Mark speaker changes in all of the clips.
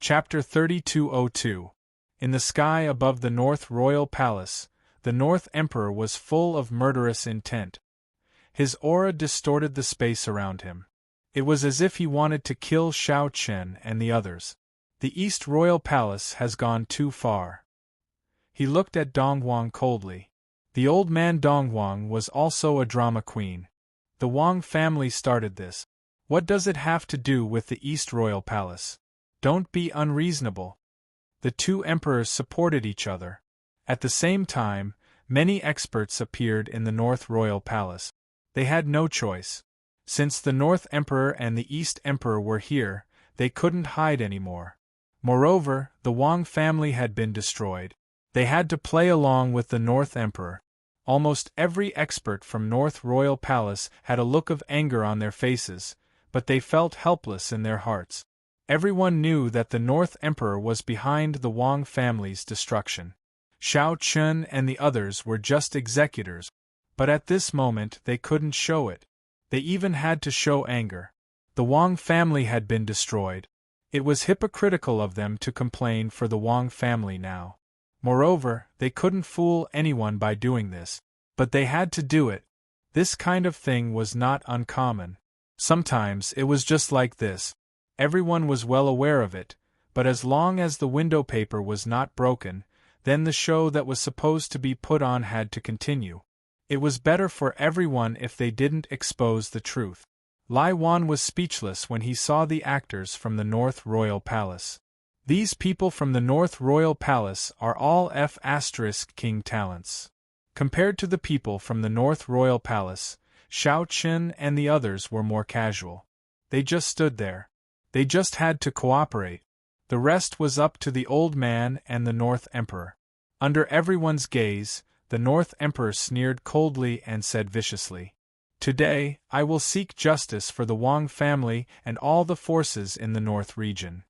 Speaker 1: Chapter 3202. In the sky above the North Royal Palace, the North Emperor was full of murderous intent. His aura distorted the space around him. It was as if he wanted to kill Shao Chen and the others. The East Royal Palace has gone too far. He looked at Donghuang coldly. The old man Donghuang was also a drama queen. The Wang family started this. What does it have to do with the East Royal Palace? Don't be unreasonable. The two emperors supported each other. At the same time, many experts appeared in the North Royal Palace. They had no choice. Since the North Emperor and the East Emperor were here, they couldn't hide anymore. Moreover, the Wang family had been destroyed. They had to play along with the North Emperor. Almost every expert from North Royal Palace had a look of anger on their faces, but they felt helpless in their hearts. Everyone knew that the North Emperor was behind the Wang family's destruction. Shao Chen and the others were just executors, but at this moment they couldn't show it. They even had to show anger. The Wang family had been destroyed. It was hypocritical of them to complain for the Wang family now. Moreover, they couldn't fool anyone by doing this, but they had to do it. This kind of thing was not uncommon. Sometimes it was just like this. Everyone was well aware of it, but as long as the window paper was not broken, then the show that was supposed to be put on had to continue. It was better for everyone if they didn't expose the truth. Lai Wan was speechless when he saw the actors from the North Royal Palace. These people from the North Royal Palace are all F***king talents. Compared to the people from the North Royal Palace, Shao Chen and the others were more casual. They just stood there. They just had to cooperate. The rest was up to the old man and the North Emperor. Under everyone's gaze, the North Emperor sneered coldly and said viciously, "Today, I will seek justice for the Wang family and all the forces in the North region."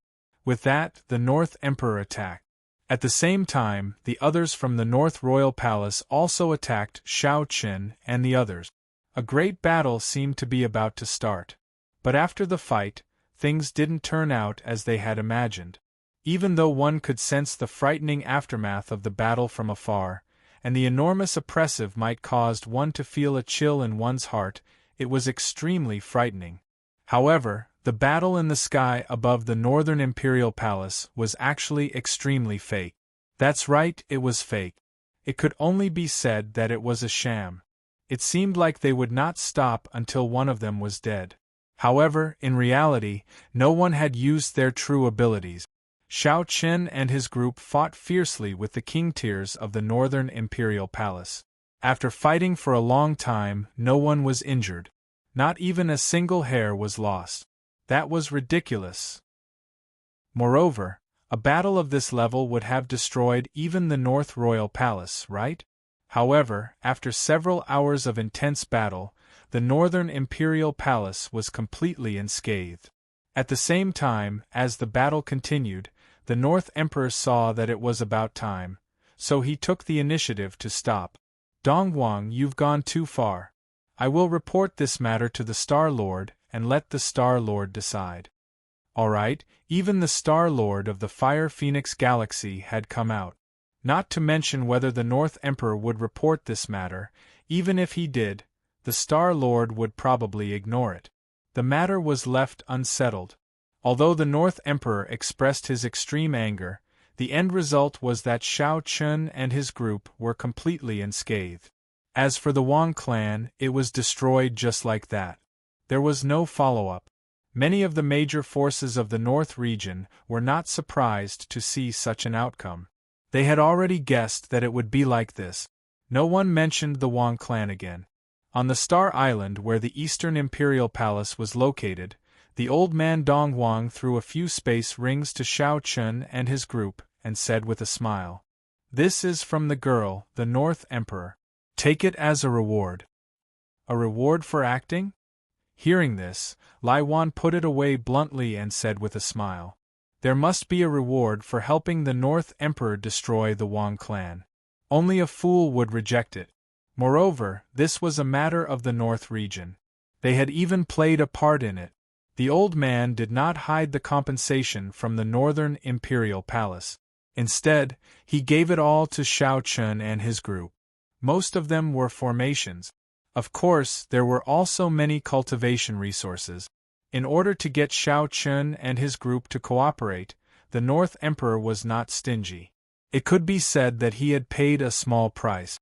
Speaker 1: With that, the North Emperor attacked. At the same time, the others from the North Royal Palace also attacked Shao Chen and the others. A great battle seemed to be about to start. But after the fight, things didn't turn out as they had imagined. Even though one could sense the frightening aftermath of the battle from afar, and the enormous oppressive might cause one to feel a chill in one's heart, it was extremely frightening. However, the battle in the sky above the Northern Imperial Palace was actually extremely fake. That's right, it was fake. It could only be said that it was a sham. It seemed like they would not stop until one of them was dead. However, in reality, no one had used their true abilities. Shao Chen and his group fought fiercely with the king tiers of the Northern Imperial Palace. After fighting for a long time, no one was injured. Not even a single hair was lost. That was ridiculous. Moreover, a battle of this level would have destroyed even the North Royal Palace, right? However, after several hours of intense battle, the Northern Imperial Palace was completely unscathed. At the same time, as the battle continued, the North Emperor saw that it was about time, so he took the initiative to stop. "Donghuang, you've gone too far. I will report this matter to the Star Lord and let the Star Lord decide." Alright, even the Star Lord of the Fire Phoenix Galaxy had come out. Not to mention whether the North Emperor would report this matter. Even if he did, the Star Lord would probably ignore it. The matter was left unsettled. Although the North Emperor expressed his extreme anger, the end result was that Shao Chen and his group were completely unscathed. As for the Wang clan, it was destroyed just like that. There was no follow-up. Many of the major forces of the North region were not surprised to see such an outcome. They had already guessed that it would be like this. No one mentioned the Wang clan again. On the Star Island where the Eastern Imperial Palace was located, the old man Donghuang threw a few space rings to Shao Chen and his group, and said with a smile, "This is from the girl, the North Emperor. Take it as a reward." "A reward for acting?" Hearing this, Lai Wan put it away bluntly and said with a smile, "There must be a reward for helping the North Emperor destroy the Wang clan. Only a fool would reject it. Moreover, this was a matter of the North region. They had even played a part in it. The old man did not hide the compensation from the northern imperial palace. Instead, he gave it all to Xiao Chun and his group. Most of them were formations. Of course, there were also many cultivation resources. In order to get Xiao Chun and his group to cooperate, the North Emperor was not stingy. It could be said that he had paid a small price.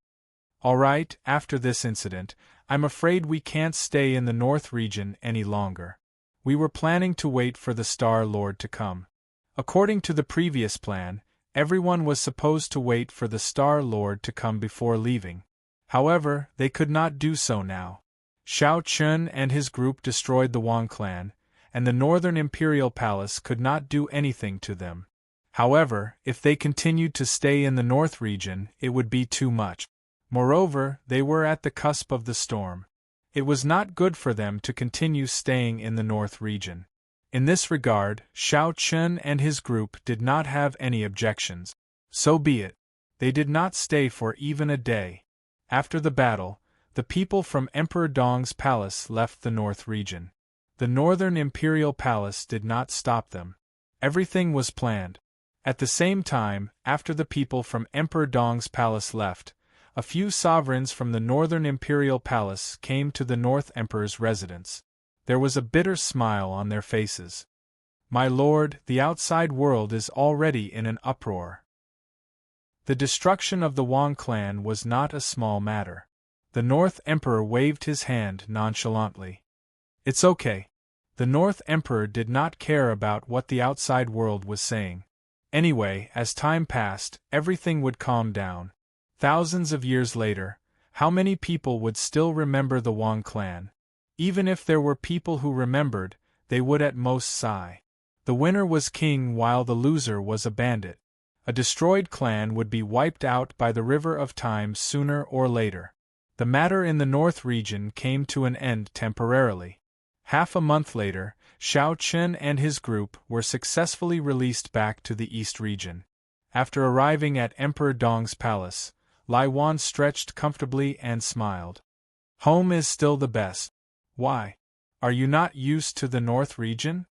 Speaker 1: All right, after this incident, I'm afraid we can't stay in the North region any longer. We were planning to wait for the Star Lord to come. According to the previous plan, everyone was supposed to wait for the Star Lord to come before leaving. However, they could not do so now. Xiao Chun and his group destroyed the Wang clan, and the Northern Imperial Palace could not do anything to them. However, if they continued to stay in the North region, it would be too much. Moreover, they were at the cusp of the storm. It was not good for them to continue staying in the North region. In this regard, Xiao Chun and his group did not have any objections. So be it. They did not stay for even a day. After the battle, the people from Emperor Dong's palace left the North region. The Northern Imperial Palace did not stop them. Everything was planned. At the same time, after the people from Emperor Dong's palace left, a few sovereigns from the Northern Imperial Palace came to the North Emperor's residence. There was a bitter smile on their faces. My lord, the outside world is already in an uproar. The destruction of the Wang clan was not a small matter. The North Emperor waved his hand nonchalantly. It's okay. The North Emperor did not care about what the outside world was saying. Anyway, as time passed, everything would calm down. Thousands of years later, how many people would still remember the Wang clan? Even if there were people who remembered, they would at most sigh. The winner was king while the loser was a bandit. A destroyed clan would be wiped out by the river of time sooner or later. The matter in the North region came to an end temporarily. Half a month later, Xiao Chun and his group were successfully released back to the East region. After arriving at Emperor Dong's palace, Lai Wan stretched comfortably and smiled. Home is still the best. Why? Are you not used to the North region?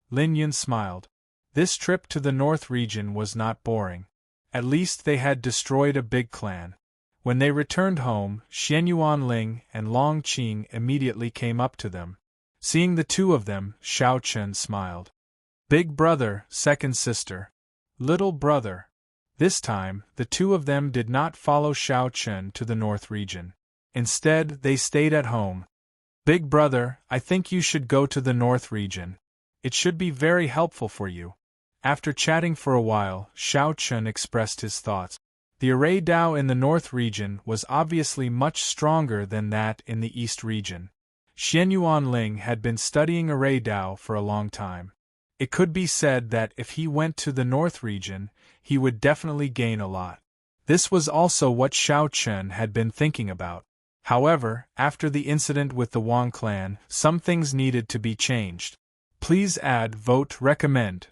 Speaker 1: Lin Yun smiled. This trip to the North region was not boring. At least they had destroyed a big clan. When they returned home, Xianyuan Ling and Long Qing immediately came up to them. Seeing the two of them, Xiao Chun smiled. Big brother, second sister. Little brother. This time, the two of them did not follow Xiao Chun to the North region. Instead, they stayed at home. Big brother, I think you should go to the North region. It should be very helpful for you. After chatting for a while, Xiao Chun expressed his thoughts. The array Dao in the North region was obviously much stronger than that in the East region. Xianyuan Ling had been studying array Dao for a long time. It could be said that if he went to the North region, he would definitely gain a lot. This was also what Xiao Chun had been thinking about. However, after the incident with the Wang clan, some things needed to be changed. Please add vote recommend.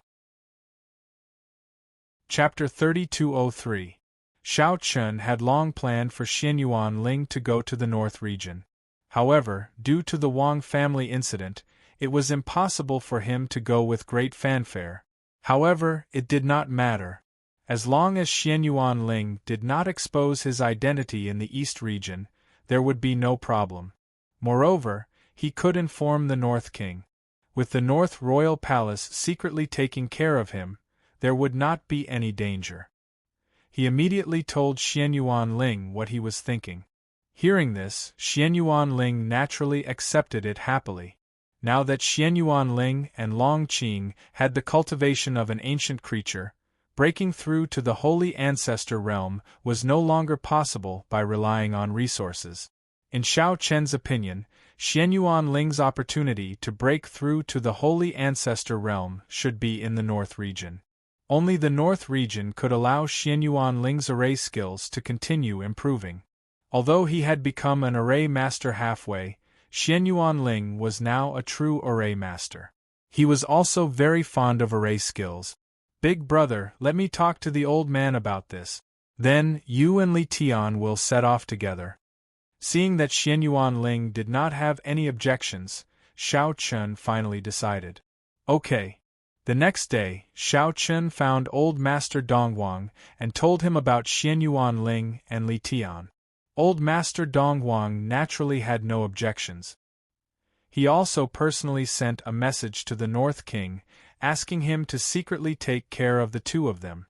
Speaker 1: Chapter 3203. Xiao Chun had long planned for Xianyuan Ling to go to the North region. However, due to the Wang family incident, it was impossible for him to go with great fanfare. However, it did not matter. As long as Xianyuan Ling did not expose his identity in the East region, there would be no problem. Moreover, he could inform the North King. With the North Royal Palace secretly taking care of him, there would not be any danger. He immediately told Xianyuan Ling what he was thinking. Hearing this, Xianyuan Ling naturally accepted it happily. Now that Xianyuan Ling and Long Qing had the cultivation of an ancient creature, breaking through to the Holy Ancestor realm was no longer possible by relying on resources. In Xiao Chen's opinion, Xianyuan Ling's opportunity to break through to the Holy Ancestor realm should be in the North region. Only the North region could allow Xianyuan Ling's array skills to continue improving. Although he had become an array master halfway, Xianyuan Ling was now a true array master. He was also very fond of array skills. Big brother, let me talk to the old man about this. Then, you and Li Tian will set off together. Seeing that Xianyuan Ling did not have any objections, Xiao Chun finally decided. Okay. The next day, Xiao Chun found Old Master Dongwang and told him about Xianyuan Ling and Li Tian. Old Master Dongwang naturally had no objections. He also personally sent a message to the North King, asking him to secretly take care of the two of them.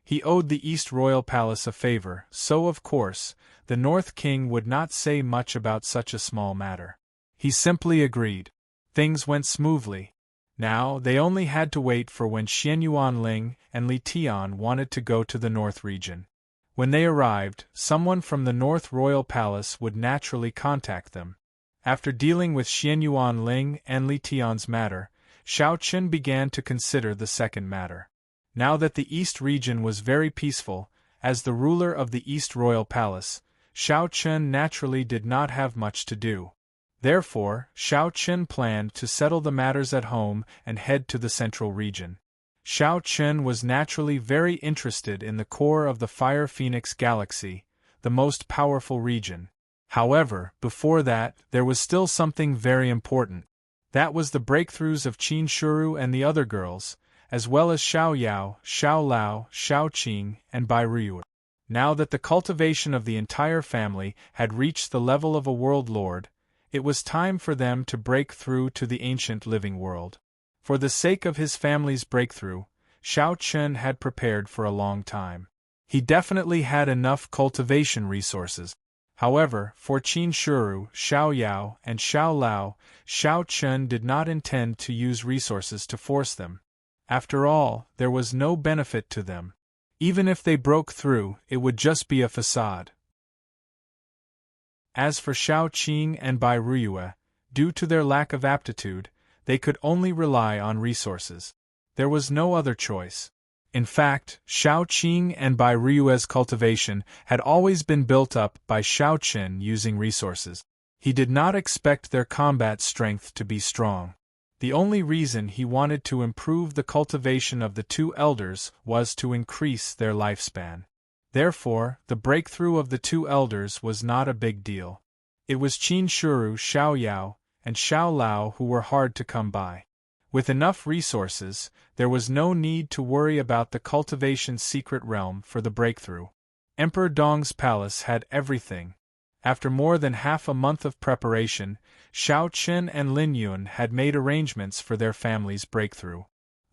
Speaker 1: He owed the East Royal Palace a favor, so of course, the North King would not say much about such a small matter. He simply agreed. Things went smoothly. Now they only had to wait for when Xianyuan Ling and Li Tian wanted to go to the North region. When they arrived, someone from the North Royal Palace would naturally contact them. After dealing with Xianyuan Ling and Li Tian's matter, Xiao Chun began to consider the second matter. Now that the East region was very peaceful, as the ruler of the East Royal Palace, Xiao Chun naturally did not have much to do. Therefore, Xiao Chun planned to settle the matters at home and head to the central region. Xiao Chun was naturally very interested in the core of the Fire Phoenix Galaxy, the most powerful region. However, before that, there was still something very important. That was the breakthroughs of Qin Shuru and the other girls, as well as Xiao Yao, Xiao Lao, Xiao Qing, and Bai Ruiyue. Now that the cultivation of the entire family had reached the level of a world lord, it was time for them to break through to the ancient living world. For the sake of his family's breakthrough, Xiao Chun had prepared for a long time. He definitely had enough cultivation resources. However, for Qin Shuru, Xiao Yao, and Xiao Lao, Xiao Chun did not intend to use resources to force them. After all, there was no benefit to them. Even if they broke through, it would just be a facade. As for Xiao Qing and Bai Ruiyue, due to their lack of aptitude, they could only rely on resources. There was no other choice. In fact, Xiao Qing and Bai Ruiyue's cultivation had always been built up by Xiao Chun using resources. He did not expect their combat strength to be strong. The only reason he wanted to improve the cultivation of the two elders was to increase their lifespan. Therefore, the breakthrough of the two elders was not a big deal. It was Qin Shuru, Xiao Yao, and Xiao Lao who were hard to come by. With enough resources, there was no need to worry about the cultivation's secret realm for the breakthrough. Emperor Dong's palace had everything. After more than half a month of preparation, Xiao Chun and Lin Yun had made arrangements for their family's breakthrough.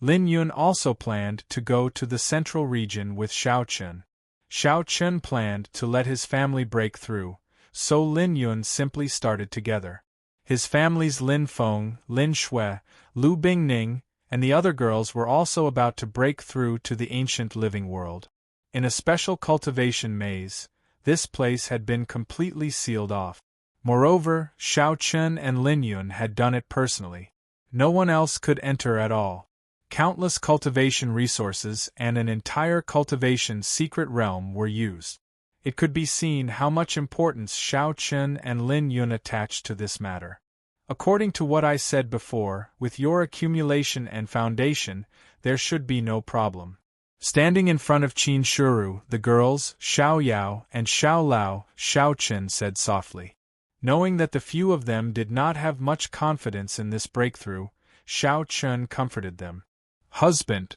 Speaker 1: Lin Yun also planned to go to the central region with Xiao Chun. Xiao Chun planned to let his family break through, so Lin Yun simply started together. His family's Lin Feng, Lin Shui, Lu Bingning, and the other girls were also about to break through to the ancient living world. In a special cultivation maze, this place had been completely sealed off. Moreover, Xiao Chun and Lin Yun had done it personally. No one else could enter at all. Countless cultivation resources and an entire cultivation secret realm were used. It could be seen how much importance Xiao Chun and Lin Yun attached to this matter. According to what I said before, with your accumulation and foundation, there should be no problem. Standing in front of Qin Shuru, the girls, Xiao Yao and Xiao Lao, Xiao Chun said softly. Knowing that the few of them did not have much confidence in this breakthrough, Xiao Chun comforted them. Husband,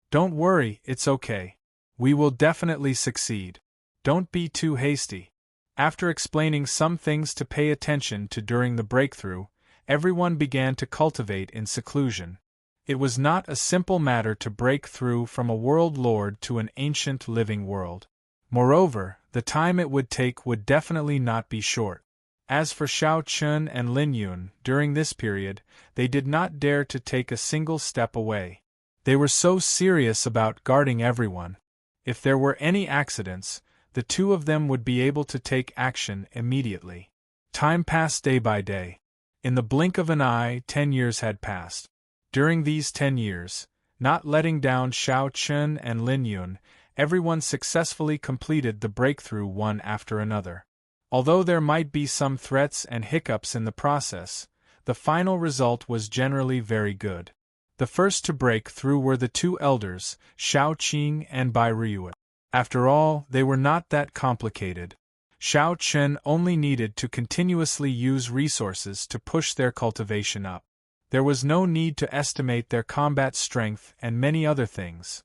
Speaker 1: don't worry, it's okay. We will definitely succeed. Don't be too hasty. After explaining some things to pay attention to during the breakthrough, everyone began to cultivate in seclusion. It was not a simple matter to break through from a world lord to an ancient living world. Moreover, the time it would take would definitely not be short. As for Xiao Chun and Lin Yun, during this period, they did not dare to take a single step away. They were so serious about guarding everyone. If there were any accidents, the two of them would be able to take action immediately. Time passed day by day. In the blink of an eye, 10 years had passed. During these 10 years, not letting down Xiao Chun and Lin Yun, everyone successfully completed the breakthrough one after another. Although there might be some threats and hiccups in the process, the final result was generally very good. The first to break through were the two elders, Xiao Qing and Bai Ruiyue. After all, they were not that complicated. Xiao Chen only needed to continuously use resources to push their cultivation up. There was no need to estimate their combat strength and many other things.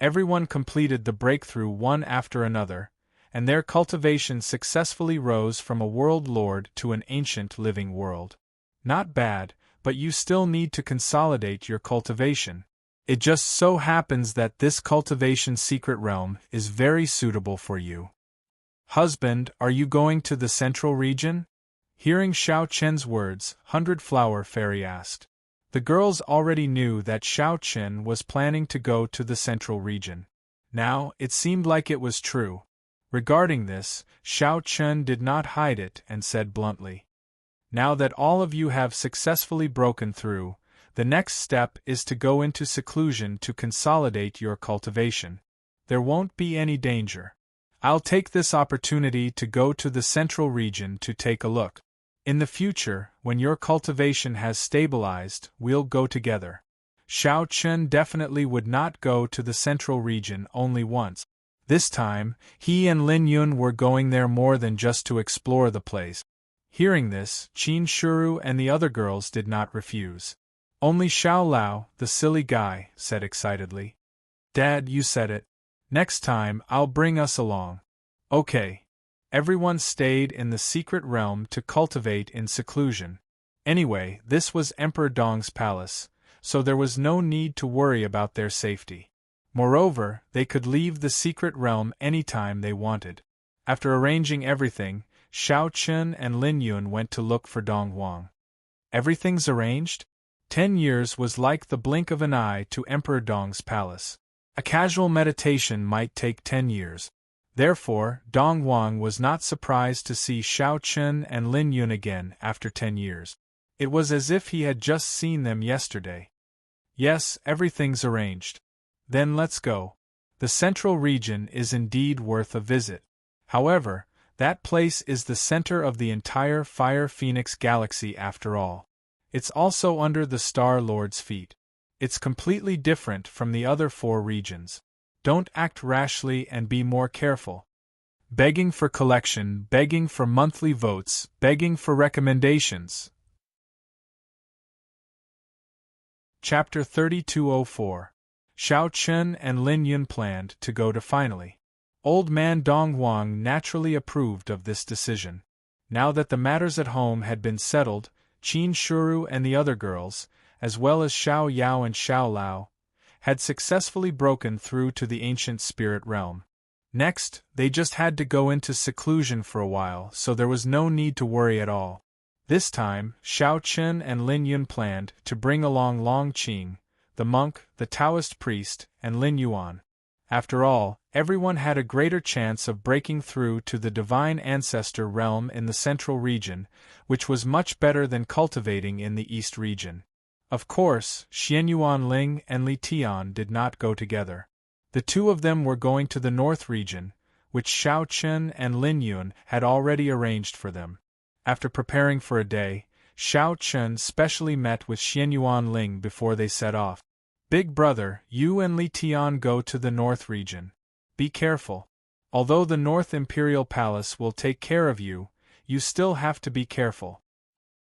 Speaker 1: Everyone completed the breakthrough one after another, and their cultivation successfully rose from a world lord to an ancient living world. Not bad, but you still need to consolidate your cultivation. It just so happens that this cultivation secret realm is very suitable for you. Husband, are you going to the central region? Hearing Xiao Chen's words, 100 Flower Fairy asked. The girls already knew that Xiao Chen was planning to go to the central region. Now, it seemed like it was true. Regarding this, Xiao Chen did not hide it and said bluntly, "Now that all of you have successfully broken through, the next step is to go into seclusion to consolidate your cultivation. There won't be any danger. I'll take this opportunity to go to the central region to take a look. In the future, when your cultivation has stabilized, we'll go together." Xiao Chen definitely would not go to the central region only once. This time, he and Lin Yun were going there more than just to explore the place. Hearing this, Qin Shuru and the other girls did not refuse. Only Xiao Lao, the silly guy, said excitedly, "Dad, you said it. Next time, I'll bring us along." Okay. Everyone stayed in the secret realm to cultivate in seclusion. Anyway, this was Emperor Dong's palace, so there was no need to worry about their safety. Moreover, they could leave the secret realm anytime they wanted. After arranging everything, Xiao Chen and Lin Yun went to look for Dong Huang. Everything's arranged? 10 years was like the blink of an eye to Emperor Dong's palace. A casual meditation might take 10 years. Therefore, Dong Huang was not surprised to see Xiao Chen and Lin Yun again after 10 years. It was as if he had just seen them yesterday. Yes, everything's arranged. Then let's go. The central region is indeed worth a visit. However, that place is the center of the entire Fire Phoenix galaxy after all. It's also under the Star Lord's feet. It's completely different from the other 4 regions. Don't act rashly and be more careful. Begging for collection, begging for monthly votes, begging for recommendations. Chapter 3204. Xiao Chen and Lin Yun planned to go to finally. Old man Dong Huang naturally approved of this decision. Now that the matters at home had been settled, Qin Shuru and the other girls, as well as Xiao Yao and Xiao Lao, had successfully broken through to the ancient spirit realm. Next, they just had to go into seclusion for a while, so there was no need to worry at all. This time, Xiao Chen and Lin Yun planned to bring along Long Qing, the monk, the Taoist priest, and Lin Yuan. After all, everyone had a greater chance of breaking through to the divine ancestor realm in the central region, which was much better than cultivating in the east region. Of course, Xianyuan Ling and Li Tian did not go together. The two of them were going to the north region, which Xiao Chen and Lin Yun had already arranged for them. After preparing for a day, Xiao Chen specially met with Xianyuan Ling before they set off. "Big brother, you and Li Tian go to the north region. Be careful. Although the North Imperial Palace will take care of you, you still have to be careful."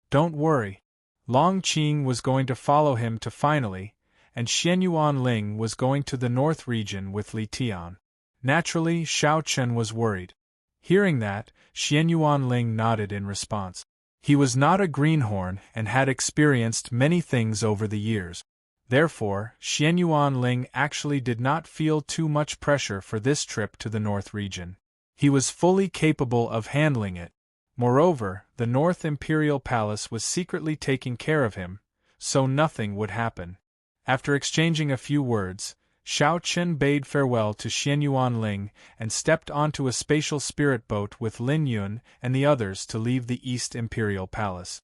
Speaker 1: "Don't worry." Long Qing was going to follow him to finally, and Xianyuan Ling was going to the north region with Li Tian. Naturally, Xiao Chen was worried. Hearing that, Xianyuan Ling nodded in response. He was not a greenhorn and had experienced many things over the years. Therefore, Xianyuan Ling actually did not feel too much pressure for this trip to the north region. He was fully capable of handling it. Moreover, the North Imperial Palace was secretly taking care of him, so nothing would happen. After exchanging a few words, Xiao Chen bade farewell to Xianyuan Ling and stepped onto a spatial spirit boat with Lin Yun and the others to leave the East Imperial Palace.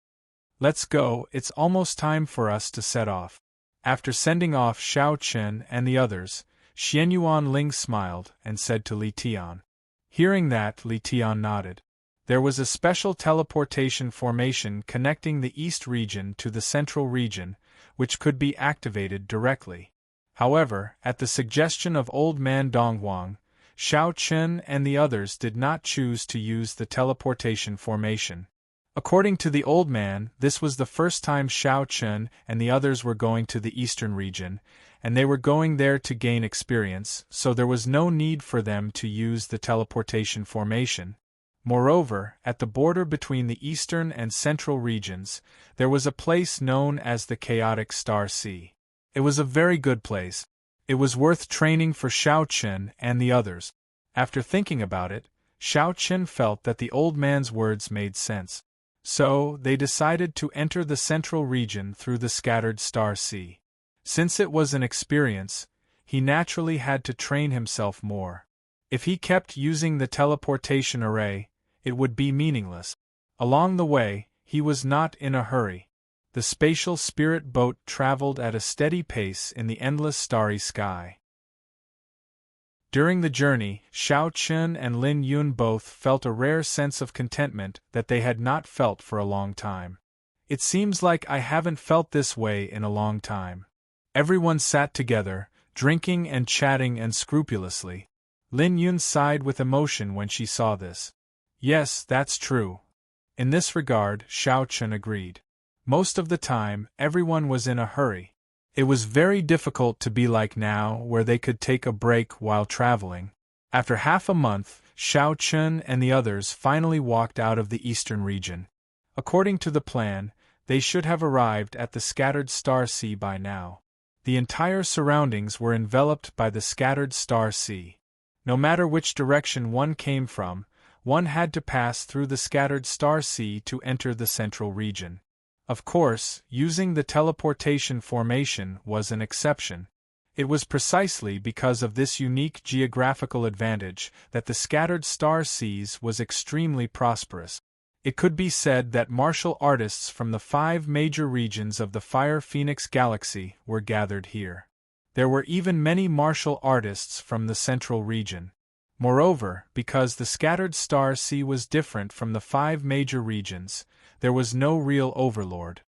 Speaker 1: "Let's go, it's almost time for us to set off." After sending off Xiao Chen and the others, Xianyuan Ling smiled and said to Li Tian. Hearing that, Li Tian nodded. There was a special teleportation formation connecting the East region to the Central region, which could be activated directly. However, at the suggestion of old man Dong Huang, Xiao Chen and the others did not choose to use the teleportation formation. According to the old man, this was the first time Xiao Chen and the others were going to the eastern region, and they were going there to gain experience, so there was no need for them to use the teleportation formation. Moreover, at the border between the eastern and central regions, there was a place known as the Chaotic Star Sea. It was a very good place. It was worth training for Xiao Chen and the others. After thinking about it, Xiao Chen felt that the old man's words made sense. So, they decided to enter the central region through the Scattered Star Sea. Since it was an experience, he naturally had to train himself more. If he kept using the teleportation array, it would be meaningless. Along the way, he was not in a hurry. The spatial spirit boat traveled at a steady pace in the endless starry sky. During the journey, Xiao Chen and Lin Yun both felt a rare sense of contentment that they had not felt for a long time. It seems like I haven't felt this way in a long time. Everyone sat together, drinking and chatting unscrupulously. Lin Yun sighed with emotion when she saw this. Yes, that's true. In this regard, Xiao Chen agreed. Most of the time, everyone was in a hurry. It was very difficult to be like now, where they could take a break while traveling. After half a month, Xiao Chen and the others finally walked out of the eastern region. According to the plan, they should have arrived at the Scattered Star Sea by now. The entire surroundings were enveloped by the Scattered Star Sea. No matter which direction one came from, one had to pass through the Scattered Star Sea to enter the central region. Of course, using the teleportation formation was an exception. It was precisely because of this unique geographical advantage that the Scattered Star Seas was extremely prosperous. It could be said that martial artists from the 5 major regions of the Fire Phoenix Galaxy were gathered here. There were even many martial artists from the central region. Moreover, because the Scattered Star Sea was different from the 5 major regions, there was no real overlord.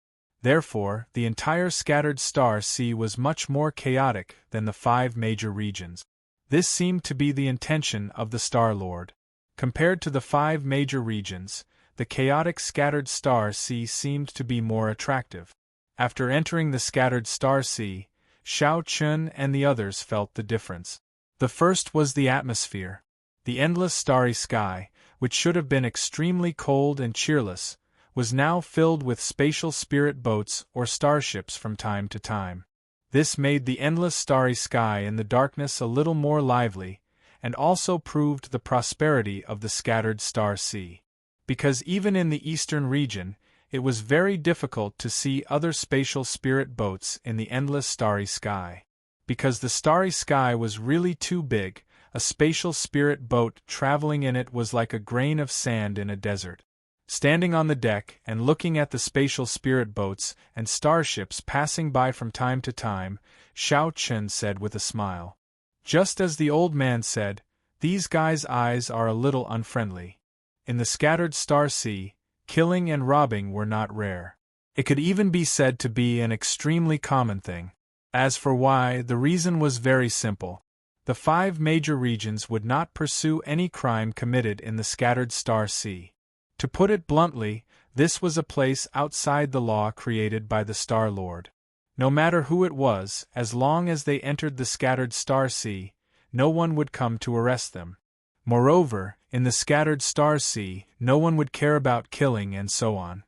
Speaker 1: Therefore, the entire Scattered Star Sea was much more chaotic than the 5 major regions. This seemed to be the intention of the Star Lord. Compared to the 5 major regions, the chaotic Scattered Star Sea seemed to be more attractive. After entering the Scattered Star Sea, Xiao Chen and the others felt the difference. The first was the atmosphere. The endless starry sky, which should have been extremely cold and cheerless, was now filled with spatial spirit boats or starships from time to time. This made the endless starry sky in the darkness a little more lively, and also proved the prosperity of the Scattered Star Sea. Because even in the eastern region, it was very difficult to see other spatial spirit boats in the endless starry sky. Because the starry sky was really too big, a spatial spirit boat traveling in it was like a grain of sand in a desert. Standing on the deck and looking at the spatial spirit boats and starships passing by from time to time, Xiao Chen said with a smile. Just as the old man said, these guys' eyes are a little unfriendly. In the Scattered Star Sea, killing and robbing were not rare. It could even be said to be an extremely common thing. As for why, the reason was very simple. The 5 major regions would not pursue any crime committed in the Scattered Star Sea. To put it bluntly, this was a place outside the law created by the Star Lord. No matter who it was, as long as they entered the Scattered Star Sea, no one would come to arrest them. Moreover, in the Scattered Star Sea, no one would care about killing and so on.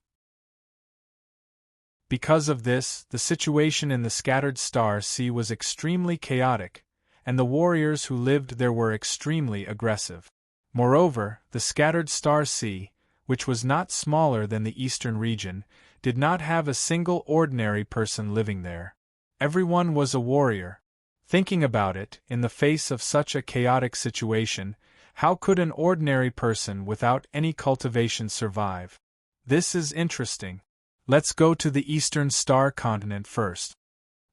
Speaker 1: Because of this, the situation in the Scattered Star Sea was extremely chaotic, and the warriors who lived there were extremely aggressive. Moreover, the Scattered Star Sea, which was not smaller than the eastern region, did not have a single ordinary person living there. Everyone was a warrior. Thinking about it, in the face of such a chaotic situation, how could an ordinary person without any cultivation survive? This is interesting. Let's go to the eastern star continent first.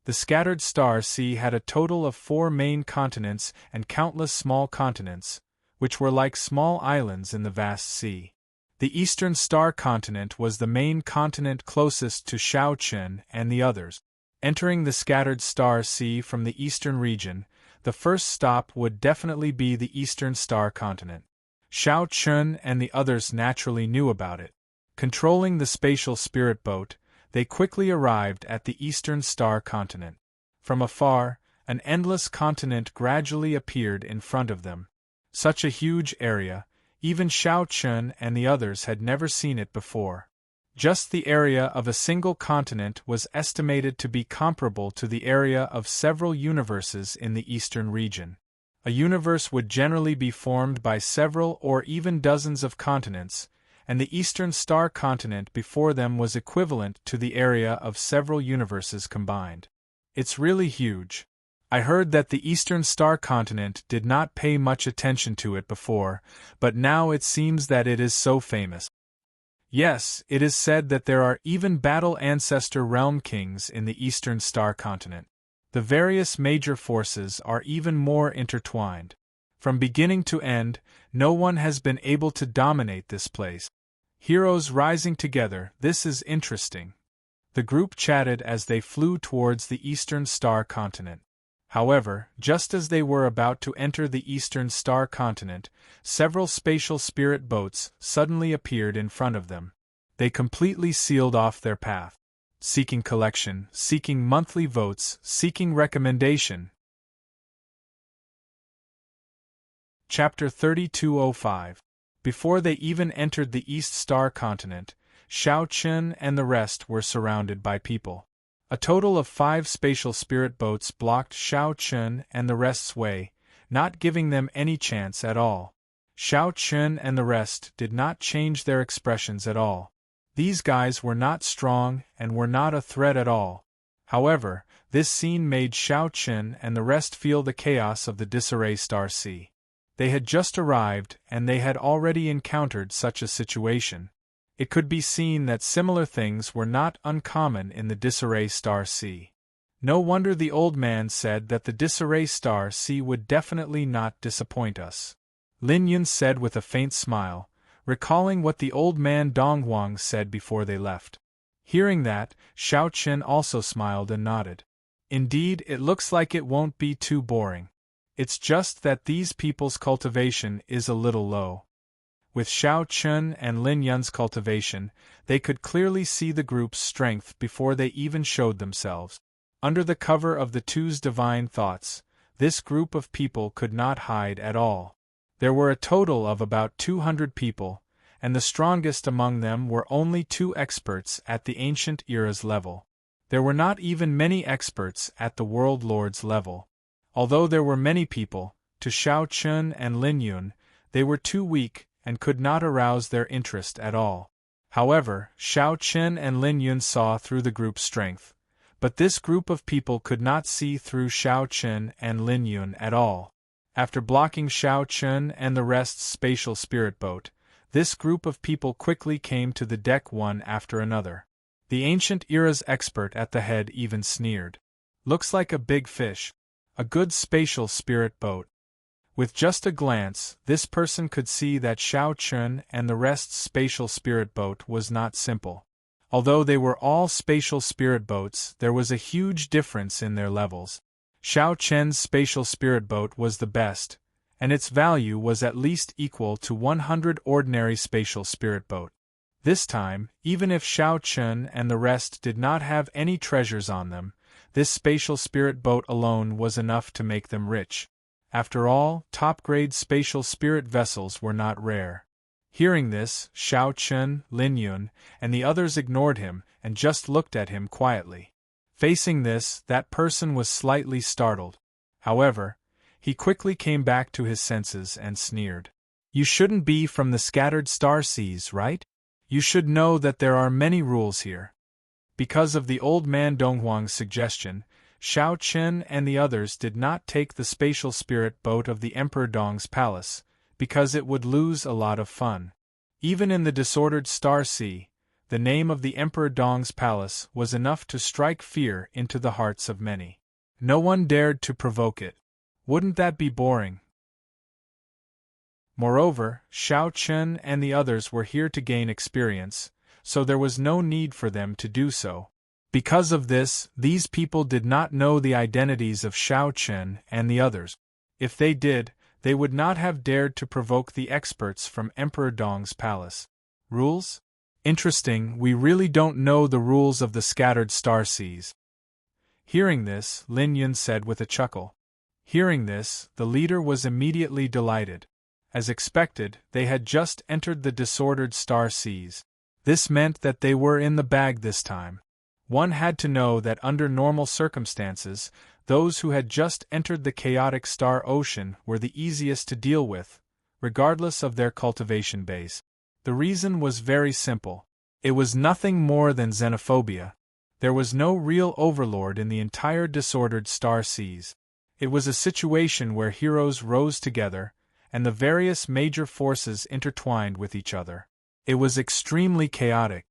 Speaker 1: The Scattered Star Sea had a total of 4 main continents and countless small continents, which were like small islands in the vast sea. The eastern star continent was the main continent closest to Xiao Chen and the others. Entering the Scattered Star Sea from the eastern region, The first stop would definitely be the Eastern Star Continent. Xiao Chun and the others naturally knew about it. Controlling the spatial spirit boat, they quickly arrived at the Eastern Star Continent. From afar, an endless continent gradually appeared in front of them. Such a huge area, even Xiao Chun and the others had never seen it before. Just the area of a single continent was estimated to be comparable to the area of several universes in the eastern region. A universe would generally be formed by several or even dozens of continents, and the Eastern Star Continent before them was equivalent to the area of several universes combined. It's really huge. I heard that the Eastern Star Continent did not pay much attention to it before, but now it seems that it is so famous. Yes, it is said that there are even battle ancestor realm kings in the Eastern Star Continent. The various major forces are even more intertwined. From beginning to end, no one has been able to dominate this place. Heroes rising together, this is interesting. The group chatted as they flew towards the Eastern Star Continent. However, just as they were about to enter the Eastern Star Continent, several spatial spirit boats suddenly appeared in front of them. They completely sealed off their path. Seeking collection, seeking monthly votes, seeking recommendation. Chapter 3205. Before they even entered the East Star Continent, Xiao Chun and the rest were surrounded by people. A total of 5 spatial spirit boats blocked Xiao Chun and the rest's way, not giving them any chance at all. Xiao Chun and the rest did not change their expressions at all. These guys were not strong and were not a threat at all. However, this scene made Xiao Chun and the rest feel the chaos of the disarray Star Sea. They had just arrived and they had already encountered such a situation. It could be seen that similar things were not uncommon in the disarray Star Sea. No wonder the old man said that the disarray Star Sea would definitely not disappoint us. Lin Yun said with a faint smile, recalling what the old man Donghuang said before they left. Hearing that, Xiao Qin also smiled and nodded. Indeed, it looks like it won't be too boring. It's just that these people's cultivation is a little low. With Xiao Chun and Lin Yun's cultivation, they could clearly see the group's strength before they even showed themselves. Under the cover of the two's divine thoughts, this group of people could not hide at all. There were a total of about 200 people, and the strongest among them were only 2 experts at the Ancient Era's level. There were not even many experts at the World Lord's level. Although there were many people, to Xiao Chun and Lin Yun, they were too weak and could not arouse their interest at all. However, Xiao Chen and Lin Yun saw through the group's strength, but this group of people could not see through Xiao Chen and Lin Yun at all. After blocking Xiao Chen and the rest's spatial spirit boat, this group of people quickly came to the deck one after another. The Ancient Era's expert at the head even sneered. Looks like a big fish. A good spatial spirit boat. With just a glance, this person could see that Xiao Chun and the rest's spatial spirit boat was not simple. Although they were all spatial spirit boats, there was a huge difference in their levels. Xiao Chen's spatial spirit boat was the best, and its value was at least equal to 100 ordinary spatial spirit boat. This time, even if Xiao Chun and the rest did not have any treasures on them, this spatial spirit boat alone was enough to make them rich. After all, top-grade spatial spirit vessels were not rare. Hearing this, Xiao Chun, Lin Yun, and the others ignored him and just looked at him quietly. Facing this, that person was slightly startled. However, he quickly came back to his senses and sneered. You shouldn't be from the scattered star seas, right? You should know that there are many rules here. Because of the old man Donghuang's suggestion, Xiao Chen and the others did not take the spatial spirit boat of the Emperor Dong's palace, because it would lose a lot of fun. Even in the disordered Star Sea, the name of the Emperor Dong's palace was enough to strike fear into the hearts of many. No one dared to provoke it. Wouldn't that be boring? Moreover, Xiao Chen and the others were here to gain experience, so there was no need for them to do so. Because of this, these people did not know the identities of Xiao Chen and the others. If they did, they would not have dared to provoke the experts from Emperor Dong's palace. Rules? Interesting, we really don't know the rules of the scattered star seas. Hearing this, Lin Yun said with a chuckle. Hearing this, the leader was immediately delighted. As expected, they had just entered the disordered star seas. This meant that they were in the bag this time. One had to know that under normal circumstances, those who had just entered the chaotic star ocean were the easiest to deal with, regardless of their cultivation base. The reason was very simple. It was nothing more than xenophobia. There was no real overlord in the entire disordered star seas. It was a situation where heroes rose together, and the various major forces intertwined with each other. It was extremely chaotic.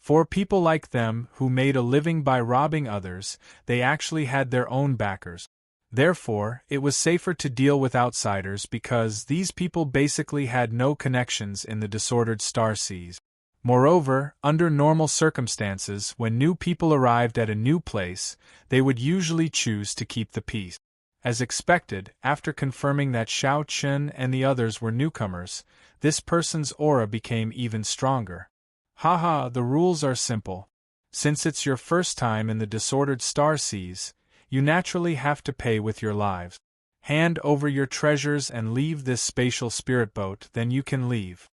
Speaker 1: For people like them, who made a living by robbing others, they actually had their own backers. Therefore, it was safer to deal with outsiders because these people basically had no connections in the disordered star seas. Moreover, under normal circumstances, when new people arrived at a new place, they would usually choose to keep the peace. As expected, after confirming that Xiao Chen and the others were newcomers, this person's aura became even stronger. Haha, the rules are simple. Since it's your first time in the disordered star seas, you naturally have to pay with your lives. Hand over your treasures and leave this spatial spirit boat, then you can leave.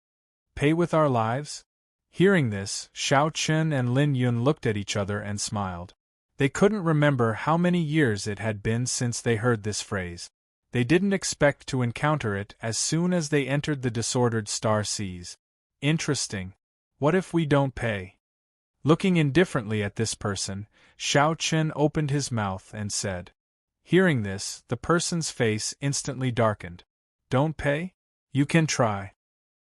Speaker 1: Pay with our lives? Hearing this, Xiao Chen and Lin Yun looked at each other and smiled. They couldn't remember how many years it had been since they heard this phrase. They didn't expect to encounter it as soon as they entered the disordered star seas. Interesting. What if we don't pay? Looking indifferently at this person, Xiao Chen opened his mouth and said. Hearing this, the person's face instantly darkened. Don't pay? You can try.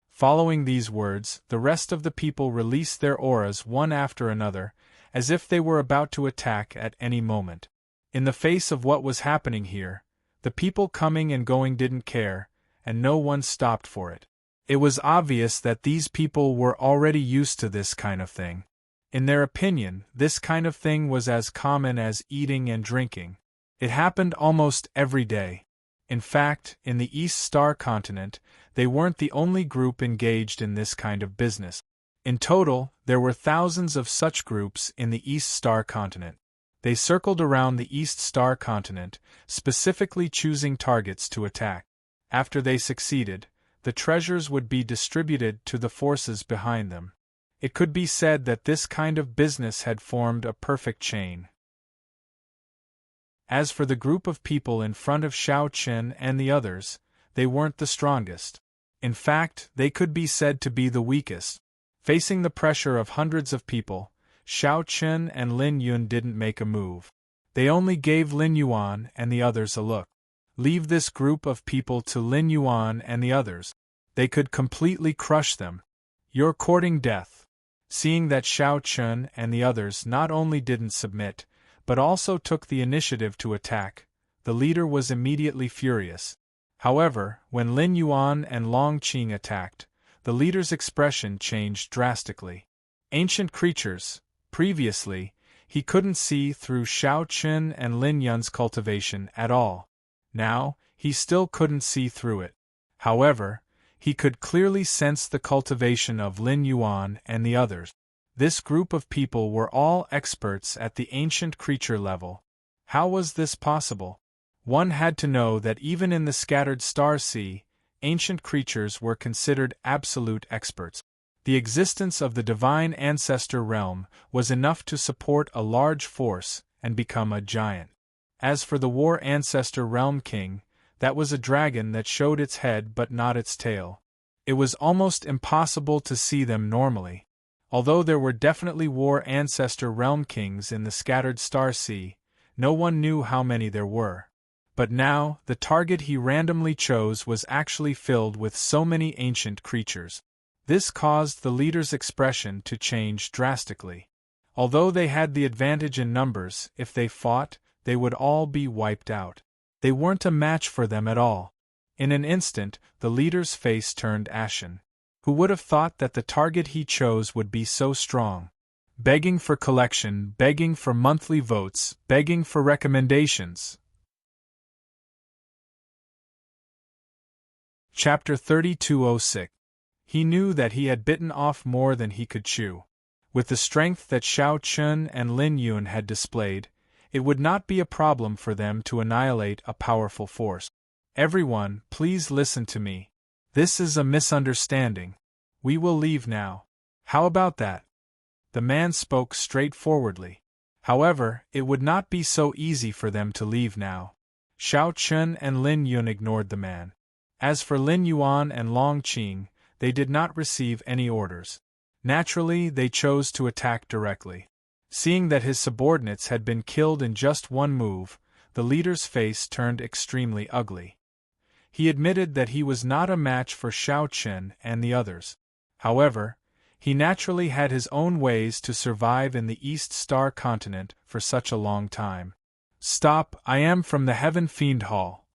Speaker 1: Following these words, the rest of the people released their auras one after another, as if they were about to attack at any moment. In the face of what was happening here, the people coming and going didn't care, and no one stopped for it. It was obvious that these people were already used to this kind of thing. In their opinion, this kind of thing was as common as eating and drinking. It happened almost every day. In fact, in the East Star continent, they weren't the only group engaged in this kind of business. In total, there were thousands of such groups in the East Star continent. They circled around the East Star continent, specifically choosing targets to attack. After they succeeded, the treasures would be distributed to the forces behind them. It could be said that this kind of business had formed a perfect chain. As for the group of people in front of Xiao Chen and the others, they weren't the strongest. In fact, they could be said to be the weakest. Facing the pressure of hundreds of people, Xiao Chen and Lin Yun didn't make a move. They only gave Lin Yuan and the others a look. Leave this group of people to Lin Yuan and the others. They could completely crush them. You're courting death. Seeing that Xiao Chen and the others not only didn't submit, but also took the initiative to attack, the leader was immediately furious. However, when Lin Yuan and Long Qing attacked, the leader's expression changed drastically. Ancient creatures. Previously, he couldn't see through Xiao Chen and Lin Yun's cultivation at all. Now, he still couldn't see through it. However, he could clearly sense the cultivation of Lin Yuan and the others. This group of people were all experts at the ancient creature level. How was this possible? One had to know that even in the scattered star sea, ancient creatures were considered absolute experts. The existence of the divine ancestor realm was enough to support a large force and become a giant. As for the war ancestor realm king, that was a dragon that showed its head but not its tail. It was almost impossible to see them normally. Although there were definitely war ancestor realm kings in the scattered star sea, no one knew how many there were. But now, the target he randomly chose was actually filled with so many ancient creatures. This caused the leader's expression to change drastically. Although they had the advantage in numbers, if they fought, they would all be wiped out. They weren't a match for them at all. In an instant, the leader's face turned ashen. Who would have thought that the target he chose would be so strong? begging for collection, begging for monthly votes, begging for recommendations. Chapter 3206. He knew that he had bitten off more than he could chew. With the strength that Xiao Chun and Lin Yun had displayed, it would not be a problem for them to annihilate a powerful force. Everyone, please listen to me. This is a misunderstanding. We will leave now. How about that? The man spoke straightforwardly. However, it would not be so easy for them to leave now. Xiao Chun and Lin Yun ignored the man. As for Lin Yuan and Long Qing, they did not receive any orders. Naturally, they chose to attack directly. Seeing that his subordinates had been killed in just one move, the leader's face turned extremely ugly. He admitted that he was not a match for Xiao Chen and the others. However, he naturally had his own ways to survive in the East Star continent for such a long time. Stop, I am from the Heaven Fiend Hall.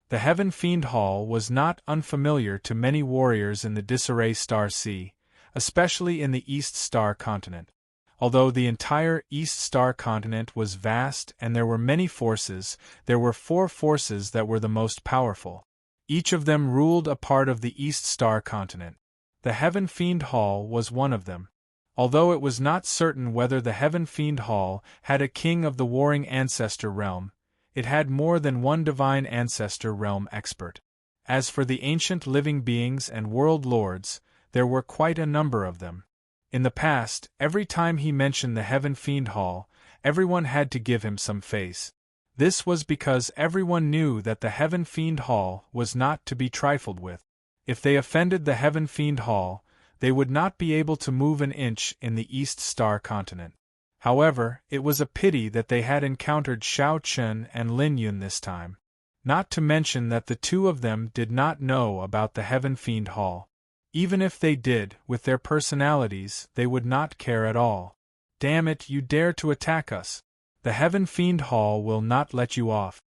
Speaker 1: The Heaven Fiend Hall was not unfamiliar to many warriors in the Disarray Star Sea, especially in the East Star continent. Although the entire East Star continent was vast and there were many forces, there were 4 forces that were the most powerful. Each of them ruled a part of the East Star continent. The Heaven Fiend Hall was one of them. Although it was not certain whether the Heaven Fiend Hall had a king of the warring ancestor realm, it had more than one divine ancestor realm expert. As for the ancient living beings and world lords, there were quite a number of them. In the past, every time he mentioned the Heaven Fiend Hall, everyone had to give him some face. This was because everyone knew that the Heaven Fiend Hall was not to be trifled with. If they offended the Heaven Fiend Hall, they would not be able to move an inch in the East Star continent. However, it was a pity that they had encountered Xiao Chun and Lin Yun this time. Not to mention that the 2 of them did not know about the Heaven Fiend Hall. Even if they did, with their personalities, they would not care at all. Damn it, you dare to attack us. The Heaven Fiend Hall will not let you off.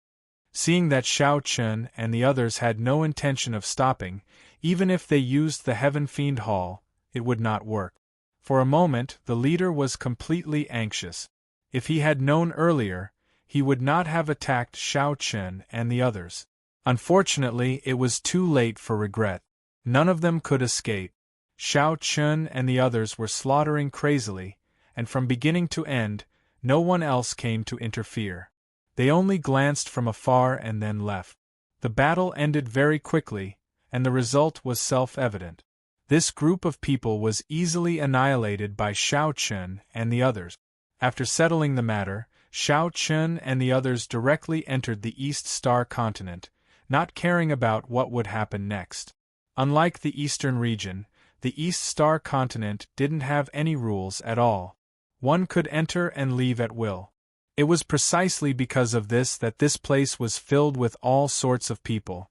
Speaker 1: Seeing that Xiao Chun and the others had no intention of stopping, even if they used the Heaven Fiend Hall, it would not work. For a moment, the leader was completely anxious. If he had known earlier, he would not have attacked Xiao Chun and the others. Unfortunately, it was too late for regret. None of them could escape. Xiao Chun and the others were slaughtering crazily, and from beginning to end, no one else came to interfere. They only glanced from afar and then left. The battle ended very quickly, and the result was self-evident. This group of people was easily annihilated by Xiao Chun and the others. After settling the matter, Xiao Chun and the others directly entered the East Star continent, not caring about what would happen next. Unlike the Eastern region, the East Star continent didn't have any rules at all. One could enter and leave at will. It was precisely because of this that this place was filled with all sorts of people.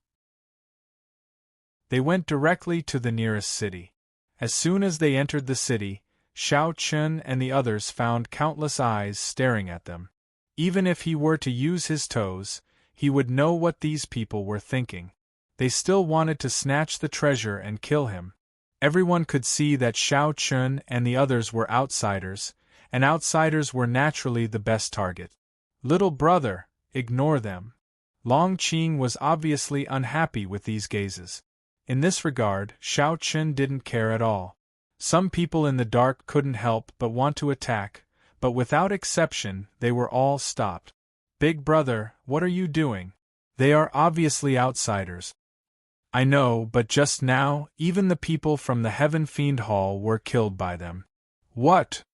Speaker 1: They went directly to the nearest city. As soon as they entered the city, Xiao Chun and the others found countless eyes staring at them. Even if he were to use his toes, he would know what these people were thinking. They still wanted to snatch the treasure and kill him. Everyone could see that Xiao Chun and the others were outsiders, and outsiders were naturally the best target. Little brother, ignore them. Long Qing was obviously unhappy with these gazes. In this regard, Xiao Chun didn't care at all. Some people in the dark couldn't help but want to attack, but without exception, they were all stopped. Big brother, what are you doing? They are obviously outsiders. I know, but just now, even the people from the Heaven Fiend Hall were killed by them. What?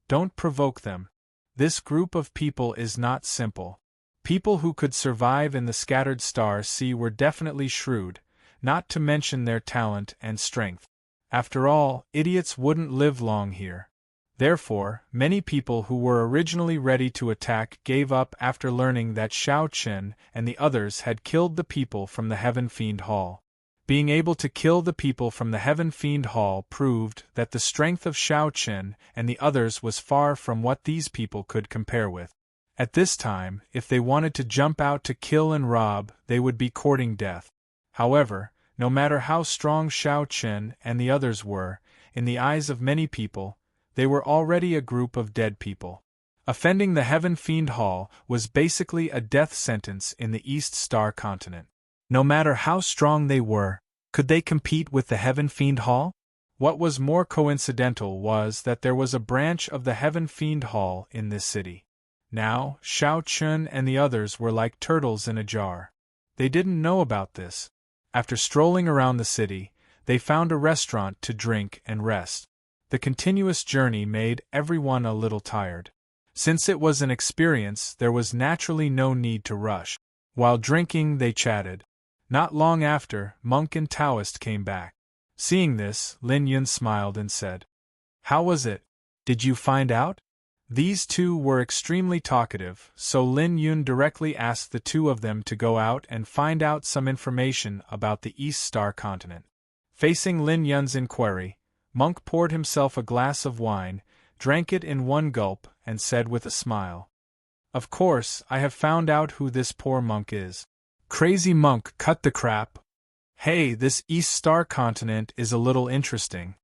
Speaker 1: Don't provoke them. This group of people is not simple. People who could survive in the scattered star sea were definitely shrewd, not to mention their talent and strength. After all, idiots wouldn't live long here. Therefore, many people who were originally ready to attack gave up after learning that Xiao Chen and the others had killed the people from the Heaven Fiend Hall. Being able to kill the people from the Heaven Fiend Hall proved that the strength of Xiao Chen and the others was far from what these people could compare with. At this time, if they wanted to jump out to kill and rob, they would be courting death. However, no matter how strong Xiao Chen and the others were, in the eyes of many people, They were already a group of dead people. Offending the Heaven Fiend Hall was basically a death sentence in the East Star continent. No matter how strong they were, could they compete with the Heaven Fiend Hall? What was more coincidental was that there was a branch of the Heaven Fiend Hall in this city. Now, Xiao Chun and the others were like turtles in a jar. They didn't know about this. After strolling around the city, they found a restaurant to drink and rest. The continuous journey made everyone a little tired. Since it was an experience, there was naturally no need to rush. While drinking, they chatted. Not long after, monk and Taoist came back. Seeing this, Lin Yun smiled and said, "How was it? Did you find out?" These two were extremely talkative, so Lin Yun directly asked the two of them to go out and find out some information about the East Star continent. Facing Lin Yun's inquiry, Monk poured himself a glass of wine, drank it in one gulp, and said with a smile, "Of course, I have found out who this poor monk is." Crazy Monk, cut the crap. Hey, this East Star continent is a little interesting.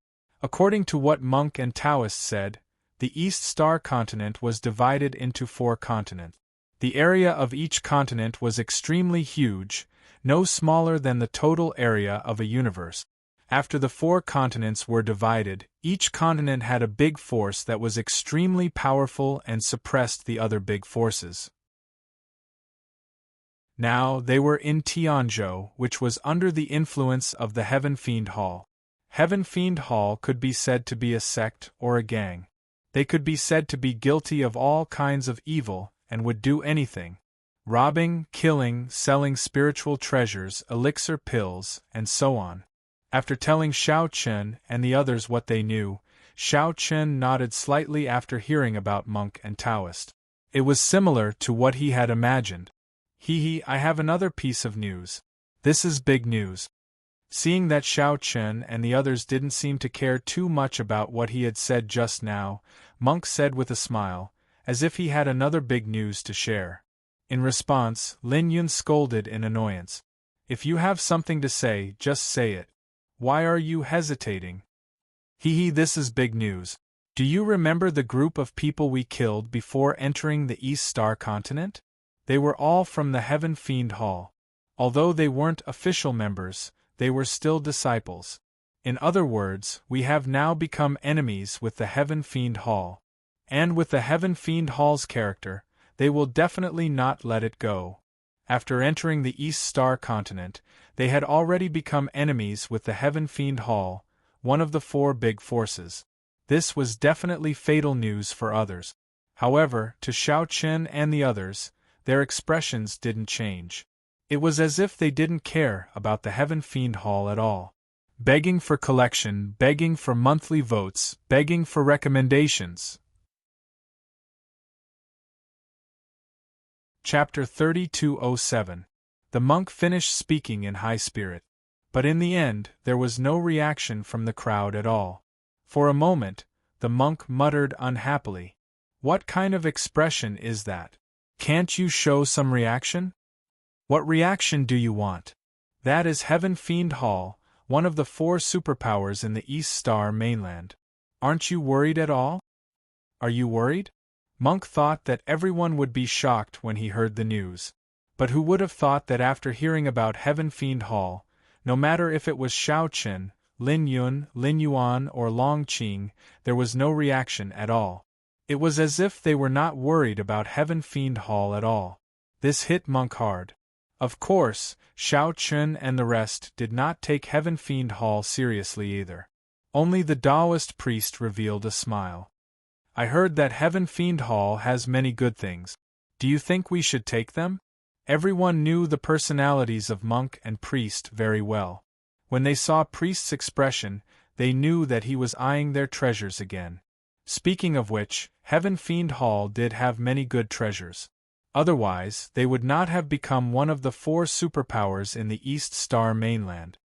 Speaker 1: According to what Monk and Taoist said, the East Star continent was divided into 4 continents. The area of each continent was extremely huge, no smaller than the total area of a universe. After the 4 continents were divided, each continent had a big force that was extremely powerful and suppressed the other big forces. Now they were in Tianzhou, which was under the influence of the Heaven Fiend Hall. Heaven Fiend Hall could be said to be a sect or a gang. They could be said to be guilty of all kinds of evil and would do anything: robbing, killing, selling spiritual treasures, elixir pills, and so on. After telling Xiao Chen and the others what they knew, Xiao Chen nodded slightly after hearing about Monk and Taoist. It was similar to what he had imagined. I have another piece of news. This is big news." Seeing that Xiao Chen and the others didn't seem to care too much about what he had said just now, Monk said with a smile, as if he had another big news to share. In response, Lin Yun scolded in annoyance. "If you have something to say, just say it. Why are you hesitating?" This is big news. Do you remember the group of people we killed before entering the East Star continent? They were all from the Heaven Fiend Hall. Although they weren't official members, they were still disciples. In other words, we have now become enemies with the Heaven Fiend Hall. And with the Heaven Fiend Hall's character, they will definitely not let it go. After entering the East Star continent, they had already become enemies with the Heaven Fiend Hall, one of the 4 big forces. This was definitely fatal news for others. However, to Xiao Chen and the others, their expressions didn't change. It was as if they didn't care about the Heaven Fiend Hall at all. Begging for collection, begging for monthly votes, begging for recommendations. Chapter 3207. The monk finished speaking in high spirit. But in the end, there was no reaction from the crowd at all. For a moment, the monk muttered unhappily, "What kind of expression is that? Can't you show some reaction? What reaction do you want? That is Heaven Fiend Hall, one of the 4 superpowers in the East Star mainland. Aren't you worried at all? Are you worried?" Monk thought that everyone would be shocked when he heard the news. But who would have thought that after hearing about Heaven Fiend Hall, no matter if it was Xiao Chen, Lin Yun, Lin Yuan, or Long Qing, there was no reaction at all. It was as if they were not worried about Heaven Fiend Hall at all. This hit Monk hard. Of course, Xiao Chen and the rest did not take Heaven Fiend Hall seriously either. Only the Taoist priest revealed a smile. "I heard that Heaven Fiend Hall has many good things. Do you think we should take them?" Everyone knew the personalities of monk and priest very well. When they saw priest's expression, they knew that he was eyeing their treasures again. Speaking of which, Heaven Fiend Hall did have many good treasures. Otherwise, they would not have become one of the 4 superpowers in the East Star mainland.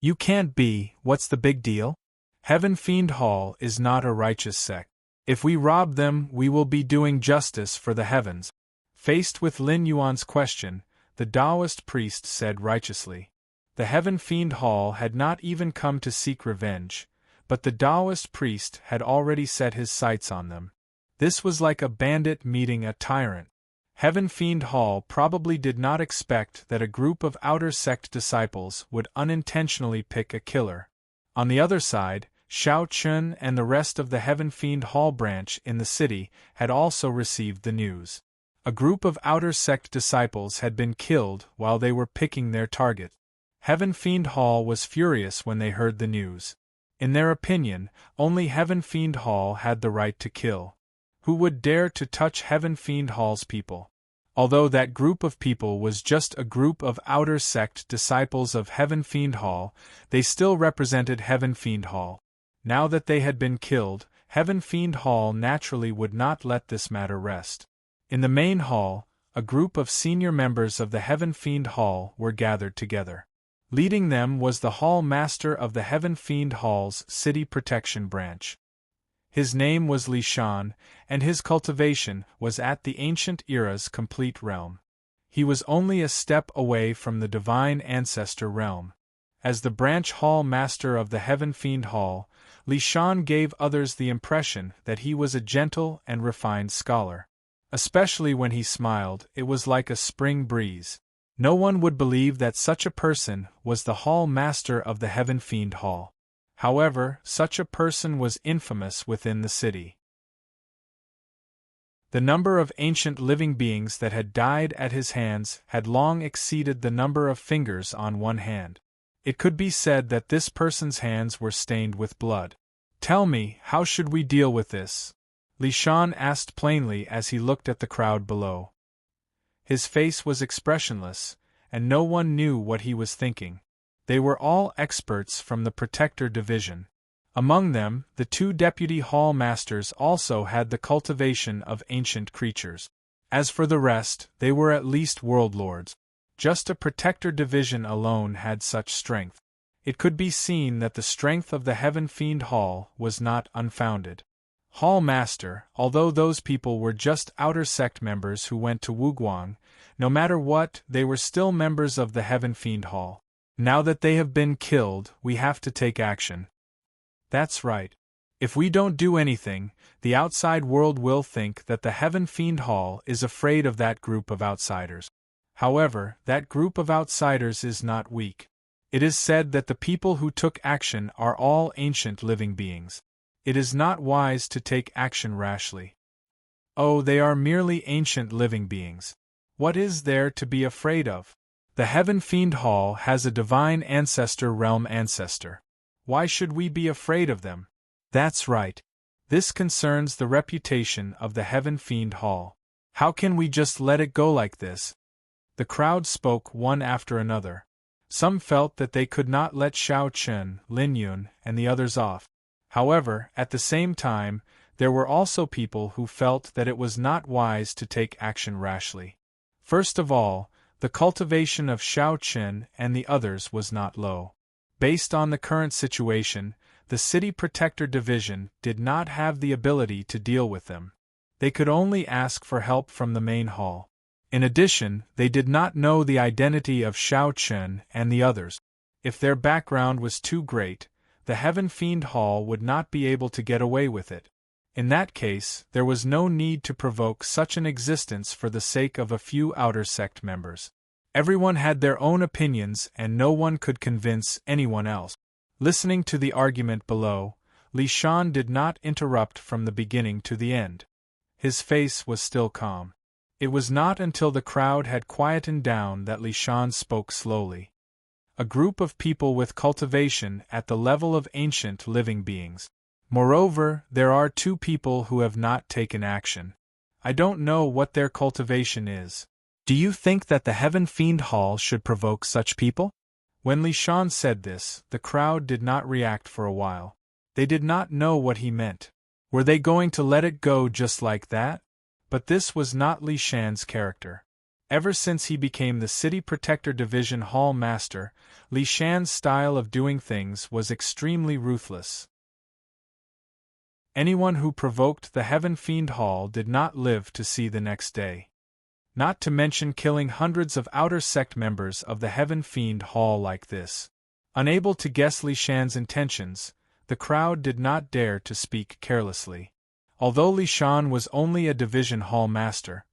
Speaker 1: "You can't be, what's the big deal? Heaven Fiend Hall is not a righteous sect. If we rob them, we will be doing justice for the heavens." Faced with Lin Yuan's question, the Taoist priest said righteously. The Heaven Fiend Hall had not even come to seek revenge, but the Taoist priest had already set his sights on them. This was like a bandit meeting a tyrant. Heaven Fiend Hall probably did not expect that a group of outer sect disciples would unintentionally pick a killer. On the other side, Xiao Chun and the rest of the Heaven Fiend Hall branch in the city had also received the news. A group of outer sect disciples had been killed while they were picking their target. Heaven Fiend Hall was furious when they heard the news. In their opinion, only Heaven Fiend Hall had the right to kill. Who would dare to touch Heaven Fiend Hall's people? Although that group of people was just a group of outer sect disciples of Heaven Fiend Hall, they still represented Heaven Fiend Hall. Now that they had been killed, Heaven Fiend Hall naturally would not let this matter rest. In the main hall, a group of senior members of the Heaven Fiend Hall were gathered together. Leading them was the Hall Master of the Heaven Fiend Hall's City Protection Branch. His name was Li Shan, and his cultivation was at the Ancient Era's complete realm. He was only a step away from the Divine Ancestor realm. As the branch Hall Master of the Heaven Fiend Hall, Li Shan gave others the impression that he was a gentle and refined scholar. Especially when he smiled, it was like a spring breeze. No one would believe that such a person was the Hall Master of the Heaven Fiend Hall. However, such a person was infamous within the city. The number of ancient living beings that had died at his hands had long exceeded the number of fingers on one hand. It could be said that this person's hands were stained with blood. "Tell me, how should we deal with this?" Li Shan asked plainly as he looked at the crowd below. His face was expressionless, and no one knew what he was thinking. They were all experts from the Protector Division. Among them, the two deputy hall masters also had the cultivation of ancient creatures. As for the rest, they were at least world lords. Just a Protector Division alone had such strength. It could be seen that the strength of the Heaven Fiend Hall was not unfounded. Hall Master, although those people were just outer sect members who went to Wuguang, no matter what, they were still members of the Heaven Fiend Hall. Now that they have been killed, we have to take action. That's right. If we don't do anything, the outside world will think that the Heaven Fiend Hall is afraid of that group of outsiders. However, that group of outsiders is not weak. It is said that the people who took action are all ancient living beings. It is not wise to take action rashly. Oh, they are merely ancient living beings. What is there to be afraid of? The Heaven Fiend Hall has a Divine Ancestor realm ancestor. Why should we be afraid of them? That's right. This concerns the reputation of the Heaven Fiend Hall. How can we just let it go like this? The crowd spoke one after another. Some felt that they could not let Xiao Chun, Lin Yun, and the others off. However, at the same time, there were also people who felt that it was not wise to take action rashly. First of all, the cultivation of Xiao Chun and the others was not low. Based on the current situation, the City Protector Division did not have the ability to deal with them. They could only ask for help from the main hall. In addition, they did not know the identity of Xiao Chun and the others. If their background was too great, the Heaven Fiend Hall would not be able to get away with it. In that case, there was no need to provoke such an existence for the sake of a few outer sect members. Everyone had their own opinions and no one could convince anyone else. Listening to the argument below, Li Shan did not interrupt from the beginning to the end. His face was still calm. It was not until the crowd had quietened down that Li Shan spoke slowly. A group of people with cultivation at the level of ancient living beings. Moreover, there are two people who have not taken action. I don't know what their cultivation is. Do you think that the Heaven Fiend Hall should provoke such people? When Li Shan said this, the crowd did not react for a while. They did not know what he meant. Were they going to let it go just like that? But this was not Li Shan's character. Ever since he became the City Protector Division Hall Master, Li Shan's style of doing things was extremely ruthless. Anyone who provoked the Heaven Fiend Hall did not live to see the next day. Not to mention killing hundreds of outer sect members of the Heaven Fiend Hall like this. Unable to guess Li Shan's intentions, The crowd did not dare to speak carelessly. Although Li Shan was only a division hall master,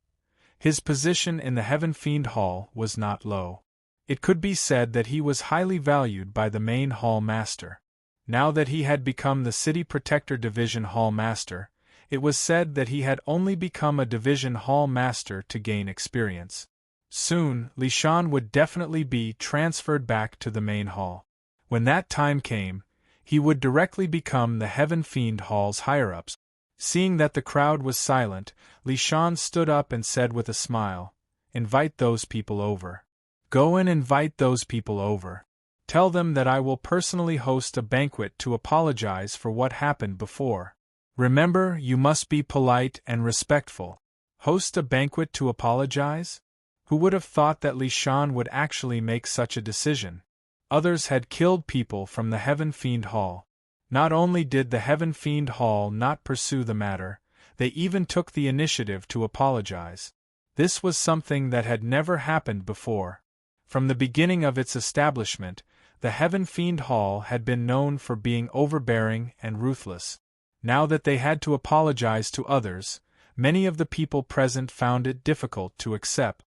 Speaker 1: his position in the Heaven Fiend Hall was not low. It could be said that he was highly valued by the main hall master. Now that he had become the City Protector Division Hall Master, it was said that he had only become a Division Hall Master to gain experience. Soon, Li Shan would definitely be transferred back to the main hall. When that time came, he would directly become the Heaven Fiend Hall's higher-ups. Seeing that the crowd was silent, Li Shan stood up and said with a smile, "Invite those people over. Go and invite those people over. Tell them that I will personally host a banquet to apologize for what happened before. Remember, you must be polite and respectful." Host a banquet to apologize? Who would have thought that Li Shan would actually make such a decision? Others had killed people from the Heaven Fiend Hall. Not only did the Heaven Fiend Hall not pursue the matter, they even took the initiative to apologize. This was something that had never happened before. From the beginning of its establishment, the Heaven Fiend Hall had been known for being overbearing and ruthless. Now that they had to apologize to others, many of the people present found it difficult to accept.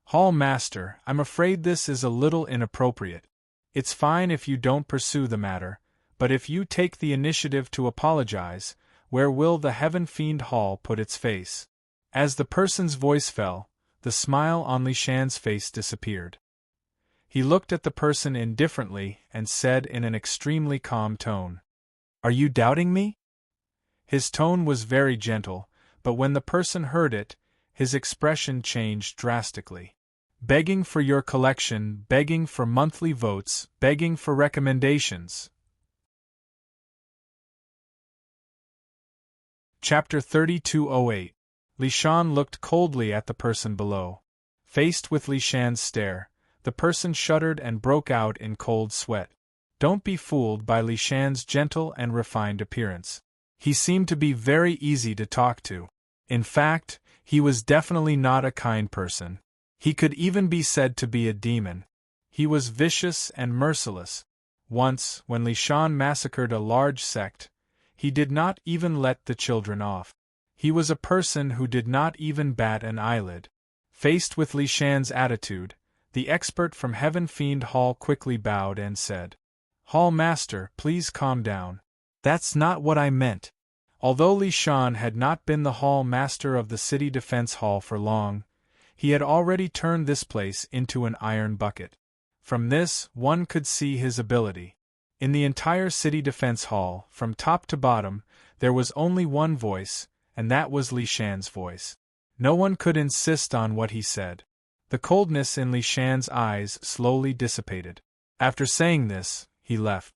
Speaker 1: "Hall Master, I'm afraid this is a little inappropriate. It's fine if you don't pursue the matter, but if you take the initiative to apologize, where will the Heaven Fiend Hall put its face?" As the person's voice fell, the smile on Li Shan's face disappeared. He looked at the person indifferently and said in an extremely calm tone, "Are you doubting me?" His tone was very gentle, but when the person heard it, his expression changed drastically. "Begging for your collection, begging for monthly votes, begging for recommendations." Chapter 3208. Li Shan looked coldly at the person below. Faced with Li Shan's stare, the person shuddered and broke out in cold sweat. Don't be fooled by Li Shan's gentle and refined appearance. He seemed to be very easy to talk to. In fact, he was definitely not a kind person. He could even be said to be a demon. He was vicious and merciless. Once, when Li Shan massacred a large sect, he did not even let the children off. He was a person who did not even bat an eyelid. Faced with Li Shan's attitude, the expert from Heaven Fiend Hall quickly bowed and said, "Hall Master, please calm down. That's not what I meant." Although Li Shan had not been the Hall Master of the City Defense Hall for long, he had already turned this place into an iron bucket. From this, one could see his ability. In the entire City Defense Hall, from top to bottom, there was only one voice, and that was Li Shan's voice. No one could insist on what he said. The coldness in Li Shan's eyes slowly dissipated. After saying this, he left.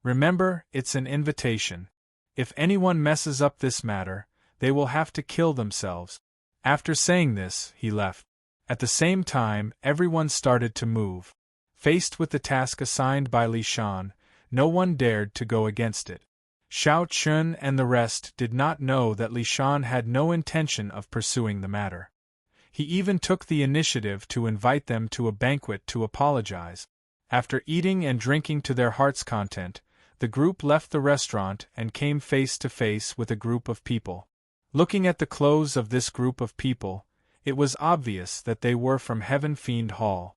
Speaker 1: "Remember, it's an invitation. If anyone messes up this matter, they will have to kill themselves." After saying this, he left. At the same time, everyone started to move. Faced with the task assigned by Li Shan, no one dared to go against it. Xiao Chun and the rest did not know that Li Shan had no intention of pursuing the matter. He even took the initiative to invite them to a banquet to apologize. After eating and drinking to their heart's content, the group left the restaurant and came face to face with a group of people. Looking at the clothes of this group of people, it was obvious that they were from Heaven Fiend Hall.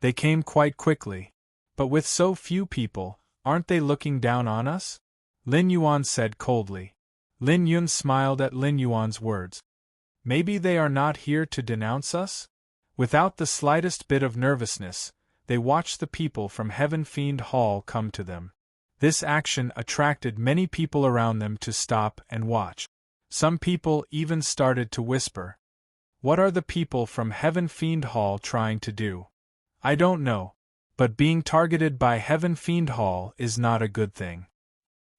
Speaker 1: They came quite quickly. "But with so few people, aren't they looking down on us?" Lin Yuan said coldly. Lin Yun smiled at Lin Yuan's words. "Maybe they are not here to denounce us?" Without the slightest bit of nervousness, they watched the people from Heaven Fiend Hall come to them. This action attracted many people around them to stop and watch. Some people even started to whisper, "What are the people from Heaven Fiend Hall trying to do? I don't know. But being targeted by Heaven Fiend Hall is not a good thing.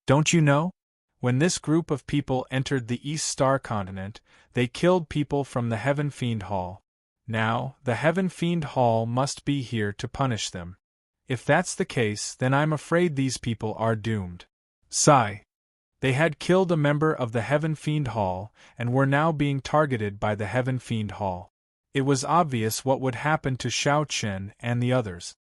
Speaker 1: Don't you know? When this group of people entered the East Star Continent, they killed people from the Heaven Fiend Hall. Now, the Heaven Fiend Hall must be here to punish them. If that's the case, then I'm afraid these people are doomed." Sigh. They had killed a member of the Heaven Fiend Hall, and were now being targeted by the Heaven Fiend Hall. It was obvious what would happen to Xiao Chen and the others.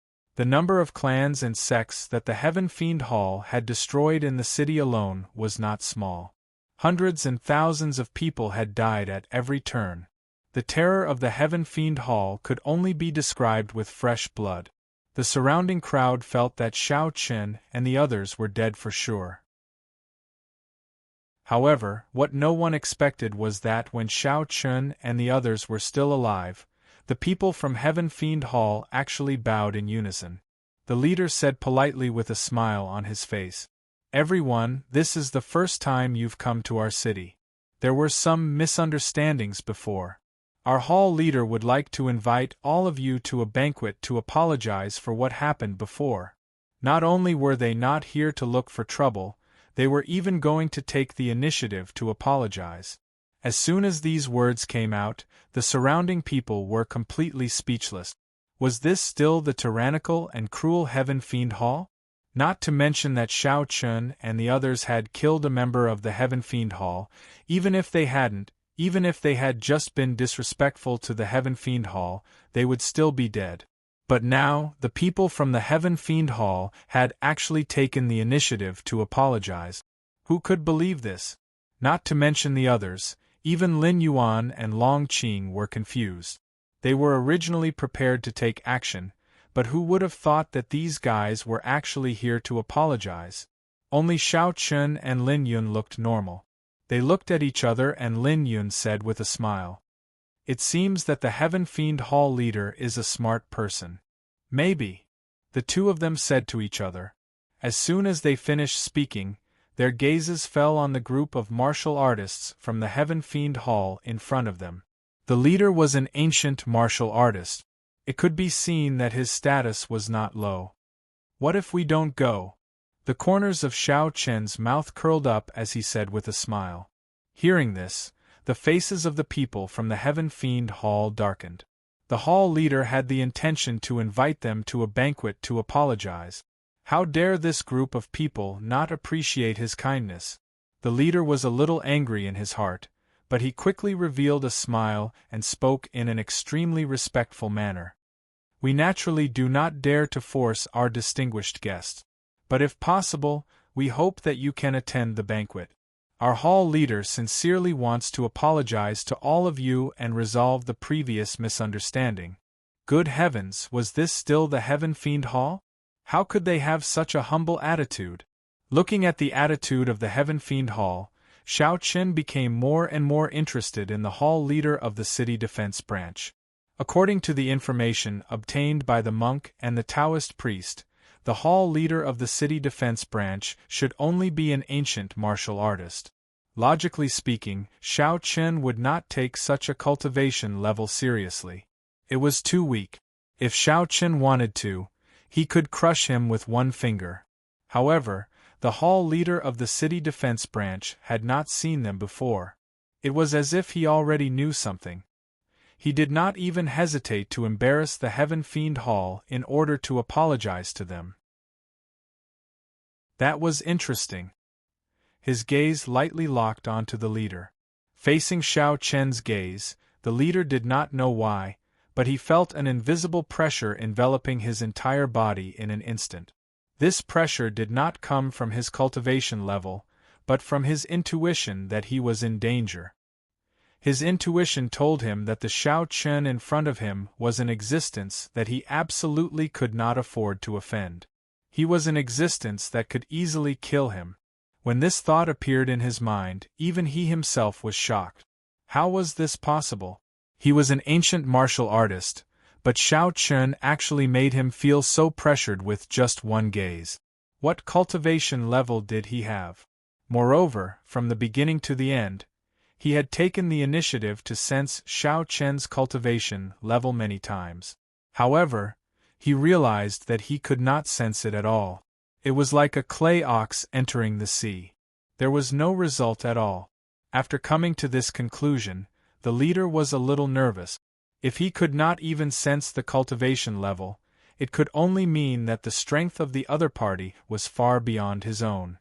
Speaker 1: The number of clans and sects that the Heaven Fiend Hall had destroyed in the city alone was not small. Hundreds and thousands of people had died at every turn. The terror of the Heaven Fiend Hall could only be described with fresh blood. The surrounding crowd felt that Xiao Chen and the others were dead for sure. However, what no one expected was that when Xiao Chen and the others were still alive, the people from Heaven Fiend Hall actually bowed in unison. The leader said politely with a smile on his face, "Everyone, this is the first time you've come to our city. There were some misunderstandings before. Our hall leader would like to invite all of you to a banquet to apologize for what happened before. Not only were they not here to look for trouble, they were even going to take the initiative to apologize." As soon as these words came out, the surrounding people were completely speechless. Was this still the tyrannical and cruel Heaven Fiend Hall? Not to mention that Xiao Chen and the others had killed a member of the Heaven Fiend Hall. Even if they had just been disrespectful to the Heaven Fiend Hall, they would still be dead. But now, the people from the Heaven Fiend Hall had actually taken the initiative to apologize. Who could believe this? Not to mention the others, even Lin Yuan and Long Qing were confused. They were originally prepared to take action, but who would have thought that these guys were actually here to apologize? Only Xiao Chen and Lin Yun looked normal. They looked at each other and Lin Yun said with a smile, "It seems that the Heaven Fiend Hall leader is a smart person." "Maybe," the two of them said to each other. As soon as they finished speaking, their gazes fell on the group of martial artists from the Heaven Fiend Hall in front of them. The leader was an ancient martial artist. It could be seen that his status was not low. "What if we don't go?" The corners of Xiao Chen's mouth curled up as he said with a smile. Hearing this, the faces of the people from the Heaven Fiend Hall darkened. The hall leader had the intention to invite them to a banquet to apologize. How dare this group of people not appreciate his kindness? The leader was a little angry in his heart, but he quickly revealed a smile and spoke in an extremely respectful manner. "We naturally do not dare to force our distinguished guest. But if possible, we hope that you can attend the banquet. Our hall leader sincerely wants to apologize to all of you and resolve the previous misunderstanding." Good heavens, was this still the Heaven Fiend Hall? How could they have such a humble attitude? Looking at the attitude of the Heaven Fiend Hall, Xiao Chen became more and more interested in the hall leader of the city defense branch. According to the information obtained by the monk and the Taoist priest, the hall leader of the city defense branch should only be an ancient martial artist. Logically speaking, Xiao Chen would not take such a cultivation level seriously. It was too weak. If Xiao Chen wanted to, he could crush him with one finger. However, the hall leader of the city defense branch had not seen them before. It was as if he already knew something. He did not even hesitate to embarrass the Heaven Fiend Hall in order to apologize to them. That was interesting. His gaze lightly locked onto the leader. Facing Xiao Chen's gaze, the leader did not know why, but he felt an invisible pressure enveloping his entire body in an instant. This pressure did not come from his cultivation level, but from his intuition that he was in danger. His intuition told him that the Xiao Chen in front of him was an existence that he absolutely could not afford to offend. He was an existence that could easily kill him. When this thought appeared in his mind, even he himself was shocked. How was this possible? He was an ancient martial artist, but Xiao Chen actually made him feel so pressured with just one gaze. What cultivation level did he have? Moreover, from the beginning to the end, he had taken the initiative to sense Xiao Chen's cultivation level many times. However, he realized that he could not sense it at all. It was like a clay ox entering the sea. There was no result at all. After coming to this conclusion, the leader was a little nervous. If he could not even sense the cultivation level, it could only mean that the strength of the other party was far beyond his own.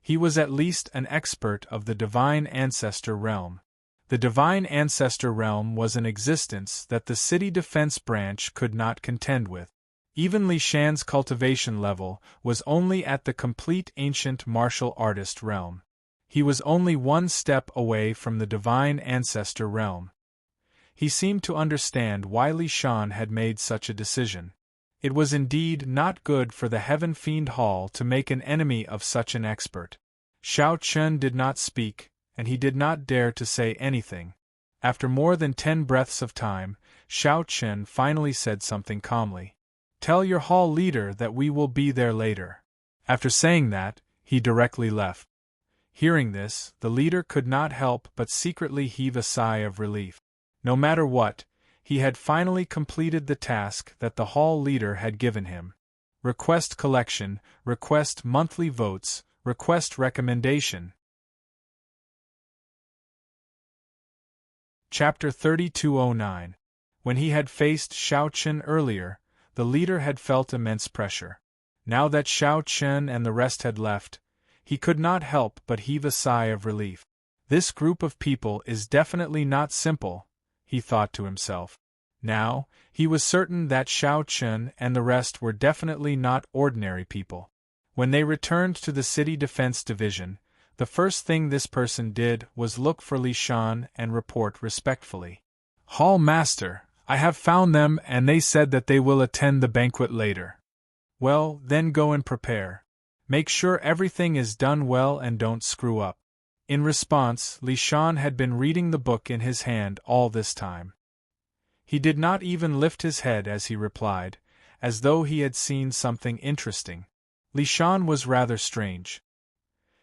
Speaker 1: He was at least an expert of the Divine Ancestor realm. The Divine Ancestor realm was an existence that the city defense branch could not contend with. Even Li Shan's cultivation level was only at the complete ancient martial artist realm. He was only one step away from the divine ancestor realm. He seemed to understand why Li Shan had made such a decision. It was indeed not good for the Heaven Fiend Hall to make an enemy of such an expert. Xiao Chen did not speak, and he did not dare to say anything. After more than 10 breaths of time, Xiao Chen finally said something calmly. "Tell your hall leader that we will be there later." After saying that, he directly left. Hearing this, the leader could not help but secretly heave a sigh of relief. No matter what, he had finally completed the task that the hall leader had given him. Request collection, request monthly votes, request recommendation. Chapter 3209. When he had faced Xiao Chen earlier, the leader had felt immense pressure. Now that Xiao Chen and the rest had left, he could not help but heave a sigh of relief. This group of people is definitely not simple, he thought to himself. Now, he was certain that Xiao Chen and the rest were definitely not ordinary people. When they returned to the City Defense Division, the first thing this person did was look for Li Shan and report respectfully. "Hall Master, I have found them and they said that they will attend the banquet later." "Well, then go and prepare. Make sure everything is done well and don't screw up." In response, Li Shan had been reading the book in his hand all this time. He did not even lift his head as he replied, as though he had seen something interesting. Li Shan was rather strange.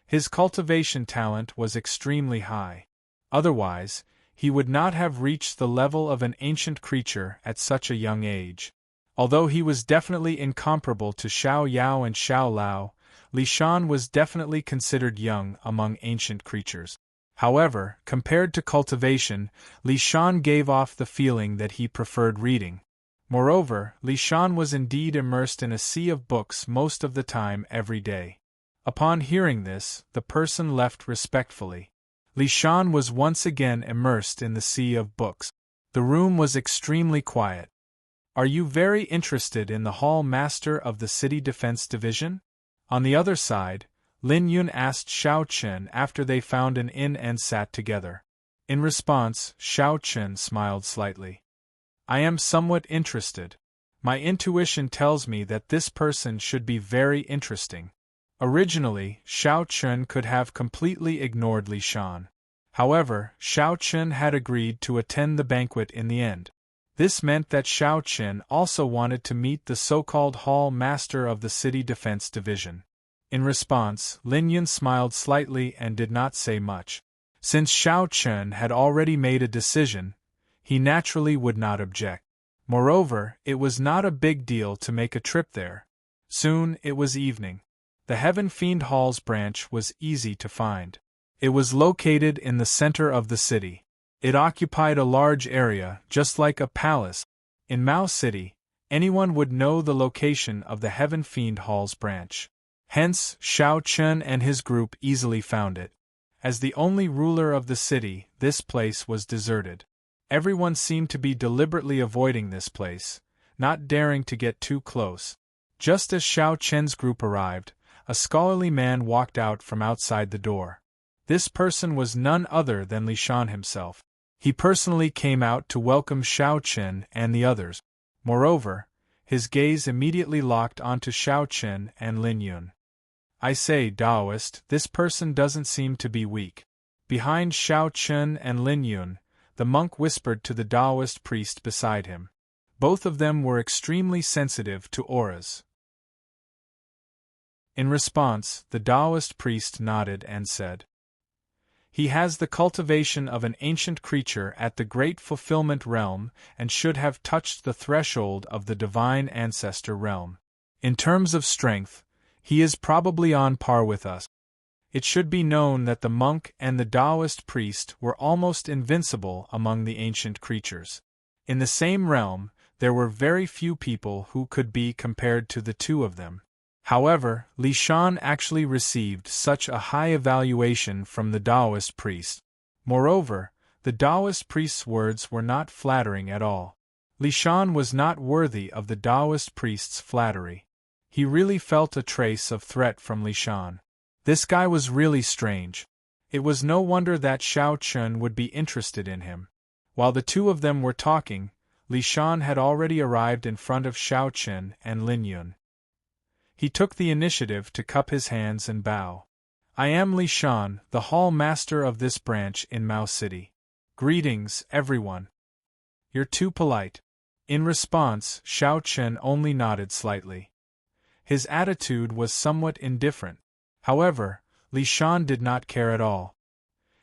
Speaker 1: His cultivation talent was extremely high. Otherwise, he would not have reached the level of an ancient creature at such a young age. Although he was definitely incomparable to Xiao Yao and Xiao Lao, Li Shan was definitely considered young among ancient creatures. However, compared to cultivation, Li Shan gave off the feeling that he preferred reading. Moreover, Li Shan was indeed immersed in a sea of books most of the time every day. Upon hearing this, the person left respectfully. Li Shan was once again immersed in the sea of books. The room was extremely quiet. "Are you very interested in the Hall Master of the City Defense Division?" On the other side, Lin Yun asked Xiao Chen after they found an inn and sat together. In response, Xiao Chen smiled slightly. "I am somewhat interested. My intuition tells me that this person should be very interesting." Originally, Xiao Chen could have completely ignored Li Shan. However, Xiao Chen had agreed to attend the banquet in the end. This meant that Xiao Chen also wanted to meet the so-called Hall Master of the City Defense Division. In response, Lin Yun smiled slightly and did not say much. Since Xiao Chen had already made a decision, he naturally would not object. Moreover, it was not a big deal to make a trip there. Soon, it was evening. The Heaven Fiend Hall's branch was easy to find. It was located in the center of the city. It occupied a large area, just like a palace. In Mao City, anyone would know the location of the Heaven Fiend Hall's branch. Hence, Xiao Chen and his group easily found it. As the only ruler of the city, this place was deserted. Everyone seemed to be deliberately avoiding this place, not daring to get too close. Just as Xiao Chen's group arrived, a scholarly man walked out from outside the door. This person was none other than Li Shan himself. He personally came out to welcome Xiao Chen and the others. Moreover, his gaze immediately locked onto Xiao Chen and Lin Yun. "I say, Taoist, this person doesn't seem to be weak." Behind Xiao Chen and Lin Yun, the monk whispered to the Taoist priest beside him. Both of them were extremely sensitive to auras. In response, the Taoist priest nodded and said, "He has the cultivation of an ancient creature at the Great Fulfillment Realm and should have touched the threshold of the Divine Ancestor Realm. In terms of strength, he is probably on par with us." It should be known that the monk and the Taoist priest were almost invincible among the ancient creatures. In the same realm, there were very few people who could be compared to the two of them. However, Li Shan actually received such a high evaluation from the Taoist priest. Moreover, the Taoist priest's words were not flattering at all. Li Shan was not worthy of the Taoist priest's flattery. He really felt a trace of threat from Li Shan. This guy was really strange. It was no wonder that Xiao Chun would be interested in him. While the two of them were talking, Li Shan had already arrived in front of Xiao Chun and Lin Yun. He took the initiative to cup his hands and bow. I am Li Shan, the hall master of this branch in Mao City. Greetings, everyone. You're too polite. In response, Xiao Chun only nodded slightly. His attitude was somewhat indifferent. However, Li Shan did not care at all.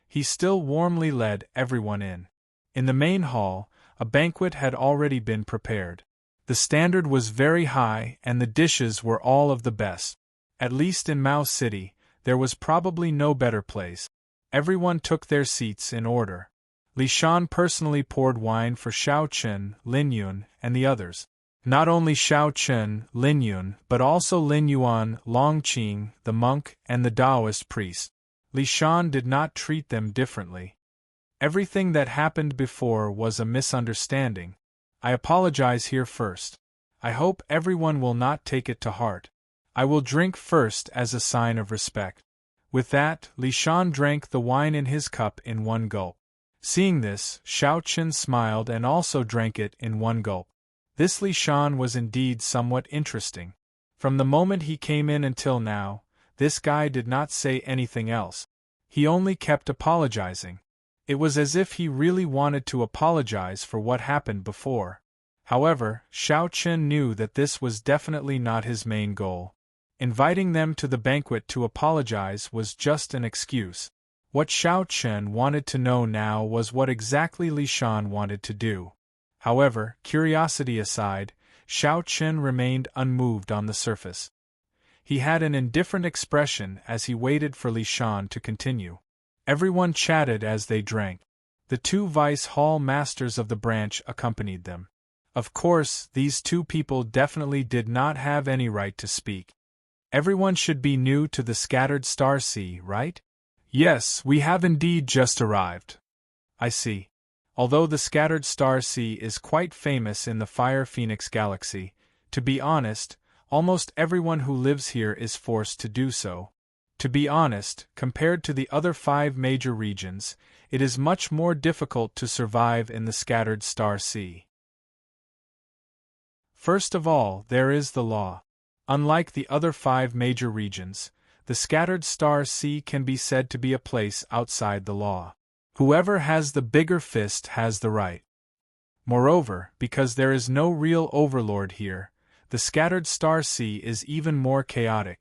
Speaker 1: He still warmly led everyone in. In the main hall, a banquet had already been prepared. The standard was very high and the dishes were all of the best. At least in Mao City, there was probably no better place. Everyone took their seats in order. Li Shan personally poured wine for Xiao Chun, Lin Yun, and the others. Not only Xiao Chun, Lin Yun, but also Lin Yuan, Long Qing, the monk, and the Taoist priest. Li Shan did not treat them differently. Everything that happened before was a misunderstanding. I apologize here first. I hope everyone will not take it to heart. I will drink first as a sign of respect. With that, Li Shan drank the wine in his cup in one gulp. Seeing this, Xiao Chun smiled and also drank it in one gulp. This Li Shan was indeed somewhat interesting. From the moment he came in until now, this guy did not say anything else. He only kept apologizing. It was as if he really wanted to apologize for what happened before. However, Xiao Chun knew that this was definitely not his main goal. Inviting them to the banquet to apologize was just an excuse. What Xiao Chun wanted to know now was what exactly Li Shan wanted to do. However, curiosity aside, Xiao Chun remained unmoved on the surface. He had an indifferent expression as he waited for Li Shan to continue. Everyone chatted as they drank. The two vice hall masters of the branch accompanied them. Of course, these two people definitely did not have any right to speak. Everyone should be new to the Scattered Star Sea, right? Yes, we have indeed just arrived. I see. Although the Scattered Star Sea is quite famous in the Fire Phoenix Galaxy, to be honest, almost everyone who lives here is forced to do so. To be honest, compared to the other 5 major regions, it is much more difficult to survive in the Scattered Star Sea. First of all, there is the law. Unlike the other 5 major regions, the Scattered Star Sea can be said to be a place outside the law. Whoever has the bigger fist has the right. Moreover, because there is no real overlord here, the Scattered Star Sea is even more chaotic.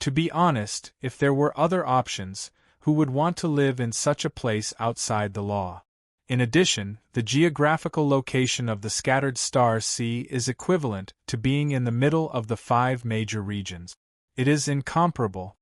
Speaker 1: To be honest, if there were other options, who would want to live in such a place outside the law? In addition, the geographical location of the Scattered Star Sea is equivalent to being in the middle of the 5 major regions. It is incomparable.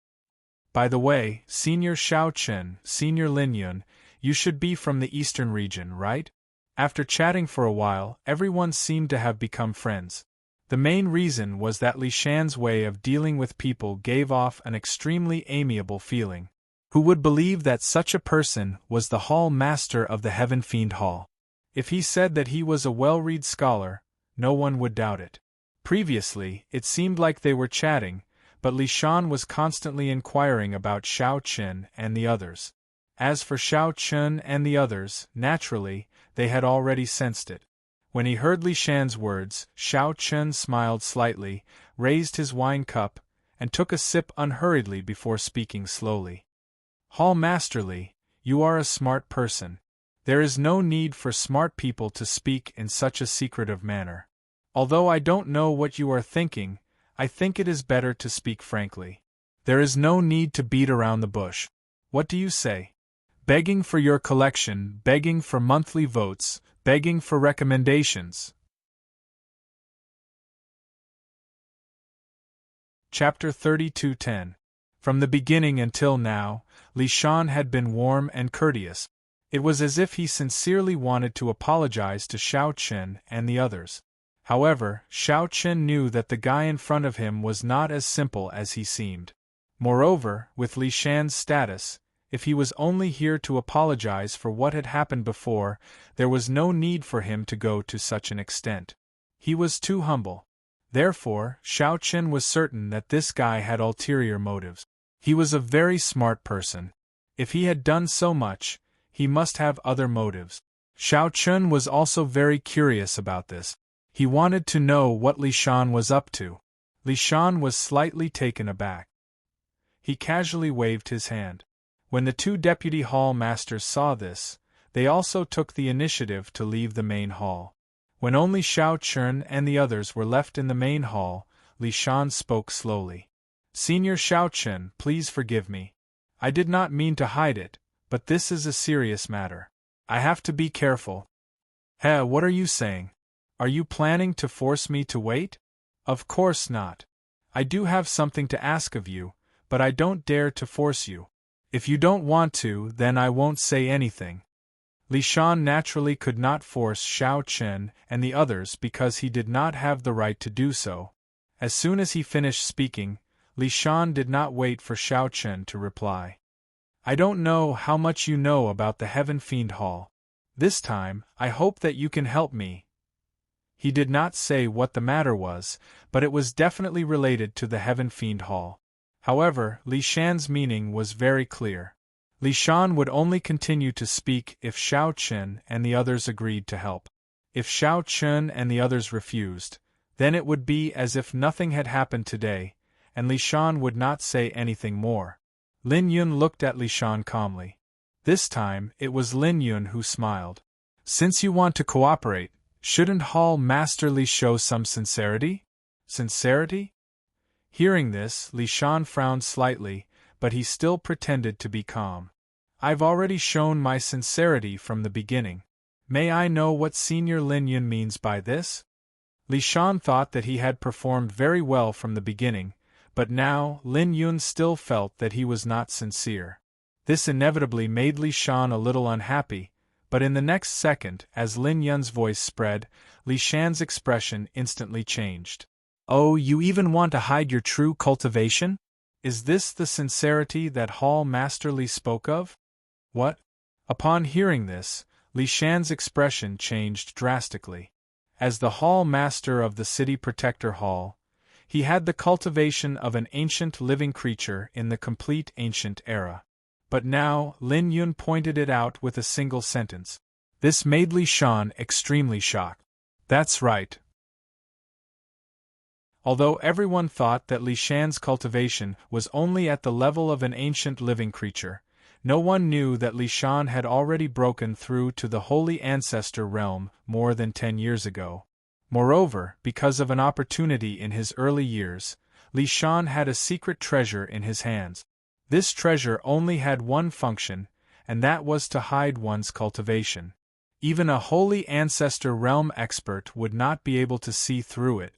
Speaker 1: By the way, Senior Xiao Chun, Senior Lin Yun, you should be from the eastern region, right? After chatting for a while, everyone seemed to have become friends. The main reason was that Li Shan's way of dealing with people gave off an extremely amiable feeling. Who would believe that such a person was the hall master of the Heaven Fiend Hall? If he said that he was a well-read scholar, no one would doubt it. Previously, it seemed like they were chatting, but Li Shan was constantly inquiring about Xiao Chun and the others. As for Xiao Chun and the others, naturally, they had already sensed it. When he heard Li Shan's words, Xiao Chun smiled slightly, raised his wine cup, and took a sip unhurriedly before speaking slowly. Hall Master Li, you are a smart person. There is no need for smart people to speak in such a secretive manner. Although I don't know what you are thinking, I think it is better to speak frankly. There is no need to beat around the bush. What do you say? Begging for your collection, begging for monthly votes, begging for recommendations. Chapter 32:10. From the beginning until now, Li Shan had been warm and courteous. It was as if he sincerely wanted to apologize to Xiao Chun and the others. However, Xiao Chun knew that the guy in front of him was not as simple as he seemed. Moreover, with Li Shan's status, If he was only here to apologize for what had happened before, there was no need for him to go to such an extent. He was too humble. Therefore, Xiao Chen was certain that this guy had ulterior motives. He was a very smart person. If he had done so much, he must have other motives. Xiao Chen was also very curious about this. He wanted to know what Li Shan was up to. Li Shan was slightly taken aback. He casually waved his hand. When the two deputy hall masters saw this, they also took the initiative to leave the main hall. When only Xiao Chen and the others were left in the main hall, Li Shan spoke slowly. "Senior Xiao Chen, please forgive me. I did not mean to hide it, but this is a serious matter. I have to be careful." What are you saying? Are you planning to force me to wait? Of course not. I do have something to ask of you, but I don't dare to force you. If you don't want to, then I won't say anything. Li Shan naturally could not force Xiao Chen and the others because he did not have the right to do so. As soon as he finished speaking, Li Shan did not wait for Xiao Chen to reply. "I don't know how much you know about the Heaven Fiend Hall. This time, I hope that you can help me." He did not say what the matter was, but it was definitely related to the Heaven Fiend Hall. However, Li Shan's meaning was very clear. Li Shan would only continue to speak if Xiao Chen and the others agreed to help. If Xiao Chen and the others refused, then it would be as if nothing had happened today, and Li Shan would not say anything more. Lin Yun looked at Li Shan calmly. This time, it was Lin Yun who smiled. "Since you want to cooperate, shouldn't Hall Master Li show some sincerity?" "Sincerity?" Hearing this, Li Shan frowned slightly, but he still pretended to be calm. "I've already shown my sincerity from the beginning. May I know what Senior Lin Yun means by this?" Li Shan thought that he had performed very well from the beginning, but now Lin Yun still felt that he was not sincere. This inevitably made Li Shan a little unhappy, but in the next second, as Lin Yun's voice spread, Li Shan's expression instantly changed. "Oh, you even want to hide your true cultivation? Is this the sincerity that Hall Master Li spoke of?" "What?" Upon hearing this, Li Shan's expression changed drastically. As the Hall Master of the City Protector Hall, he had the cultivation of an ancient living creature in the complete ancient era. But now, Lin Yun pointed it out with a single sentence. This made Li Shan extremely shocked. "That's right." Although everyone thought that Li Shan's cultivation was only at the level of an ancient living creature, no one knew that Li Shan had already broken through to the Holy Ancestor realm more than 10 years ago. Moreover, because of an opportunity in his early years, Li Shan had a secret treasure in his hands. This treasure only had one function, and that was to hide one's cultivation. Even a Holy Ancestor realm expert would not be able to see through it.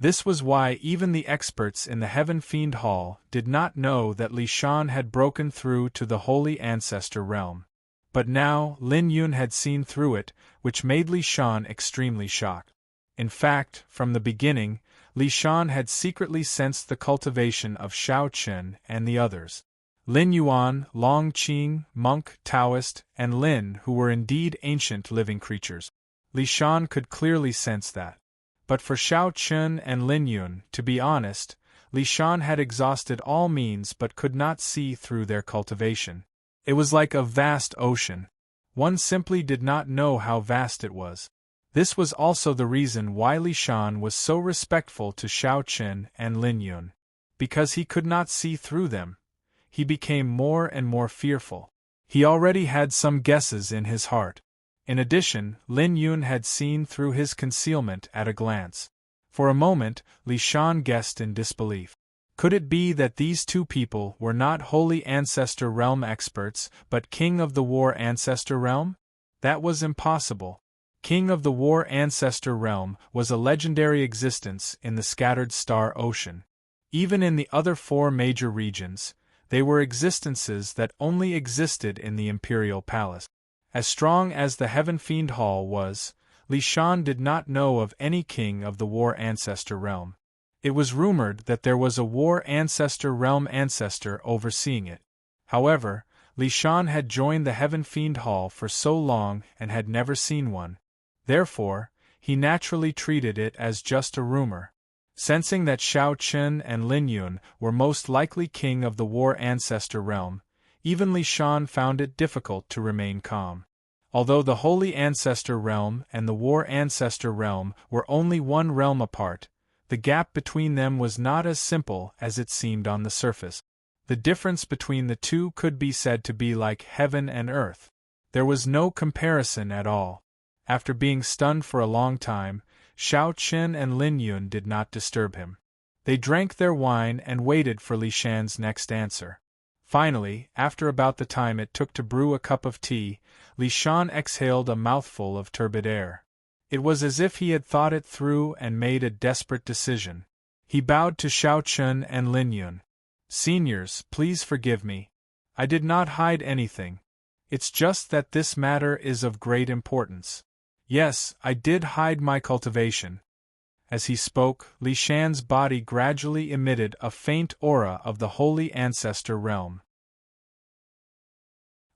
Speaker 1: This was why even the experts in the Heaven Fiend Hall did not know that Li Shan had broken through to the Holy Ancestor realm. But now, Lin Yun had seen through it, which made Li Shan extremely shocked. In fact, from the beginning, Li Shan had secretly sensed the cultivation of Xiao Chen and the others. Lin Yuan, Long Qing, monk, Taoist, and Lin, who were indeed ancient living creatures. Li Shan could clearly sense that. But for Xiao Chen and Lin Yun, to be honest, Li Shan had exhausted all means but could not see through their cultivation. It was like a vast ocean. One simply did not know how vast it was. This was also the reason why Li Shan was so respectful to Xiao Chen and Lin Yun. Because he could not see through them, he became more and more fearful. He already had some guesses in his heart. In addition, Lin Yun had seen through his concealment at a glance. For a moment, Li Shan guessed in disbelief. Could it be that these two people were not Holy Ancestor Realm experts, but King of the War Ancestor Realm? That was impossible. King of the War Ancestor Realm was a legendary existence in the scattered star ocean. Even in the other 4 major regions, they were existences that only existed in the Imperial Palace. As strong as the Heaven Fiend Hall was, Li Shan did not know of any King of the War Ancestor Realm. It was rumored that there was a War Ancestor Realm ancestor overseeing it. However, Li Shan had joined the Heaven Fiend Hall for so long and had never seen one. Therefore, he naturally treated it as just a rumor. Sensing that Shao Chen and Lin Yun were most likely king of the War Ancestor realm, even Li Shan found it difficult to remain calm. Although the Holy Ancestor realm and the War Ancestor realm were only one realm apart, the gap between them was not as simple as it seemed on the surface. The difference between the two could be said to be like heaven and earth. There was no comparison at all. After being stunned for a long time, Shao Chen and Lin Yun did not disturb him. They drank their wine and waited for Li Shan's next answer. Finally, after about the time it took to brew a cup of tea, Li Shan exhaled a mouthful of turbid air. It was as if he had thought it through and made a desperate decision. He bowed to Shao Chen and Lin Yun. "Seniors, please forgive me. I did not hide anything. It's just that this matter is of great importance. Yes, I did hide my cultivation." As he spoke, Li Shan's body gradually emitted a faint aura of the Holy Ancestor realm.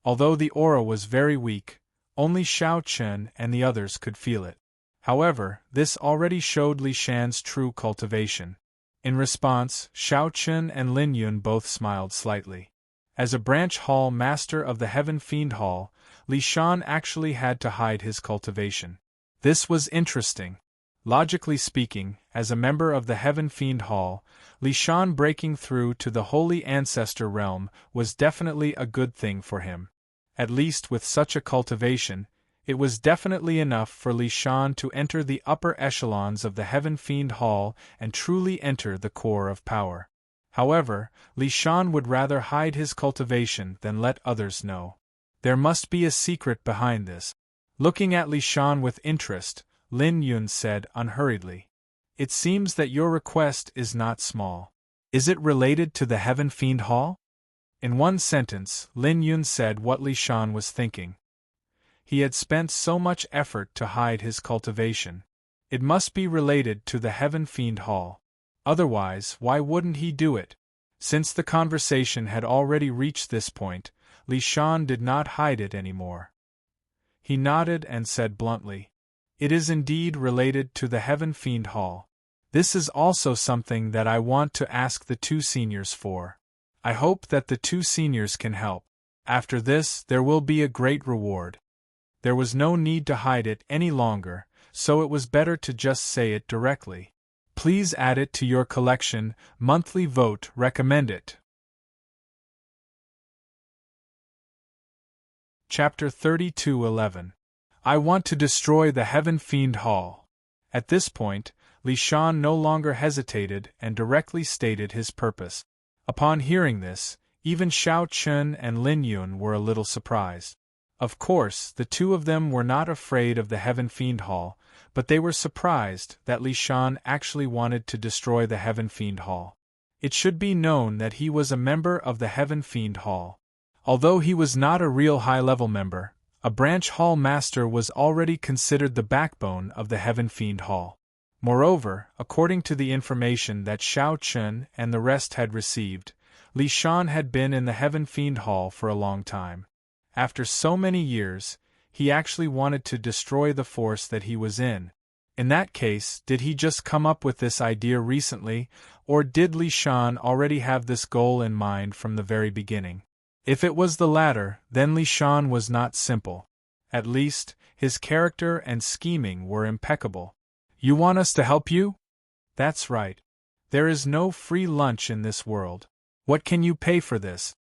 Speaker 1: Although the aura was very weak, only Shao Chen and the others could feel it. However, this already showed Li Shan's true cultivation. In response, Shao Chen and Lin Yun both smiled slightly. As a branch hall master of the Heaven Fiend Hall, Li Shan actually had to hide his cultivation. This was interesting. Logically speaking, as a member of the Heaven Fiend Hall, Li Shan breaking through to the Holy Ancestor realm was definitely a good thing for him. At least with such a cultivation, it was definitely enough for Li Shan to enter the upper echelons of the Heaven Fiend Hall and truly enter the core of power. However, Li Shan would rather hide his cultivation than let others know. There must be a secret behind this. Looking at Li Shan with interest, Lin Yun said unhurriedly, "It seems that your request is not small. Is it related to the Heaven Fiend Hall?" In one sentence, Lin Yun said what Li Shan was thinking. He had spent so much effort to hide his cultivation. It must be related to the Heaven Fiend Hall. Otherwise, why wouldn't he do it? Since the conversation had already reached this point, Li Shan did not hide it anymore. He nodded and said bluntly, "It is indeed related to the Heaven Fiend Hall. This is also something that I want to ask the two seniors for. I hope that the two seniors can help. After this, there will be a great reward." There was no need to hide it any longer, so it was better to just say it directly. Please add it to your collection, monthly vote recommend it. Chapter 32:11. I want to destroy the Heaven Fiend Hall. At this point, Li Shan no longer hesitated and directly stated his purpose. Upon hearing this, even Shao Chen and Lin Yun were a little surprised. Of course, the two of them were not afraid of the Heaven Fiend Hall, but they were surprised that Li Shan actually wanted to destroy the Heaven Fiend Hall. It should be known that he was a member of the Heaven Fiend Hall. Although he was not a real high-level member, a branch hall master was already considered the backbone of the Heaven Fiend Hall. Moreover, according to the information that Shao Chen and the rest had received, Li Shan had been in the Heaven Fiend Hall for a long time. After so many years, he actually wanted to destroy the force that he was in. In that case, did he just come up with this idea recently, or did Li Shan already have this goal in mind from the very beginning? If it was the latter, then Li Shan was not simple. At least, his character and scheming were impeccable. You want us to help you? That's right. There is no free lunch in this world. What can you pay for this?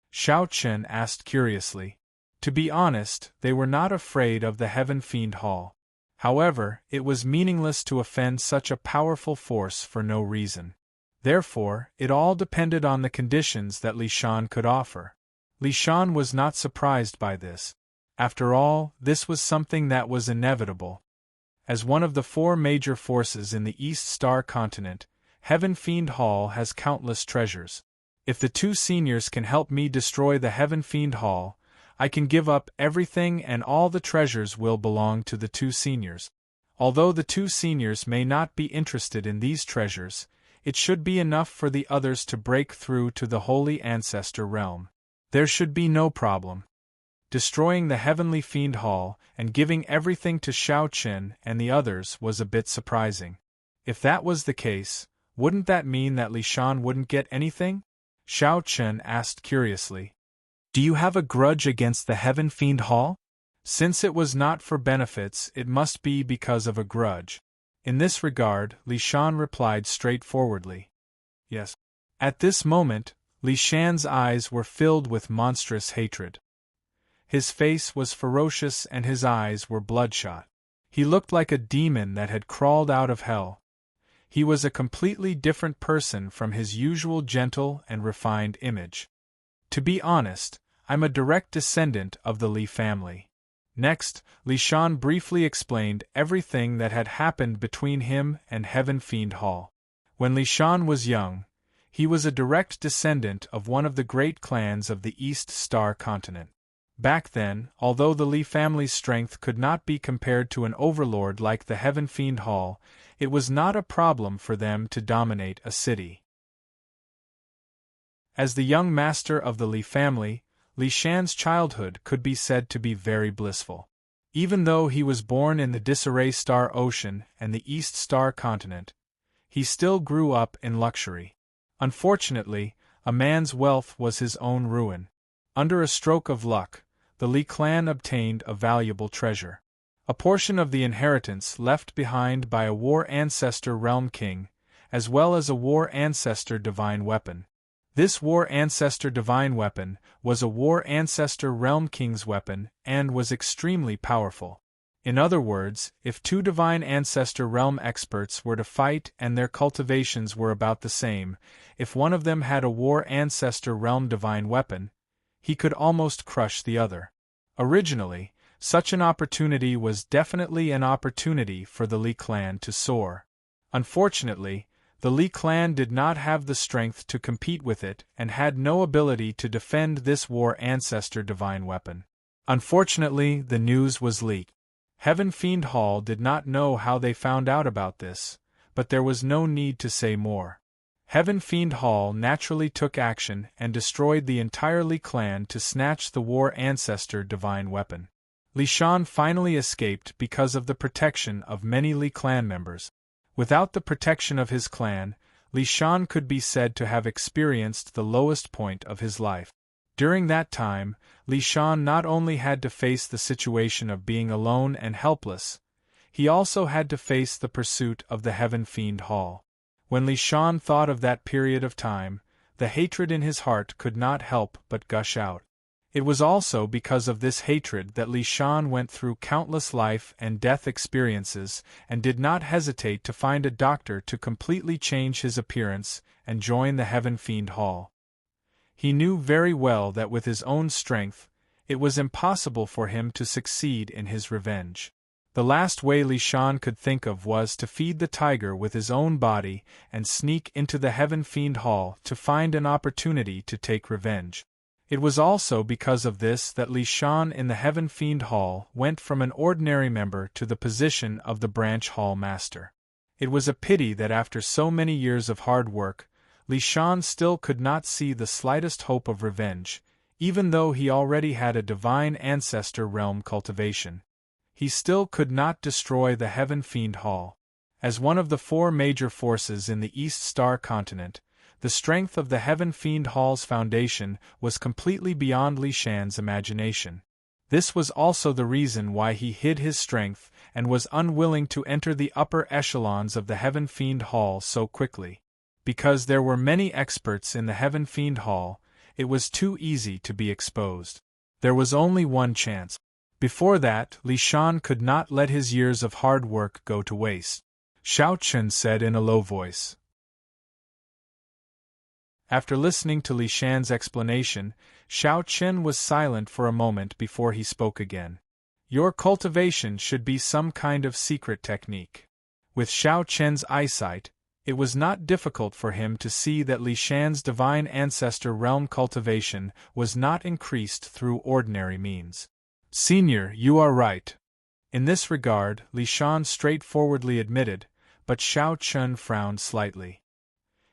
Speaker 1: Shao Chen asked curiously. To be honest, they were not afraid of the Heaven Fiend Hall. However, it was meaningless to offend such a powerful force for no reason. Therefore, it all depended on the conditions that Li Shan could offer. Li Shan was not surprised by this. After all, this was something that was inevitable. As one of the four major forces in the East Star continent, Heaven Fiend Hall has countless treasures. If the two seniors can help me destroy the Heaven Fiend Hall, I can give up everything and all the treasures will belong to the two seniors. Although the two seniors may not be interested in these treasures, it should be enough for the others to break through to the Holy Ancestor realm. There should be no problem. Destroying the Heavenly Fiend Hall and giving everything to Xiao Chen and the others was a bit surprising. If that was the case, wouldn't that mean that Li Shan wouldn't get anything? Xiao Chen asked curiously. Do you have a grudge against the Heaven Fiend Hall? Since it was not for benefits, it must be because of a grudge. In this regard, Li Shan replied straightforwardly. Yes. At this moment, Li Shan's eyes were filled with monstrous hatred. His face was ferocious and his eyes were bloodshot. He looked like a demon that had crawled out of hell. He was a completely different person from his usual gentle and refined image. To be honest, I'm a direct descendant of the Li family. Next, Li Shan briefly explained everything that had happened between him and Heaven Fiend Hall. When Li Shan was young, he was a direct descendant of one of the great clans of the East Star continent. Back then, although the Li family's strength could not be compared to an overlord like the Heaven Fiend Hall, it was not a problem for them to dominate a city. As the young master of the Li family, Li Shan's childhood could be said to be very blissful. Even though he was born in the Disarray Star Ocean and the East Star continent, he still grew up in luxury. Unfortunately, a man's wealth was his own ruin. Under a stroke of luck, the Li clan obtained a valuable treasure. A portion of the inheritance left behind by a War Ancestor Realm King, as well as a War Ancestor Divine Weapon. This War Ancestor Divine Weapon was a War Ancestor Realm King's weapon and was extremely powerful. In other words, if two Divine Ancestor Realm experts were to fight and their cultivations were about the same, if one of them had a War Ancestor Realm Divine Weapon, he could almost crush the other. Originally, such an opportunity was definitely an opportunity for the Li clan to soar. Unfortunately, the Li clan did not have the strength to compete with it and had no ability to defend this War Ancestor Divine Weapon. Unfortunately, the news was leaked. Heaven Fiend Hall did not know how they found out about this, but there was no need to say more. Heaven Fiend Hall naturally took action and destroyed the entire Li clan to snatch the War Ancestor Divine Weapon. Li Shan finally escaped because of the protection of many Li clan members. Without the protection of his clan, Li Shan could be said to have experienced the lowest point of his life. During that time, Li Shan not only had to face the situation of being alone and helpless, he also had to face the pursuit of the Heaven Fiend Hall. When Li Shan thought of that period of time, the hatred in his heart could not help but gush out. It was also because of this hatred that Li Shan went through countless life and death experiences and did not hesitate to find a doctor to completely change his appearance and join the Heaven Fiend Hall. He knew very well that with his own strength, it was impossible for him to succeed in his revenge. The last way Li Shan could think of was to feed the tiger with his own body and sneak into the Heaven Fiend Hall to find an opportunity to take revenge. It was also because of this that Li Shan in the Heaven Fiend Hall went from an ordinary member to the position of the branch hall master. It was a pity that after so many years of hard work, Li Shan still could not see the slightest hope of revenge, even though he already had a Divine Ancestor Realm cultivation. He still could not destroy the Heaven Fiend Hall. As one of the four major forces in the East Star continent, the strength of the Heaven Fiend Hall's foundation was completely beyond Li Shan's imagination. This was also the reason why he hid his strength and was unwilling to enter the upper echelons of the Heaven Fiend Hall so quickly. Because there were many experts in the Heaven Fiend Hall, it was too easy to be exposed. There was only one chance. Before that, Li Shan could not let his years of hard work go to waste. Xiao Chen said in a low voice. After listening to Li Shan's explanation, Xiao Chen was silent for a moment before he spoke again. Your cultivation should be some kind of secret technique. With Xiao Chen's eyesight, it was not difficult for him to see that Li Shan's Divine Ancestor Realm cultivation was not increased through ordinary means. Senior, you are right. In this regard, Li Shan straightforwardly admitted, but Xiao Chen frowned slightly.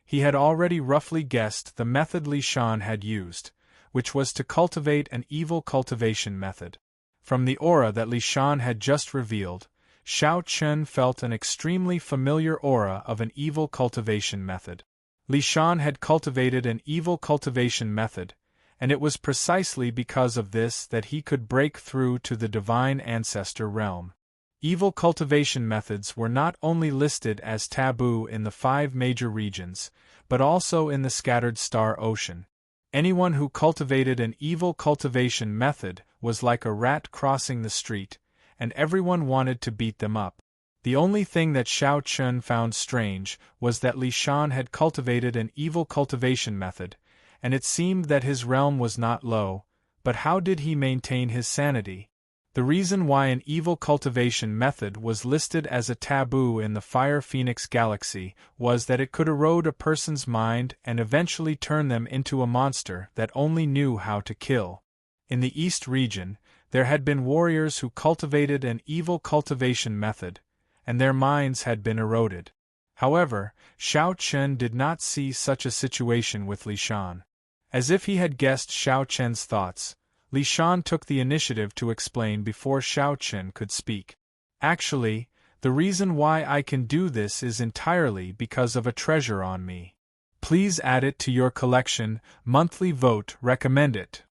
Speaker 1: He had already roughly guessed the method Li Shan had used, which was to cultivate an evil cultivation method. From the aura that Li Shan had just revealed, Xiao Chen felt an extremely familiar aura of an evil cultivation method. Li Shan had cultivated an evil cultivation method, and it was precisely because of this that he could break through to the divine ancestor realm. Evil cultivation methods were not only listed as taboo in the 5 major regions, but also in the scattered star ocean. Anyone who cultivated an evil cultivation method was like a rat crossing the street, and everyone wanted to beat them up. The only thing that Xiao Chen found strange was that Li Shan had cultivated an evil cultivation method, and it seemed that his realm was not low, but how did he maintain his sanity? The reason why an evil cultivation method was listed as a taboo in the Fire Phoenix galaxy was that it could erode a person's mind and eventually turn them into a monster that only knew how to kill. In the East region, there had been warriors who cultivated an evil cultivation method, and their minds had been eroded. However, Xiao Chen did not see such a situation with Li Shan. As if he had guessed Xiao Chen's thoughts, Li Shan took the initiative to explain before Xiao Chen could speak. Actually, the reason why I can do this is entirely because of a treasure on me. Please add it to your collection. Monthly vote recommend it.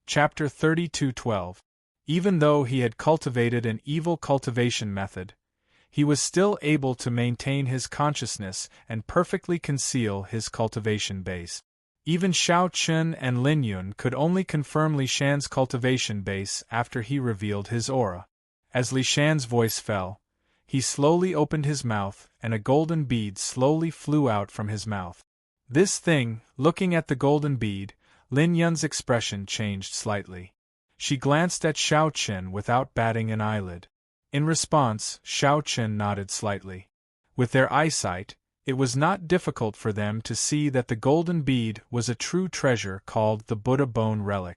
Speaker 1: Chapter 32:12. Even though he had cultivated an evil cultivation method, he was still able to maintain his consciousness and perfectly conceal his cultivation base. Even Xiao Chen and Lin Yun could only confirm Li Shan's cultivation base after he revealed his aura. As Li Shan's voice fell, he slowly opened his mouth and a golden bead slowly flew out from his mouth. This thing, looking at the golden bead, Lin Yun's expression changed slightly. She glanced at Xiao Chen without batting an eyelid. In response, Xiao Chen nodded slightly. With their eyesight, it was not difficult for them to see that the golden bead was a true treasure called the Buddha Bone Relic.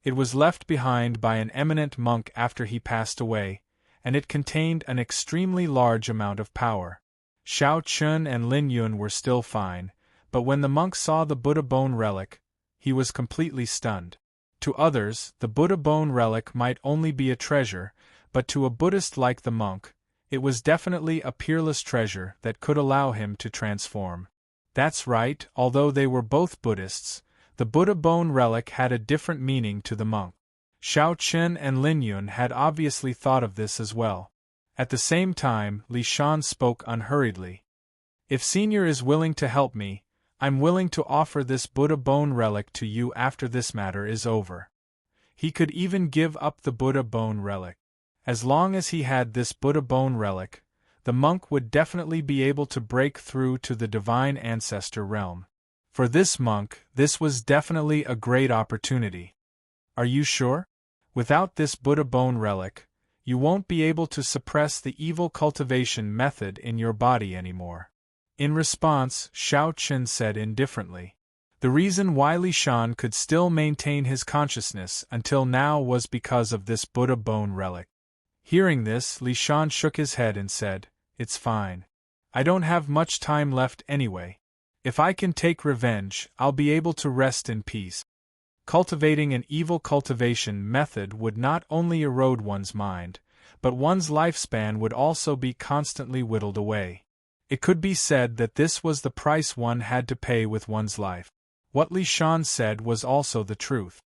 Speaker 1: It was left behind by an eminent monk after he passed away, and it contained an extremely large amount of power. Xiao Chen and Lin Yun were still fine, but when the monk saw the Buddha Bone Relic, he was completely stunned. To others, the Buddha Bone Relic might only be a treasure, but to a Buddhist like the monk, it was definitely a peerless treasure that could allow him to transform. That's right, although they were both Buddhists, the Buddha Bone Relic had a different meaning to the monk. Xiao Chen and Lin Yun had obviously thought of this as well. At the same time, Li Shan spoke unhurriedly. If Senior is willing to help me, I'm willing to offer this Buddha Bone Relic to you after this matter is over. He could even give up the Buddha Bone Relic. As long as he had this Buddha Bone Relic, the monk would definitely be able to break through to the divine ancestor realm. For this monk, this was definitely a great opportunity. Are you sure? Without this Buddha Bone Relic, you won't be able to suppress the evil cultivation method in your body anymore. In response, Xiao Chen said indifferently. The reason why Li Shan could still maintain his consciousness until now was because of this Buddha Bone Relic. Hearing this, Li Shan shook his head and said, "It's fine. I don't have much time left anyway. If I can take revenge, I'll be able to rest in peace." Cultivating an evil cultivation method would not only erode one's mind, but one's lifespan would also be constantly whittled away. It could be said that this was the price one had to pay with one's life. What Li Shan said was also the truth.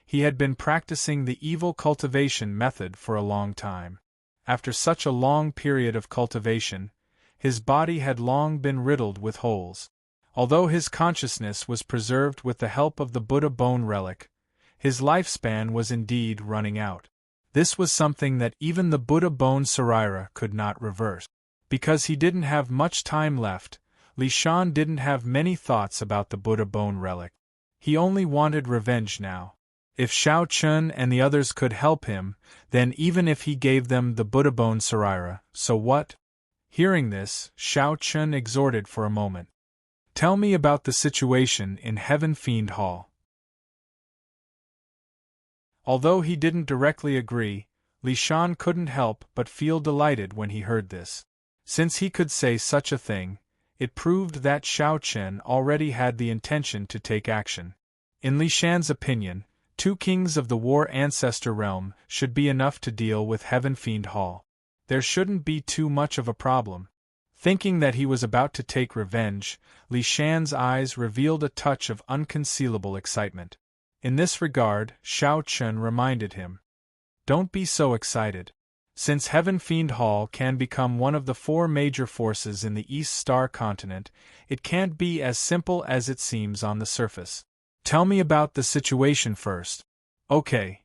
Speaker 1: He had been practicing the evil cultivation method for a long time. After such a long period of cultivation, his body had long been riddled with holes. Although his consciousness was preserved with the help of the Buddha Bone Relic, his lifespan was indeed running out. This was something that even the Buddha Bone Sarira could not reverse. Because he didn't have much time left, Li Shan didn't have many thoughts about the Buddha Bone Relic. He only wanted revenge now. If Xiao Chen and the others could help him, then even if he gave them the Buddha Bone Sarira, so what? Hearing this, Xiao Chen exhorted for a moment. "Tell me about the situation in Heaven Fiend Hall." Although he didn't directly agree, Li Shan couldn't help but feel delighted when he heard this. Since he could say such a thing, It proved that Xiao Chen already had the intention to take action. In Li Shan's opinion, 2 kings of the War Ancestor realm should be enough to deal with Heaven Fiend Hall. There shouldn't be too much of a problem. Thinking that he was about to take revenge, Li Shan's eyes revealed a touch of unconcealable excitement. In this regard, Xiao Chen reminded him, "Don't be so excited. Since Heaven Fiend Hall can become one of the 4 major forces in the East Star continent, it can't be as simple as it seems on the surface. Tell me about the situation first." "Okay."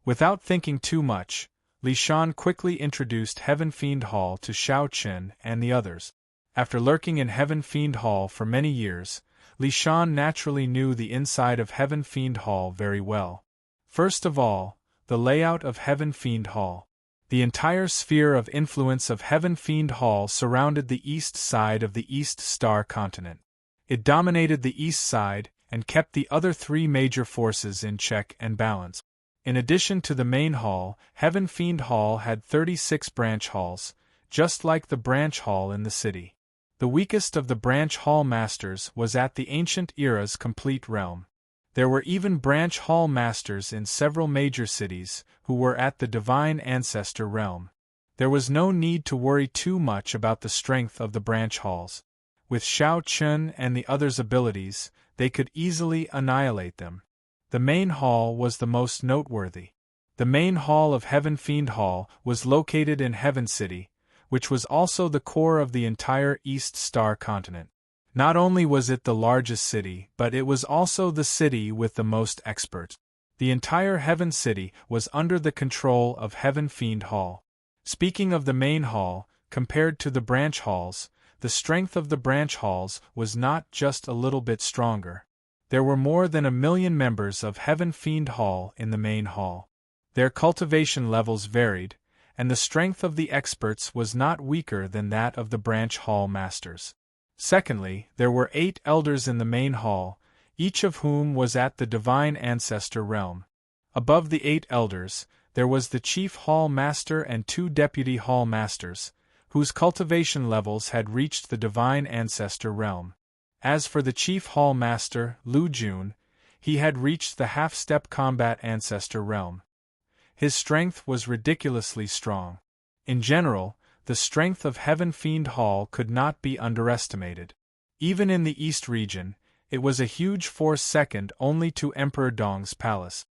Speaker 1: Without thinking too much, Li Shan quickly introduced Heaven Fiend Hall to Xiao Chen and the others. After lurking in Heaven Fiend Hall for many years, Li Shan naturally knew the inside of Heaven Fiend Hall very well. First of all, the layout of Heaven Fiend Hall. The entire sphere of influence of Heaven Fiend Hall surrounded the east side of the East Star continent. It dominated the east side and kept the other 3 major forces in check and balance. In addition to the main hall, Heaven Fiend Hall had 36 branch halls, just like the branch hall in the city. The weakest of the branch hall masters was at the ancient era's complete realm. There were even branch hall masters in several major cities who were at the divine ancestor realm. There was no need to worry too much about the strength of the branch halls. With Xiao Chen and the others' abilities, they could easily annihilate them. The main hall was the most noteworthy. The main hall of Heaven Fiend Hall was located in Heaven City, which was also the core of the entire East Star continent. Not only was it the largest city, but it was also the city with the most experts. The entire Heaven City was under the control of Heaven Fiend Hall. Speaking of the main hall, compared to the branch halls, the strength of the branch halls was not just a little bit stronger. There were more than 1 million members of Heaven Fiend Hall in the main hall. Their cultivation levels varied, and the strength of the experts was not weaker than that of the branch hall masters. Secondly, there were 8 elders in the main hall, each of whom was at the divine ancestor realm. Above the 8 elders, there was the chief hall master and 2 deputy hall masters, whose cultivation levels had reached the divine ancestor realm. As for the chief hall master, Lu Jun, he had reached the half-step combat ancestor realm. His strength was ridiculously strong. In general, the strength of Heaven Fiend Hall could not be underestimated. Even in the East region, it was a huge force second only to Emperor Dong's palace.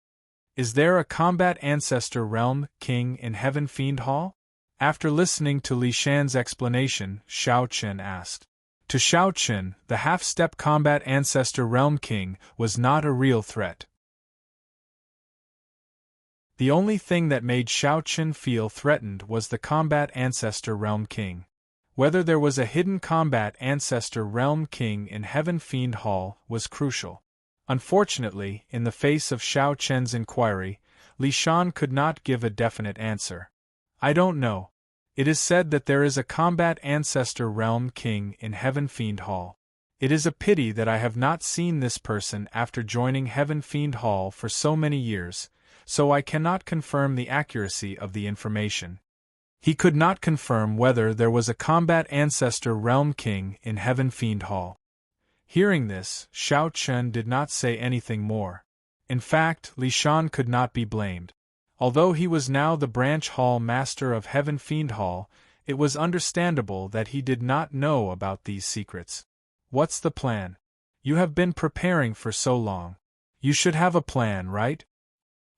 Speaker 1: "Is there a combat ancestor realm king in Heaven Fiend Hall?" After listening to Li Shan's explanation, Xiao Chen asked. To Xiao Chen, the half-step combat ancestor realm king was not a real threat. The only thing that made Xiao Chen feel threatened was the combat ancestor realm king. Whether there was a hidden combat ancestor realm king in Heaven Fiend Hall was crucial. Unfortunately, in the face of Xiao Chen's inquiry, Li Shan could not give a definite answer. "I don't know. It is said that there is a combat ancestor realm king in Heaven Fiend Hall. It is a pity that I have not seen this person after joining Heaven Fiend Hall for so many years, so I cannot confirm the accuracy of the information." He could not confirm whether there was a combat ancestor realm king in Heaven Fiend Hall. Hearing this, Xiao Chen did not say anything more. In fact, Li Shan could not be blamed. Although he was now the branch hall master of Heaven Fiend Hall, it was understandable that he did not know about these secrets. "What's the plan? You have been preparing for so long. You should have a plan, right?"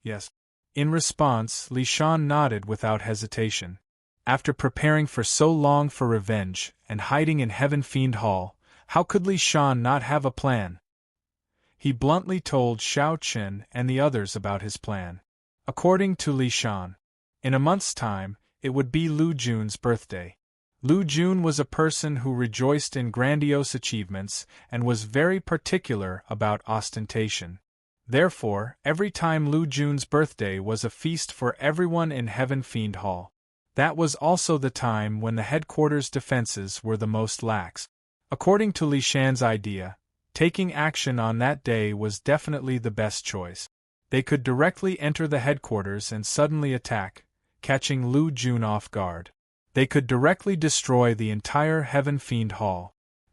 Speaker 1: "Yes." In response, Li Shan nodded without hesitation. After preparing for so long for revenge and hiding in Heaven Fiend Hall, how could Li Shan not have a plan? He bluntly told Xiao Chen and the others about his plan. According to Li Shan, in a month's time, it would be Lu Jun's birthday. Lu Jun was a person who rejoiced in grandiose achievements and was very particular about ostentation. Therefore, every time Lu Jun's birthday was a feast for everyone in Heaven Fiend Hall. That was also the time when the headquarters' defenses were the most lax. According to Li Shan's idea, taking action on that day was definitely the best choice. They could directly enter the headquarters and suddenly attack, catching Lu Jun off guard. They could directly destroy the entire Heaven Fiend Hall.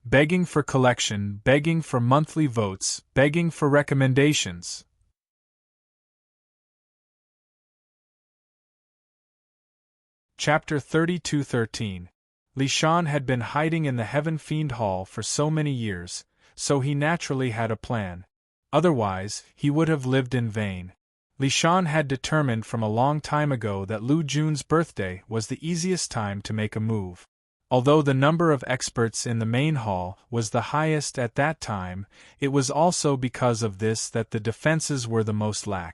Speaker 1: begging for collection, begging for monthly votes, begging for recommendations. Chapter 32:13. Li Shan had been hiding in the Heaven Fiend Hall for so many years, so he naturally had a plan. Otherwise, he would have lived in vain. Li Shan had determined from a long time ago that Lu Jun's birthday was the easiest time to make a move. Although the number of experts in the main hall was the highest at that time, it was also because of this that the defenses were the most lax.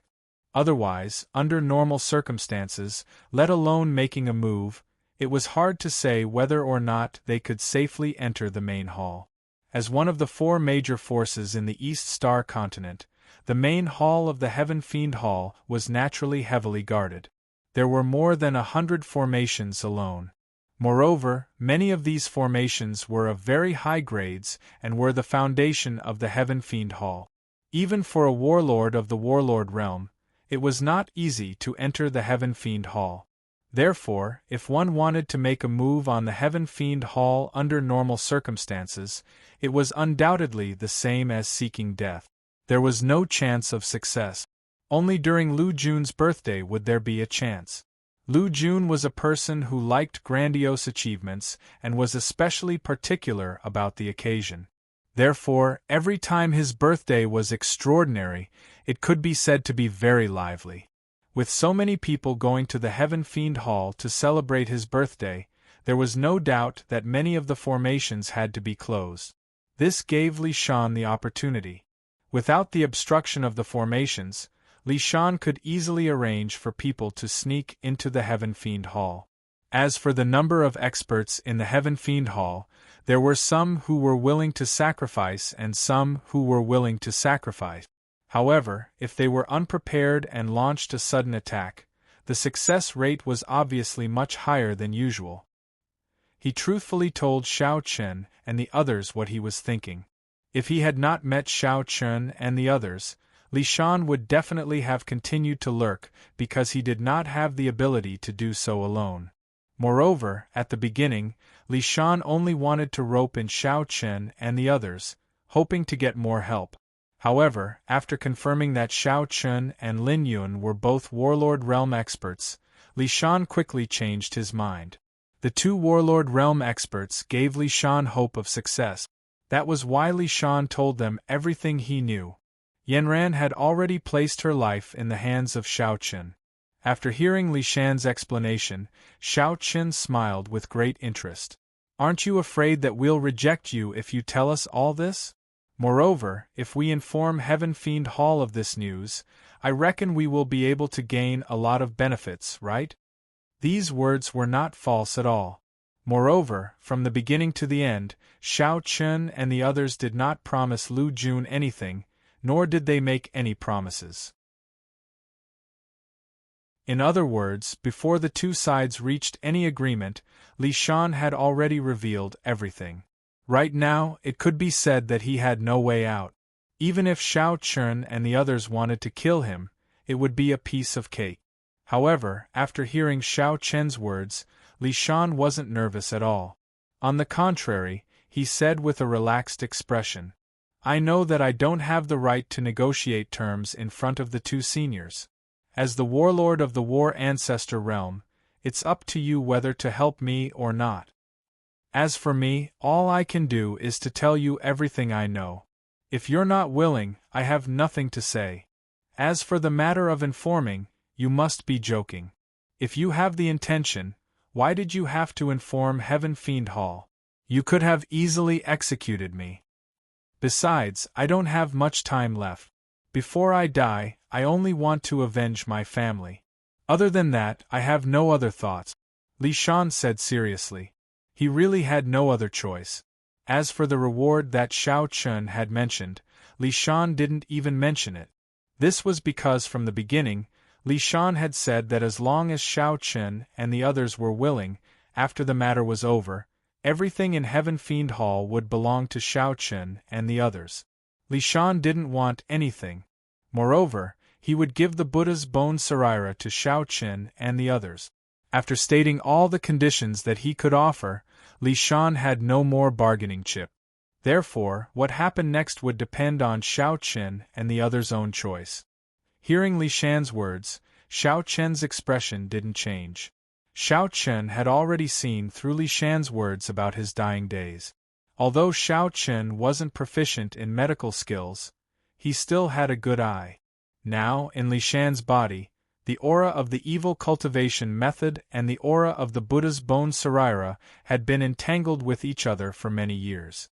Speaker 1: Otherwise, under normal circumstances, let alone making a move, it was hard to say whether or not they could safely enter the main hall. As one of the four major forces in the East Star continent, the main hall of the Heaven Fiend Hall was naturally heavily guarded. There were more than 100 formations alone. Moreover, many of these formations were of very high grades and were the foundation of the Heaven Fiend Hall. Even for a warlord of the Warlord realm, it was not easy to enter the Heaven Fiend Hall. Therefore, if one wanted to make a move on the Heaven Fiend Hall under normal circumstances, it was undoubtedly the same as seeking death. There was no chance of success. Only during Lu Jun's birthday would there be a chance. Lu Jun was a person who liked grandiose achievements and was especially particular about the occasion. Therefore, every time his birthday was extraordinary, it could be said to be very lively. With so many people going to the Heaven Fiend Hall to celebrate his birthday, there was no doubt that many of the formations had to be closed. This gave Li Shan the opportunity. Without the obstruction of the formations, Li Shan could easily arrange for people to sneak into the Heaven Fiend Hall. As for the number of experts in the Heaven Fiend Hall, there were some who were willing to sacrifice and some who were willing to sacrifice. However, if they were unprepared and launched a sudden attack, the success rate was obviously much higher than usual. He truthfully told Xiao Chen and the others what he was thinking. If he had not met Xiao Chen and the others, Li Shan would definitely have continued to lurk because he did not have the ability to do so alone. Moreover, at the beginning, Li Shan only wanted to rope in Xiao Chen and the others, hoping to get more help. However, after confirming that Xiao Chen and Lin Yun were both Warlord Realm experts, Li Shan quickly changed his mind. The two Warlord Realm experts gave Li Shan hope of success. That was why Li Shan told them everything he knew. Yanran had already placed her life in the hands of Xiao Chen. After hearing Li Shan's explanation, Xiao Chen smiled with great interest. "Aren't you afraid that we'll reject you if you tell us all this? Moreover, if we inform Heaven Fiend Hall of this news, I reckon we will be able to gain a lot of benefits, right?" These words were not false at all. Moreover, from the beginning to the end, Xiao Chen and the others did not promise Lu Jun anything, nor did they make any promises. In other words, before the two sides reached any agreement, Li Shan had already revealed everything. Right now, it could be said that he had no way out. Even if Xiao Chen and the others wanted to kill him, it would be a piece of cake. However, after hearing Xiao Chen's words, Li Shan wasn't nervous at all. On the contrary, he said with a relaxed expression, "I know that I don't have the right to negotiate terms in front of the two seniors. As the warlord of the War Ancestor realm, it's up to you whether to help me or not. As for me, all I can do is to tell you everything I know. If you're not willing, I have nothing to say. As for the matter of informing, you must be joking. If you have the intention, why did you have to inform Heaven Fiend Hall? You could have easily executed me. Besides, I don't have much time left. Before I die, I only want to avenge my family. Other than that, I have no other thoughts," Li Shan said seriously. He really had no other choice. As for the reward that Xiao Chen had mentioned, Li Shan didn't even mention it. This was because from the beginning, Li Shan had said that as long as Xiao Chen and the others were willing, after the matter was over, everything in Heaven Fiend Hall would belong to Xiao Chen and the others. Li Shan didn't want anything. Moreover, he would give the Buddha's bone Saraira to Xiao Chen and the others. After stating all the conditions that he could offer, Li Shan had no more bargaining chip. Therefore, what happened next would depend on Xiao Chen and the other's own choice. Hearing Li Shan's words, Xiao Chen's expression didn't change. Xiao Chen had already seen through Li Shan's words about his dying days. Although Xiao Chen wasn't proficient in medical skills, he still had a good eye. Now, in Li Shan's body, the aura of the evil cultivation method and the aura of the Buddha's bone sarira had been entangled with each other for many years.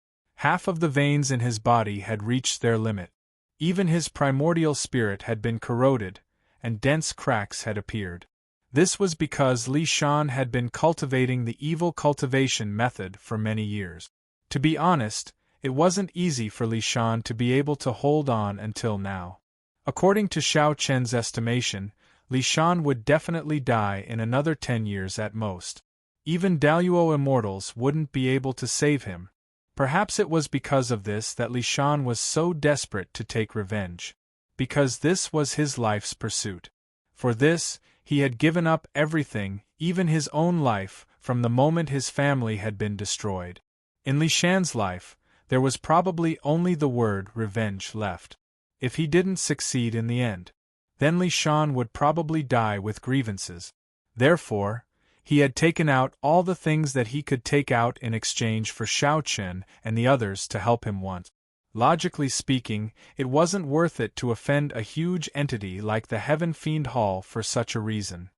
Speaker 1: Half of the veins in his body had reached their limit. Even his primordial spirit had been corroded, and dense cracks had appeared. This was because Li Shan had been cultivating the evil cultivation method for many years. To be honest, it wasn't easy for Li Shan to be able to hold on until now. According to Xiao Chen's estimation, Li Shan would definitely die in another 10 years at most. Even Daluo immortals wouldn't be able to save him. Perhaps it was because of this that Li Shan was so desperate to take revenge. Because this was his life's pursuit. For this, he had given up everything, even his own life, from the moment his family had been destroyed. In Li Shan's life, there was probably only the word revenge left. If he didn't succeed in the end, then Li Shan would probably die with grievances. Therefore, he had taken out all the things that he could take out in exchange for Xiao Chen and the others to help him once. Logically speaking, it wasn't worth it to offend a huge entity like the Heaven Fiend Hall for such a reason.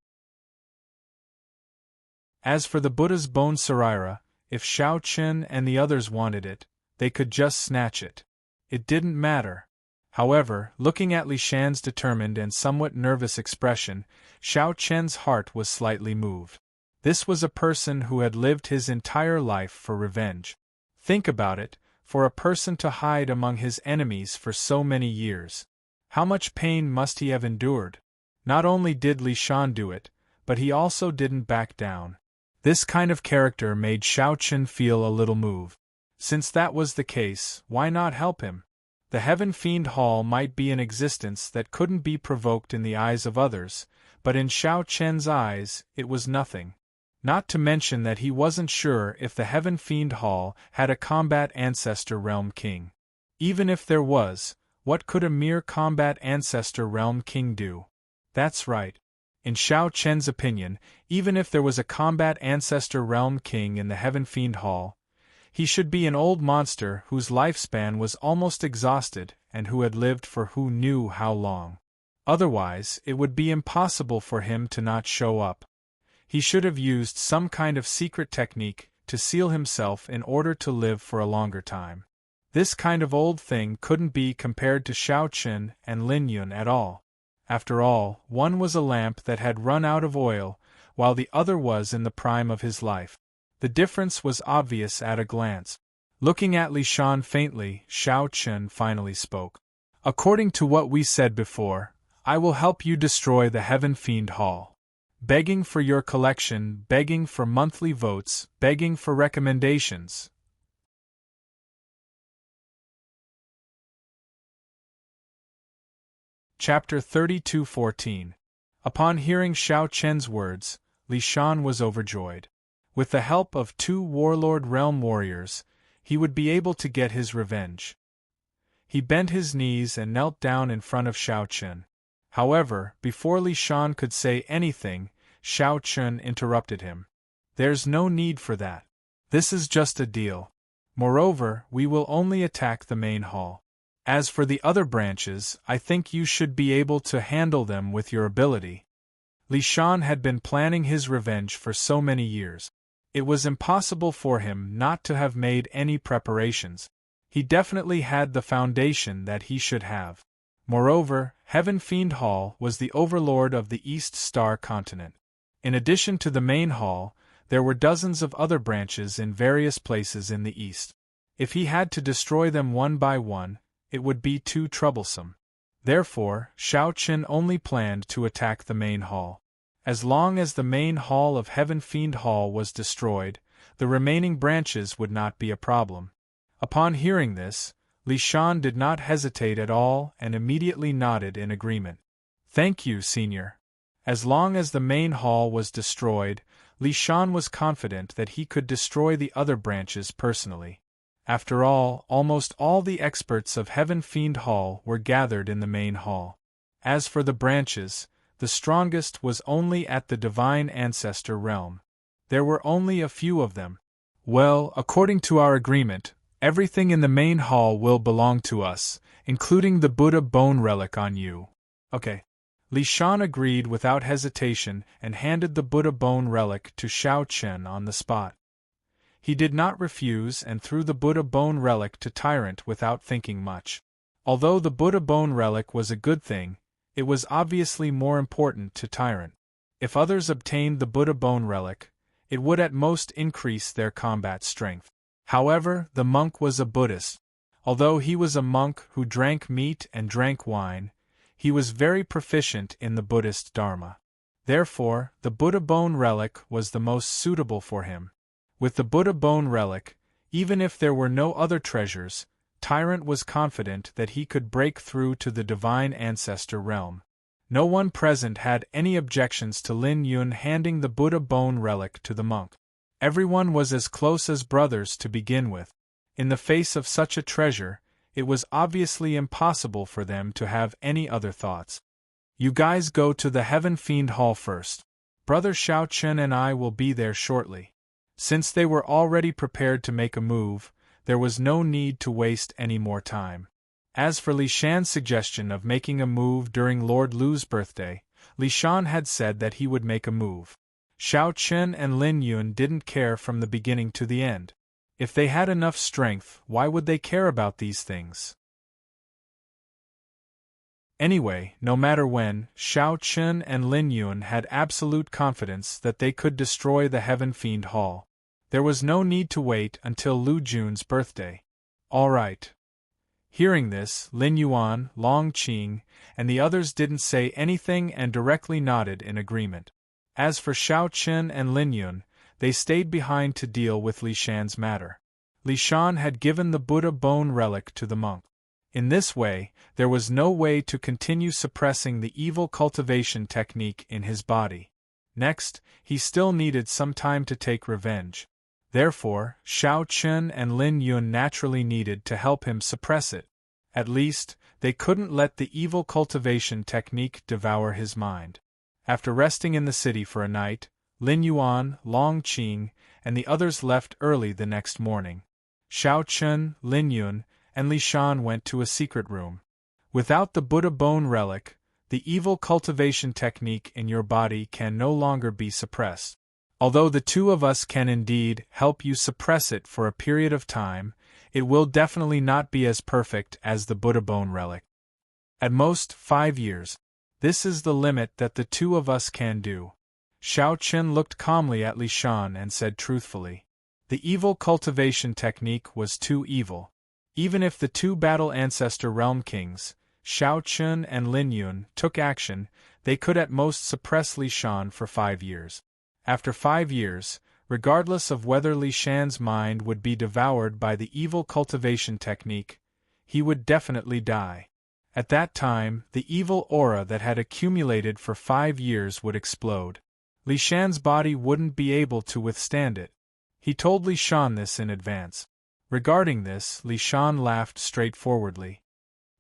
Speaker 1: As for the Buddha's bone sarira, if Xiao Chen and the others wanted it, they could just snatch it. It didn't matter. However, looking at Li Shan's determined and somewhat nervous expression, Xiao Chen's heart was slightly moved. This was a person who had lived his entire life for revenge. Think about it, for a person to hide among his enemies for so many years. How much pain must he have endured? Not only did Li Shan do it, but he also didn't back down. This kind of character made Xiao Chen feel a little moved. Since that was the case, why not help him? The Heaven Fiend Hall might be an existence that couldn't be provoked in the eyes of others, but in Xiao Chen's eyes, it was nothing. Not to mention that he wasn't sure if the Heaven Fiend Hall had a combat ancestor realm king. Even if there was, what could a mere combat ancestor realm king do? That's right. In Xiao Chen's opinion, even if there was a combat ancestor realm king in the Heaven Fiend Hall, he should be an old monster whose lifespan was almost exhausted and who had lived for who knew how long. Otherwise, it would be impossible for him to not show up. He should have used some kind of secret technique to seal himself in order to live for a longer time. This kind of old thing couldn't be compared to Xiao Chen and Lin Yun at all. After all, one was a lamp that had run out of oil, while the other was in the prime of his life. The difference was obvious at a glance. Looking at Li Shan faintly, Xiao Chen finally spoke. According to what we said before, I will help you destroy the Heaven Fiend Hall. Begging for your collection, begging for monthly votes, begging for recommendations. Chapter 32:14. Upon hearing Xiao Chen's words, Li Shan was overjoyed. With the help of 2 Warlord Realm warriors, he would be able to get his revenge. He bent his knees and knelt down in front of Xiao Chen. However, before Li Shan could say anything, Xiao Chen interrupted him. There's no need for that. This is just a deal. Moreover, we will only attack the main hall. As for the other branches, I think you should be able to handle them with your ability. Li Shan had been planning his revenge for so many years. It was impossible for him not to have made any preparations. He definitely had the foundation that he should have. Moreover, Heaven Fiend Hall was the overlord of the East Star continent. In addition to the main hall, there were dozens of other branches in various places in the east. If he had to destroy them one by one, it would be too troublesome. Therefore, Xiao Chen only planned to attack the main hall. As long as the main hall of Heaven Fiend Hall was destroyed, the remaining branches would not be a problem. Upon hearing this, Li Shan did not hesitate at all and immediately nodded in agreement. Thank you, Senior. As long as the main hall was destroyed, Li Shan was confident that he could destroy the other branches personally. After all, almost all the experts of Heaven Fiend Hall were gathered in the main hall. As for the branches, the strongest was only at the Divine Ancestor realm. There were only a few of them. Well, according to our agreement, everything in the main hall will belong to us, including the Buddha bone relic on you. Okay. Li Shan agreed without hesitation and handed the Buddha bone relic to Xiao Chen on the spot. He did not refuse and threw the Buddha bone relic to Tyrant without thinking much. Although the Buddha bone relic was a good thing, it was obviously more important to Tyrant. If others obtained the Buddha bone relic, it would at most increase their combat strength. However, the monk was a Buddhist. Although he was a monk who drank meat and drank wine, he was very proficient in the Buddhist Dharma. Therefore, the Buddha bone relic was the most suitable for him. With the Buddha bone relic, even if there were no other treasures, Tyrant was confident that he could break through to the Divine Ancestor realm. No one present had any objections to Lin Yun handing the Buddha bone relic to the monk. Everyone was as close as brothers to begin with. In the face of such a treasure, it was obviously impossible for them to have any other thoughts. You guys go to the Heaven Fiend Hall first. Brother Xiao Chen and I will be there shortly. Since they were already prepared to make a move, there was no need to waste any more time. As for Li Shan's suggestion of making a move during Lord Lu's birthday, Li Shan had said that he would make a move. Xiao Chen and Lin Yun didn't care from the beginning to the end. If they had enough strength, why would they care about these things? Anyway, no matter when, Xiao Chen and Lin Yun had absolute confidence that they could destroy the Heaven Fiend Hall. There was no need to wait until Lu Jun's birthday. All right. Hearing this, Lin Yuan, Long Qing, and the others didn't say anything and directly nodded in agreement. As for Xiao Chen and Lin Yun, they stayed behind to deal with Li Shan's matter. Li Shan had given the Buddha bone relic to the monk. In this way, there was no way to continue suppressing the evil cultivation technique in his body. Next, he still needed some time to take revenge. Therefore, Xiao Chen and Lin Yun naturally needed to help him suppress it. At least, they couldn't let the evil cultivation technique devour his mind. After resting in the city for a night, Lin Yuan, Long Qing, and the others left early the next morning. Xiao Chen, Lin Yun, and Li Shan went to a secret room. Without the Buddha bone relic, the evil cultivation technique in your body can no longer be suppressed. Although the two of us can indeed help you suppress it for a period of time, it will definitely not be as perfect as the Buddha bone relic. At most, 5 years. This is the limit that the two of us can do. Xiao Chen looked calmly at Li Shan and said truthfully. The evil cultivation technique was too evil. Even if the two battle ancestor realm kings, Xiao Chen and Lin Yun, took action, they could at most suppress Li Shan for 5 years. After 5 years, regardless of whether Li Shan's mind would be devoured by the evil cultivation technique, he would definitely die. At that time, the evil aura that had accumulated for 5 years would explode. Li Shan's body wouldn't be able to withstand it. He told Li Shan this in advance. Regarding this, Li Shan laughed straightforwardly.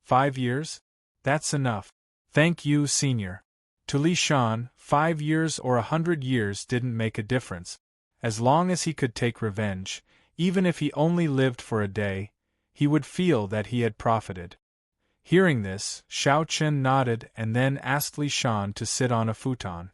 Speaker 1: 5 years? That's enough. Thank you, senior. To Li Shan, 5 years or 100 years didn't make a difference. As long as he could take revenge, even if he only lived for a day, he would feel that he had profited. Hearing this, Xiao Chen nodded and then asked Li Shan to sit on a futon.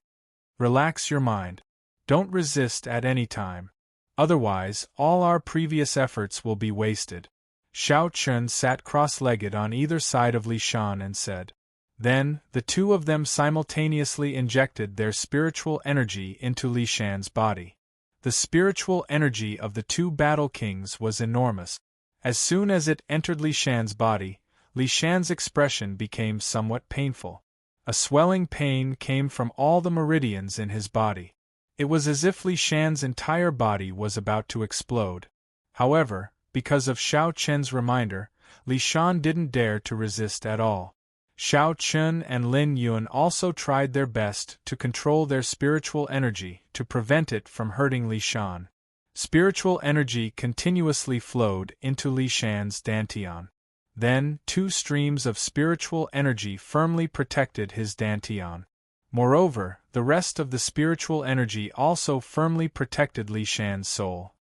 Speaker 1: Relax your mind. Don't resist at any time. Otherwise, all our previous efforts will be wasted. Xiao Chen sat cross-legged on either side of Li Shan and said. Then, the two of them simultaneously injected their spiritual energy into Li Shan's body. The spiritual energy of the two battle kings was enormous. As soon as it entered Li Shan's body, Li Shan's expression became somewhat painful. A swelling pain came from all the meridians in his body. It was as if Li Shan's entire body was about to explode. However, because of Xiao Chen's reminder, Li Shan didn't dare to resist at all. Xiao Chen and Lin Yun also tried their best to control their spiritual energy to prevent it from hurting Li Shan. Spiritual energy continuously flowed into Li Shan's dantian. Then, two streams of spiritual energy firmly protected his dantian. Moreover, the rest of the spiritual energy also firmly protected Li Shan's soul.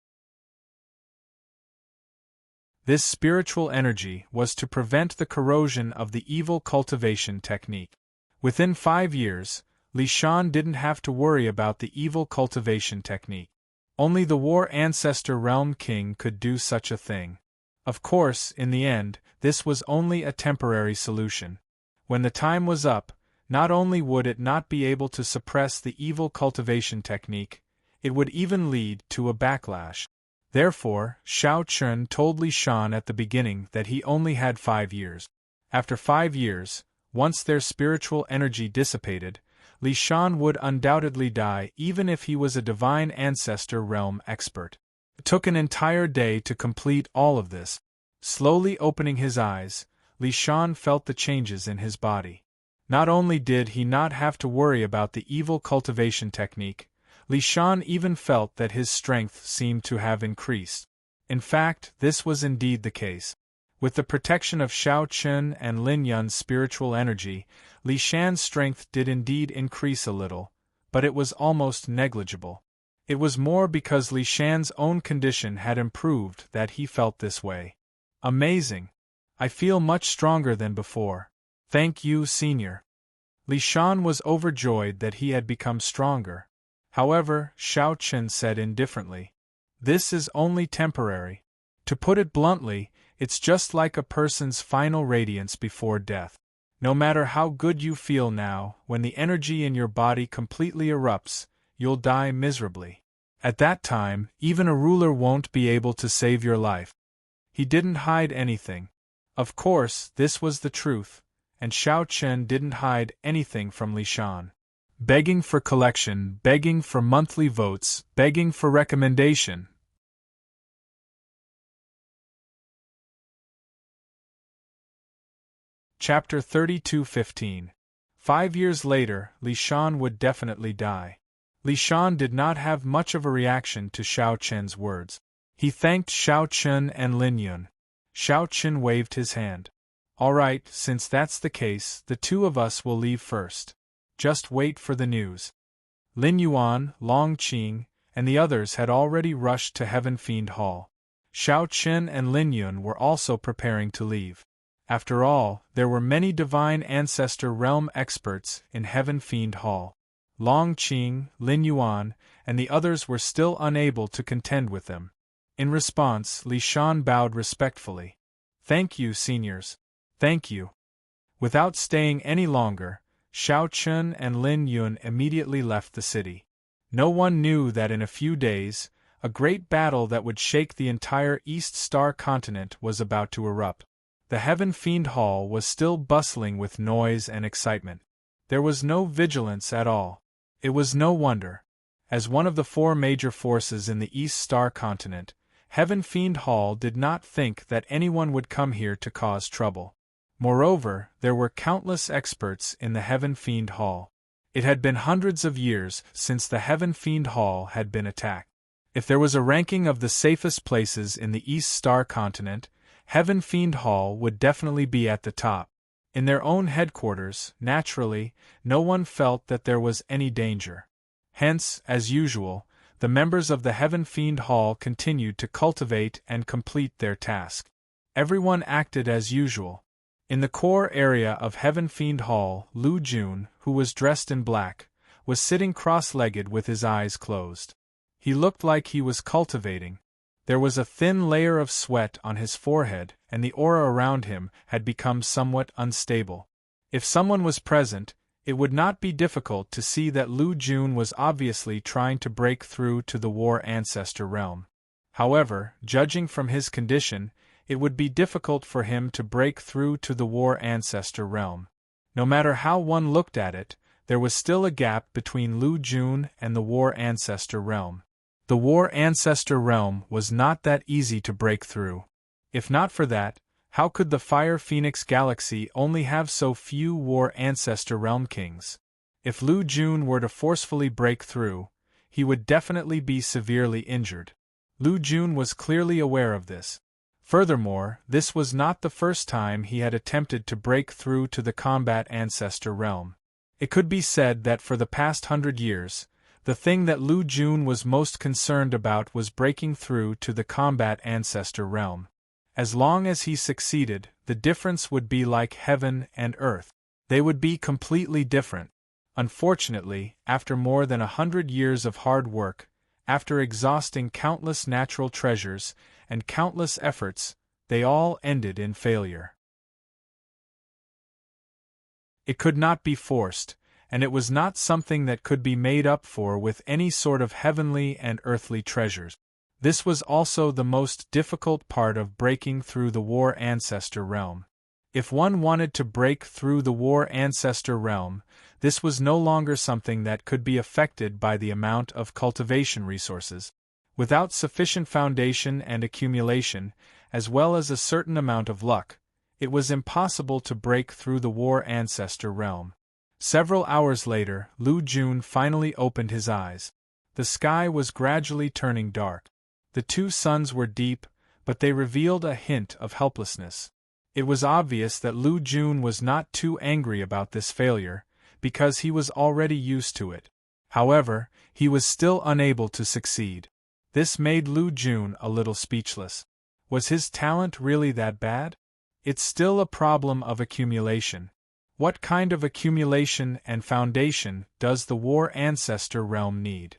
Speaker 1: This spiritual energy was to prevent the corrosion of the evil cultivation technique. Within 5 years, Li Shan didn't have to worry about the evil cultivation technique. Only the War Ancestor Realm King could do such a thing. Of course, in the end, this was only a temporary solution. When the time was up, not only would it not be able to suppress the evil cultivation technique, it would even lead to a backlash. Therefore, Shao Chun told Li Shan at the beginning that he only had 5 years. After 5 years, once their spiritual energy dissipated, Li Shan would undoubtedly die even if he was a divine ancestor realm expert. It took an entire day to complete all of this. Slowly opening his eyes, Li Shan felt the changes in his body. Not only did he not have to worry about the evil cultivation technique, Li Shan even felt that his strength seemed to have increased. In fact, this was indeed the case. With the protection of Shao Chun and Lin Yun's spiritual energy, Li Shan's strength did indeed increase a little, but it was almost negligible. It was more because Li Shan's own condition had improved that he felt this way. Amazing! I feel much stronger than before. Thank you, Senior. Li Shan was overjoyed that he had become stronger. However, Shao Chun said indifferently, "This is only temporary. To put it bluntly, it's just like a person's final radiance before death. No matter how good you feel now, when the energy in your body completely erupts, you'll die miserably. At that time, even a ruler won't be able to save your life." He didn't hide anything. Of course, this was the truth, and Shao Chun didn't hide anything from Li Shan. Begging for collection, begging for monthly votes, begging for recommendation. Chapter 32:15. 5 years later, Li Shan would definitely die. Li Shan did not have much of a reaction to Shao Chun's words. He thanked Shao Chun and Lin Yun. Shao Chun waved his hand. "All right, since that's the case, the two of us will leave first. Just wait for the news." Lin Yuan, Long Qing, and the others had already rushed to Heaven Fiend Hall. Shao Chun and Lin Yun were also preparing to leave. After all, there were many divine ancestor realm experts in Heaven Fiend Hall. Long Qing, Lin Yuan, and the others were still unable to contend with them. In response, Li Shan bowed respectfully. "Thank you, seniors. Thank you." Without staying any longer, Shao Chun and Lin Yun immediately left the city. No one knew that in a few days, a great battle that would shake the entire East Star continent was about to erupt. The Heaven Fiend Hall was still bustling with noise and excitement. There was no vigilance at all. It was no wonder. As one of the 4 major forces in the East Star continent, Heaven Fiend Hall did not think that anyone would come here to cause trouble. Moreover, there were countless experts in the Heaven Fiend Hall. It had been hundreds of years since the Heaven Fiend Hall had been attacked. If there was a ranking of the safest places in the East Star continent, Heaven Fiend Hall would definitely be at the top. In their own headquarters, naturally, no one felt that there was any danger. Hence, as usual, the members of the Heaven Fiend Hall continued to cultivate and complete their task. Everyone acted as usual. In the core area of Heaven Fiend Hall, Lu Jun, who was dressed in black, was sitting cross-legged with his eyes closed. He looked like he was cultivating. There was a thin layer of sweat on his forehead, and the aura around him had become somewhat unstable. If someone was present, it would not be difficult to see that Lu Jun was obviously trying to break through to the War Ancestor realm. However, judging from his condition, it would be difficult for him to break through to the War Ancestor realm. No matter how one looked at it, there was still a gap between Lu Jun and the War Ancestor realm. The War Ancestor realm was not that easy to break through. If not for that, how could the Fire Phoenix Galaxy only have so few War Ancestor realm kings? If Lu Jun were to forcefully break through, he would definitely be severely injured. Lu Jun was clearly aware of this. Furthermore, this was not the first time he had attempted to break through to the combat ancestor realm. It could be said that for the past 100 years, the thing that Lu Jun was most concerned about was breaking through to the combat ancestor realm. As long as he succeeded, the difference would be like heaven and earth. They would be completely different. Unfortunately, after more than 100 years of hard work, after exhausting countless natural treasures and countless efforts, they all ended in failure. It could not be forced, and it was not something that could be made up for with any sort of heavenly and earthly treasures. This was also the most difficult part of breaking through the War Ancestor realm. If one wanted to break through the War Ancestor realm, this was no longer something that could be affected by the amount of cultivation resources. Without sufficient foundation and accumulation, as well as a certain amount of luck, it was impossible to break through the War Ancestor realm. Several hours later, Lu Jun finally opened his eyes. The sky was gradually turning dark. The two suns were deep, but they revealed a hint of helplessness. It was obvious that Lu Jun was not too angry about this failure, because he was already used to it. However, he was still unable to succeed. This made Lu Jun a little speechless. Was his talent really that bad? It's still a problem of accumulation. What kind of accumulation and foundation does the War Ancestor realm need?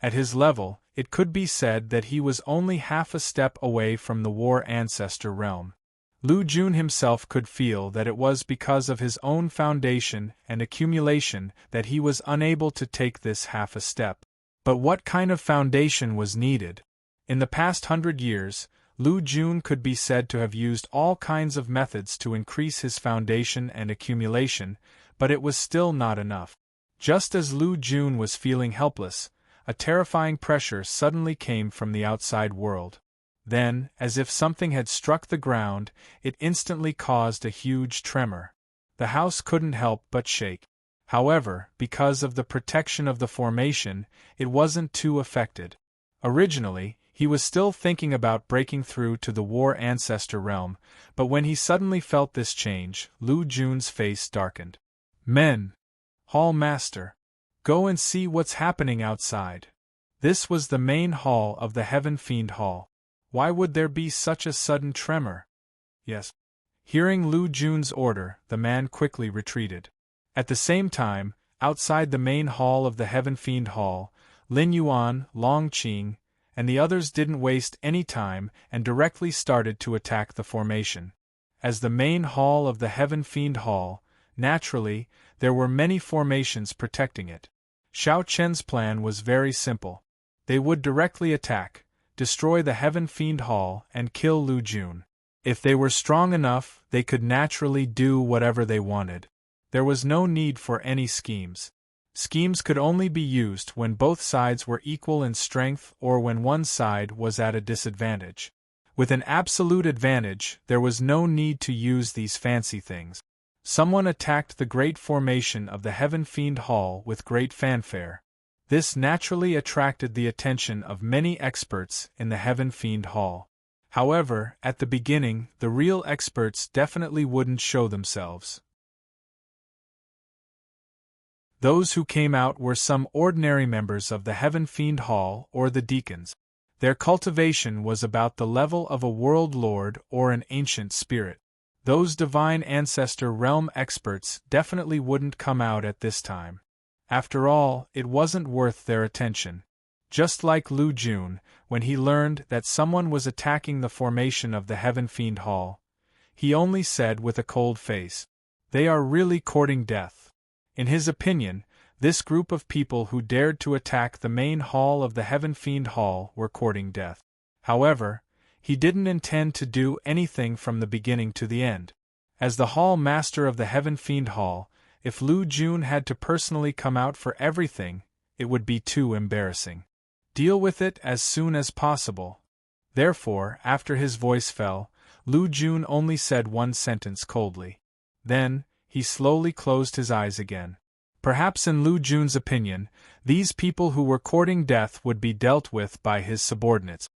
Speaker 1: At his level, it could be said that he was only half a step away from the War Ancestor realm. Lu Jun himself could feel that it was because of his own foundation and accumulation that he was unable to take this half a step. But what kind of foundation was needed? In the past 100 years, Lu Jun could be said to have used all kinds of methods to increase his foundation and accumulation, but it was still not enough. Just as Lu Jun was feeling helpless, a terrifying pressure suddenly came from the outside world. Then, as if something had struck the ground, it instantly caused a huge tremor. The house couldn't help but shake. However, because of the protection of the formation, it wasn't too affected. Originally, he was still thinking about breaking through to the War Ancestor realm, but when he suddenly felt this change, Lu Jun's face darkened. Men! Hall Master! Go and see what's happening outside. This was the main hall of the Heaven Fiend Hall. Why would there be such a sudden tremor? Yes. Hearing Lu Jun's order, the man quickly retreated. At the same time, outside the main hall of the Heaven Fiend Hall, Lin Yuan, Long Qing, and the others didn't waste any time and directly started to attack the formation. As the main hall of the Heaven Fiend Hall, naturally, there were many formations protecting it. Xiao Chen's plan was very simple. They would directly attack, destroy the Heaven Fiend Hall, and kill Lu Jun. If they were strong enough, they could naturally do whatever they wanted. There was no need for any schemes. Schemes could only be used when both sides were equal in strength or when one side was at a disadvantage. With an absolute advantage, there was no need to use these fancy things. Someone attacked the great formation of the Heaven Fiend Hall with great fanfare. This naturally attracted the attention of many experts in the Heaven Fiend Hall. However, at the beginning, the real experts definitely wouldn't show themselves. Those who came out were some ordinary members of the Heaven Fiend Hall or the deacons. Their cultivation was about the level of a world lord or an ancient spirit. Those divine ancestor realm experts definitely wouldn't come out at this time. After all, it wasn't worth their attention. Just like Lu Jun, when he learned that someone was attacking the formation of the Heaven Fiend Hall, he only said with a cold face, "They are really courting death." In his opinion, this group of people who dared to attack the main hall of the Heaven Fiend Hall were courting death. However, he didn't intend to do anything from the beginning to the end. As the Hall Master of the Heaven Fiend Hall, if Lu Jun had to personally come out for everything, it would be too embarrassing. Deal with it as soon as possible. Therefore, after his voice fell, Lu Jun only said one sentence coldly. Then, he slowly closed his eyes again. Perhaps in Lu Jun's opinion, these people who were courting death would be dealt with by his subordinates.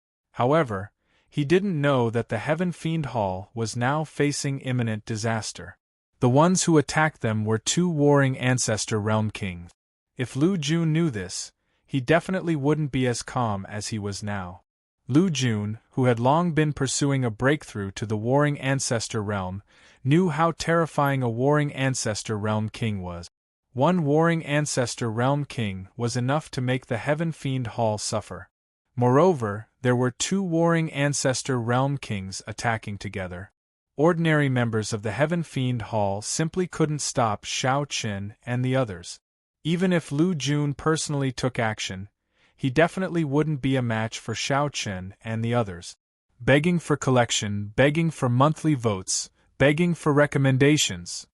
Speaker 1: However, he didn't know that the Heaven Fiend Hall was now facing imminent disaster. The ones who attacked them were two warring Ancestor Realm Kings. If Lu Jun knew this, he definitely wouldn't be as calm as he was now. Lu Jun, who had long been pursuing a breakthrough to the warring Ancestor Realm, knew how terrifying a warring Ancestor Realm King was. One warring Ancestor Realm King was enough to make the Heaven Fiend Hall suffer. Moreover, there were two warring Ancestor Realm Kings attacking together. Ordinary members of the Heaven Fiend Hall simply couldn't stop Shao Qin and the others. Even if Lu Jun personally took action, he definitely wouldn't be a match for Shao Qin and the others. Begging for collection, begging for monthly votes, begging for recommendations.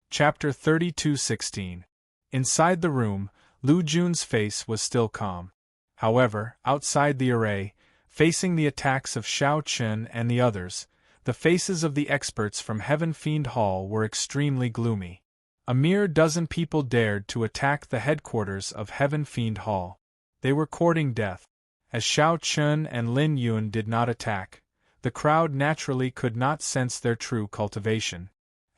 Speaker 1: Chapter 32:16. Inside the room, Lu Jun's face was still calm. However, outside the array, facing the attacks of Shao Qin and the others, the faces of the experts from Heaven Fiend Hall were extremely gloomy. A mere dozen people dared to attack the headquarters of Heaven Fiend Hall. They were courting death. As Shao Qin and Lin Yun did not attack, the crowd naturally could not sense their true cultivation.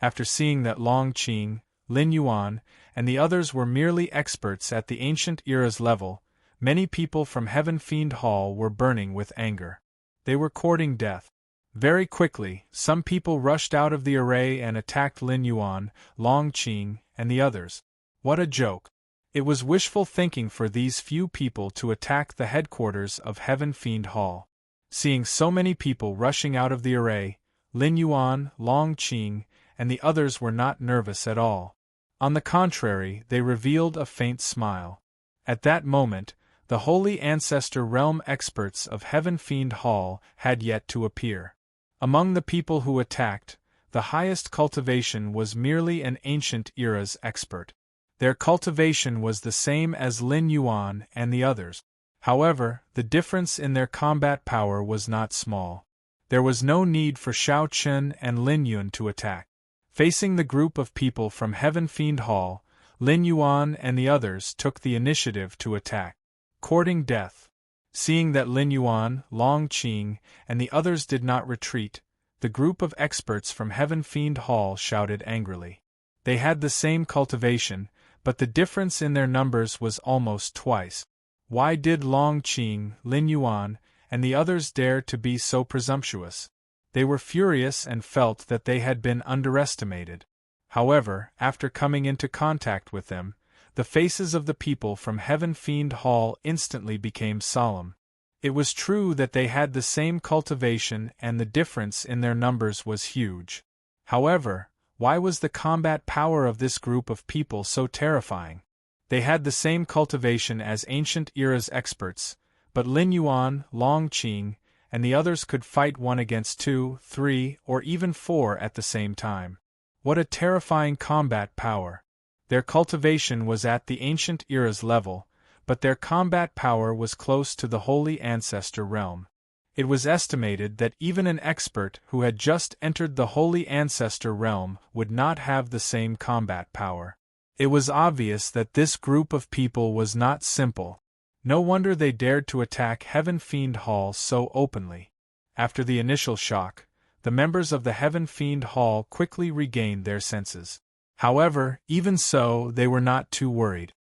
Speaker 1: After seeing that Long Qing, Lin Yuan, and the others were merely experts at the ancient era's level, many people from Heaven Fiend Hall were burning with anger. They were courting death. Very quickly, some people rushed out of the array and attacked Lin Yuan, Long Qing, and the others. What a joke! It was wishful thinking for these few people to attack the headquarters of Heaven Fiend Hall. Seeing so many people rushing out of the array, Lin Yuan, Long Qing, and the others were not nervous at all. On the contrary, they revealed a faint smile. At that moment, the Holy Ancestor Realm experts of Heaven Fiend Hall had yet to appear. Among the people who attacked, the highest cultivation was merely an ancient era's expert. Their cultivation was the same as Lin Yuan and the others. However, the difference in their combat power was not small. There was no need for Shao Qin and Lin Yun to attack. Facing the group of people from Heaven Fiend Hall, Lin Yuan and the others took the initiative to attack. Courting death. Seeing that Lin Yuan, Long Qing, and the others did not retreat, the group of experts from Heaven Fiend Hall shouted angrily. They had the same cultivation, but the difference in their numbers was almost twice. Why did Long Qing, Lin Yuan, and the others dare to be so presumptuous? They were furious and felt that they had been underestimated. However, after coming into contact with them, the faces of the people from Heaven Fiend Hall instantly became solemn. It was true that they had the same cultivation and the difference in their numbers was huge. However, why was the combat power of this group of people so terrifying? They had the same cultivation as ancient era's experts, but Lin Yuan, Long Qing, and the others could fight 1 against 2, 3, or even 4 at the same time. What a terrifying combat power! Their cultivation was at the ancient era's level, but their combat power was close to the Holy Ancestor Realm. It was estimated that even an expert who had just entered the Holy Ancestor Realm would not have the same combat power. It was obvious that this group of people was not simple. No wonder they dared to attack Heaven Fiend Hall so openly. After the initial shock, the members of the Heaven Fiend Hall quickly regained their senses. However, even so, they were not too worried.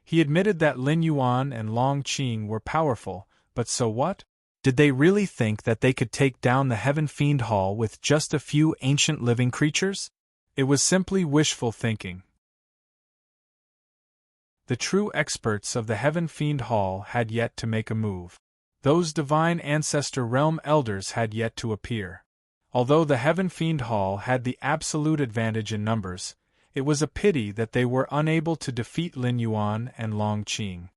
Speaker 1: He admitted that Lin Yuan and Long Qing were powerful, but so what? Did they really think that they could take down the Heaven Fiend Hall with just a few ancient living creatures? It was simply wishful thinking. The true experts of the Heaven Fiend Hall had yet to make a move. Those divine Ancestor Realm elders had yet to appear. Although the Heaven Fiend Hall had the absolute advantage in numbers, it was a pity that they were unable to defeat Lin Yuan and Long Qing.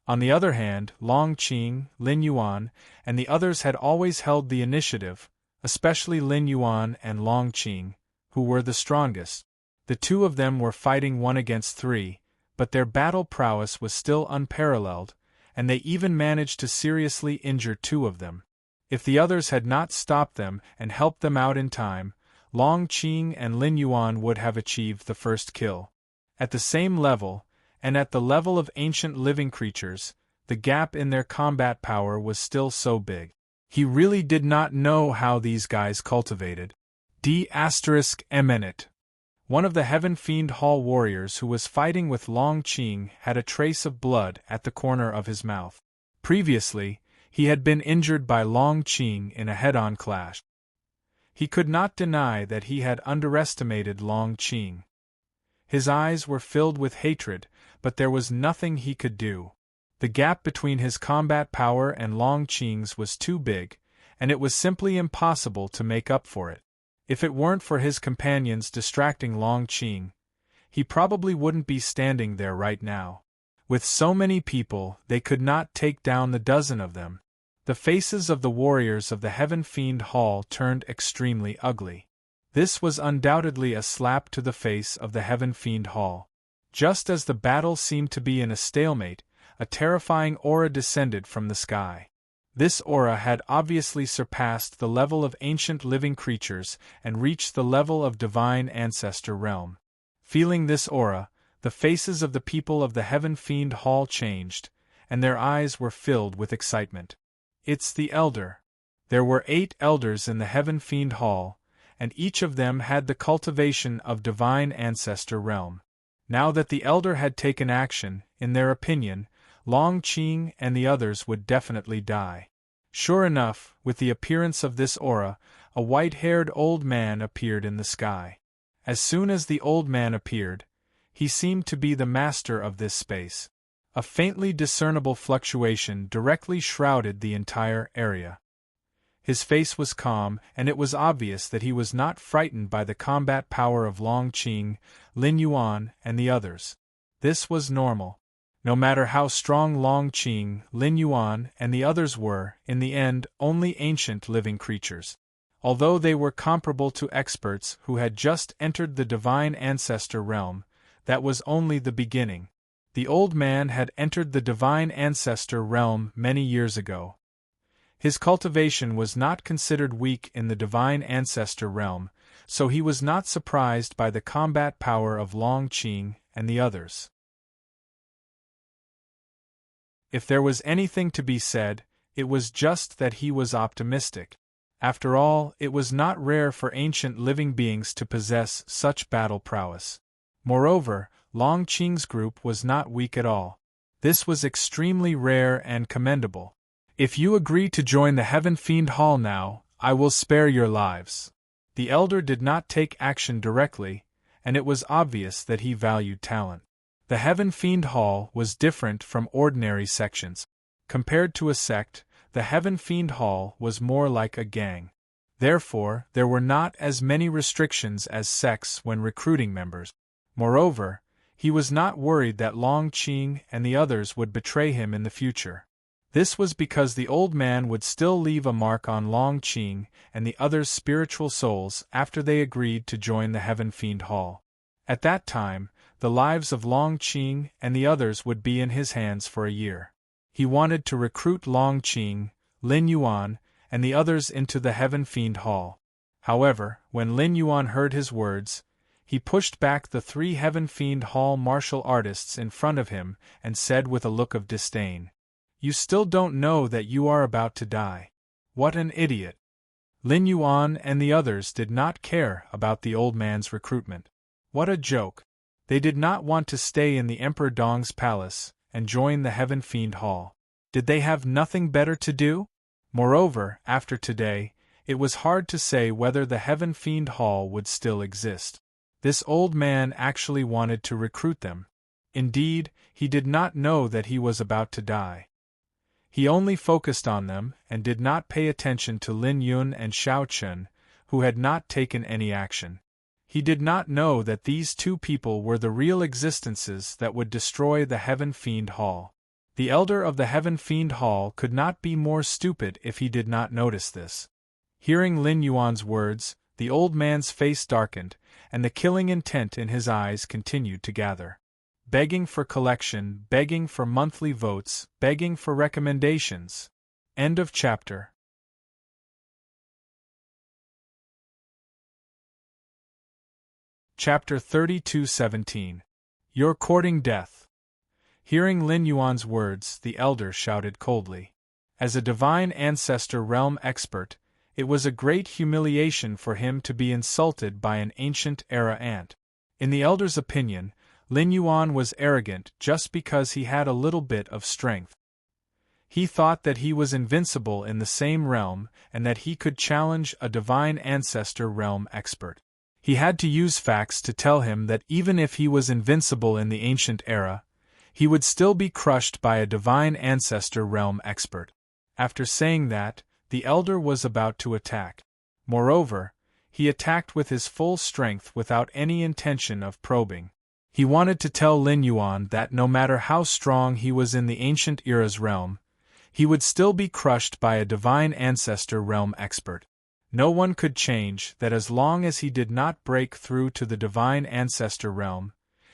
Speaker 1: On the other hand, Long Qing, Lin Yuan, and the others had always held the initiative, especially Lin Yuan and Long Qing, who were the strongest. The two of them were fighting 1 against 3, but their battle prowess was still unparalleled, and they even managed to seriously injure 2 of them. If the others had not stopped them and helped them out in time, Long Qing and Lin Yuan would have achieved the first kill. At the same level, and at the level of ancient living creatures, the gap in their combat power was still so big. He really did not know how these guys cultivated. D*Eminent. One of the Heaven Fiend Hall warriors who was fighting with Long Qing had a trace of blood at the corner of his mouth. Previously, he had been injured by Long Qing in a head-on clash. He could not deny that he had underestimated Long Qing. His eyes were filled with hatred, but there was nothing he could do. The gap between his combat power and Long Qing's was too big, and it was simply impossible to make up for it. If it weren't for his companions distracting Long Qing, he probably wouldn't be standing there right now. With so many people, they could not take down the dozen of them. The faces of the warriors of the Heaven Fiend Hall turned extremely ugly. This was undoubtedly a slap to the face of the Heaven Fiend Hall. Just as the battle seemed to be in a stalemate, a terrifying aura descended from the sky. This aura had obviously surpassed the level of ancient living creatures and reached the level of divine ancestor realm. Feeling this aura, the faces of the people of the Heaven Fiend Hall changed, and their eyes were filled with excitement. It's the Elder. There were 8 elders in the Heaven Fiend Hall, and each of them had the cultivation of divine ancestor realm. Now that the Elder had taken action, in their opinion, Long Qing and the others would definitely die. Sure enough, with the appearance of this aura, a white-haired old man appeared in the sky. As soon as the old man appeared, he seemed to be the master of this space. A faintly discernible fluctuation directly shrouded the entire area. His face was calm, and it was obvious that he was not frightened by the combat power of Long Qing, Lin Yuan, and the others. This was normal. No matter how strong Long Qing, Lin Yuan, and the others were, in the end, only ancient living creatures. Although they were comparable to experts who had just entered the divine ancestor realm, that was only the beginning. The old man had entered the divine ancestor realm many years ago. His cultivation was not considered weak in the divine ancestor realm, so he was not surprised by the combat power of Long Qing and the others. If there was anything to be said, it was just that he was optimistic. After all, it was not rare for ancient living beings to possess such battle prowess. Moreover, Long Qing's group was not weak at all. This was extremely rare and commendable. If you agree to join the Heaven Fiend Hall now, I will spare your lives. The Elder did not take action directly, and it was obvious that he valued talent. The Heaven Fiend Hall was different from ordinary sections. Compared to a sect, the Heaven Fiend Hall was more like a gang. Therefore, there were not as many restrictions as sects when recruiting members. Moreover, he was not worried that Long Qing and the others would betray him in the future. This was because the old man would still leave a mark on Long Qing and the others' spiritual souls after they agreed to join the Heaven Fiend Hall. At that time, the lives of Long Qing and the others would be in his hands for a year. He wanted to recruit Long Qing, Lin Yuan, and the others into the Heaven Fiend Hall. However, when Lin Yuan heard his words, he pushed back the 3 Heaven Fiend Hall martial artists in front of him and said with a look of disdain, "You still don't know that you are about to die. What an idiot." Lin Yuan and the others did not care about the old man's recruitment. What a joke. They did not want to stay in the Emperor Dong's palace and join the Heaven Fiend Hall. Did they have nothing better to do? Moreover, after today, it was hard to say whether the Heaven Fiend Hall would still exist. This old man actually wanted to recruit them. Indeed, he did not know that he was about to die. He only focused on them and did not pay attention to Lin Yun and Xiao Chun, who had not taken any action. He did not know that these 2 people were the real existences that would destroy the Heaven Fiend Hall. The Elder of the Heaven Fiend Hall could not be more stupid if he did not notice this. Hearing Lin Yuan's words, the old man's face darkened, and the killing intent in his eyes continued to gather. Begging for collection, begging for monthly votes, begging for recommendations. End of chapter. Chapter 32:17. You're courting death. Hearing Lin Yuan's words, the elder shouted coldly. As a divine ancestor realm expert, it was a great humiliation for him to be insulted by an ancient-era ant. In the elder's opinion, Lin Yuan was arrogant just because he had a little bit of strength. He thought that he was invincible in the same realm and that he could challenge a divine ancestor realm expert. He had to use facts to tell him that even if he was invincible in the ancient era, he would still be crushed by a divine ancestor realm expert. After saying that, the elder was about to attack. Moreover, he attacked with his full strength without any intention of probing. He wanted to tell Lin Yuan that no matter how strong he was in the ancient era's realm, he would still be crushed by a divine ancestor realm expert. No one could change that as long as he did not break through to the divine ancestor realm,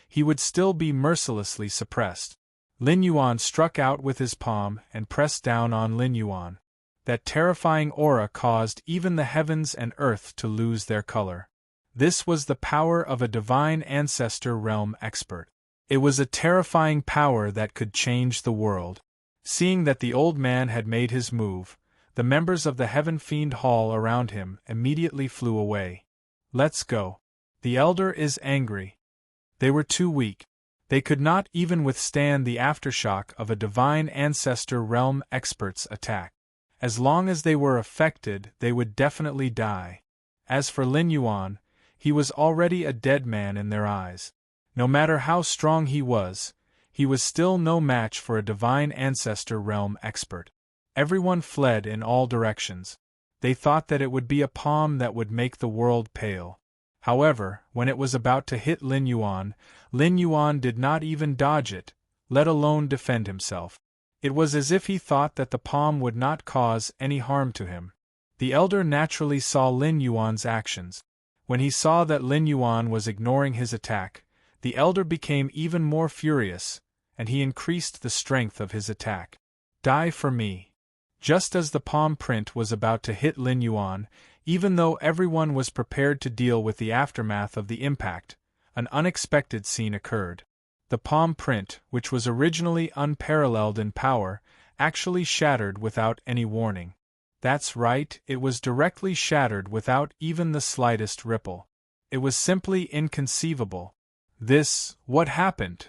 Speaker 1: he would still be mercilessly suppressed. Lin Yuan struck out with his palm and pressed down on Lin Yuan. That terrifying aura caused even the heavens and earth to lose their color. This was the power of a divine ancestor realm expert. It was a terrifying power that could change the world. Seeing that the old man had made his move, the members of the Heaven Fiend Hall around him immediately flew away. Let's go. The elder is angry. They were too weak. They could not even withstand the aftershock of a divine ancestor realm expert's attack. As long as they were affected, they would definitely die. As for Lin Yuan, he was already a dead man in their eyes. No matter how strong he was still no match for a divine ancestor realm expert. Everyone fled in all directions. They thought that it would be a palm that would make the world pale. However, when it was about to hit Lin Yuan did not even dodge it, let alone defend himself. It was as if he thought that the palm would not cause any harm to him. The elder naturally saw Lin Yuan's actions. When he saw that Lin Yuan was ignoring his attack, the elder became even more furious, and he increased the strength of his attack. Die for me. Just as the palm print was about to hit Lin Yuan, even though everyone was prepared to deal with the aftermath of the impact, an unexpected scene occurred. The palm print, which was originally unparalleled in power, actually shattered without any warning. That's right, it was directly shattered without even the slightest ripple. It was simply inconceivable. What happened?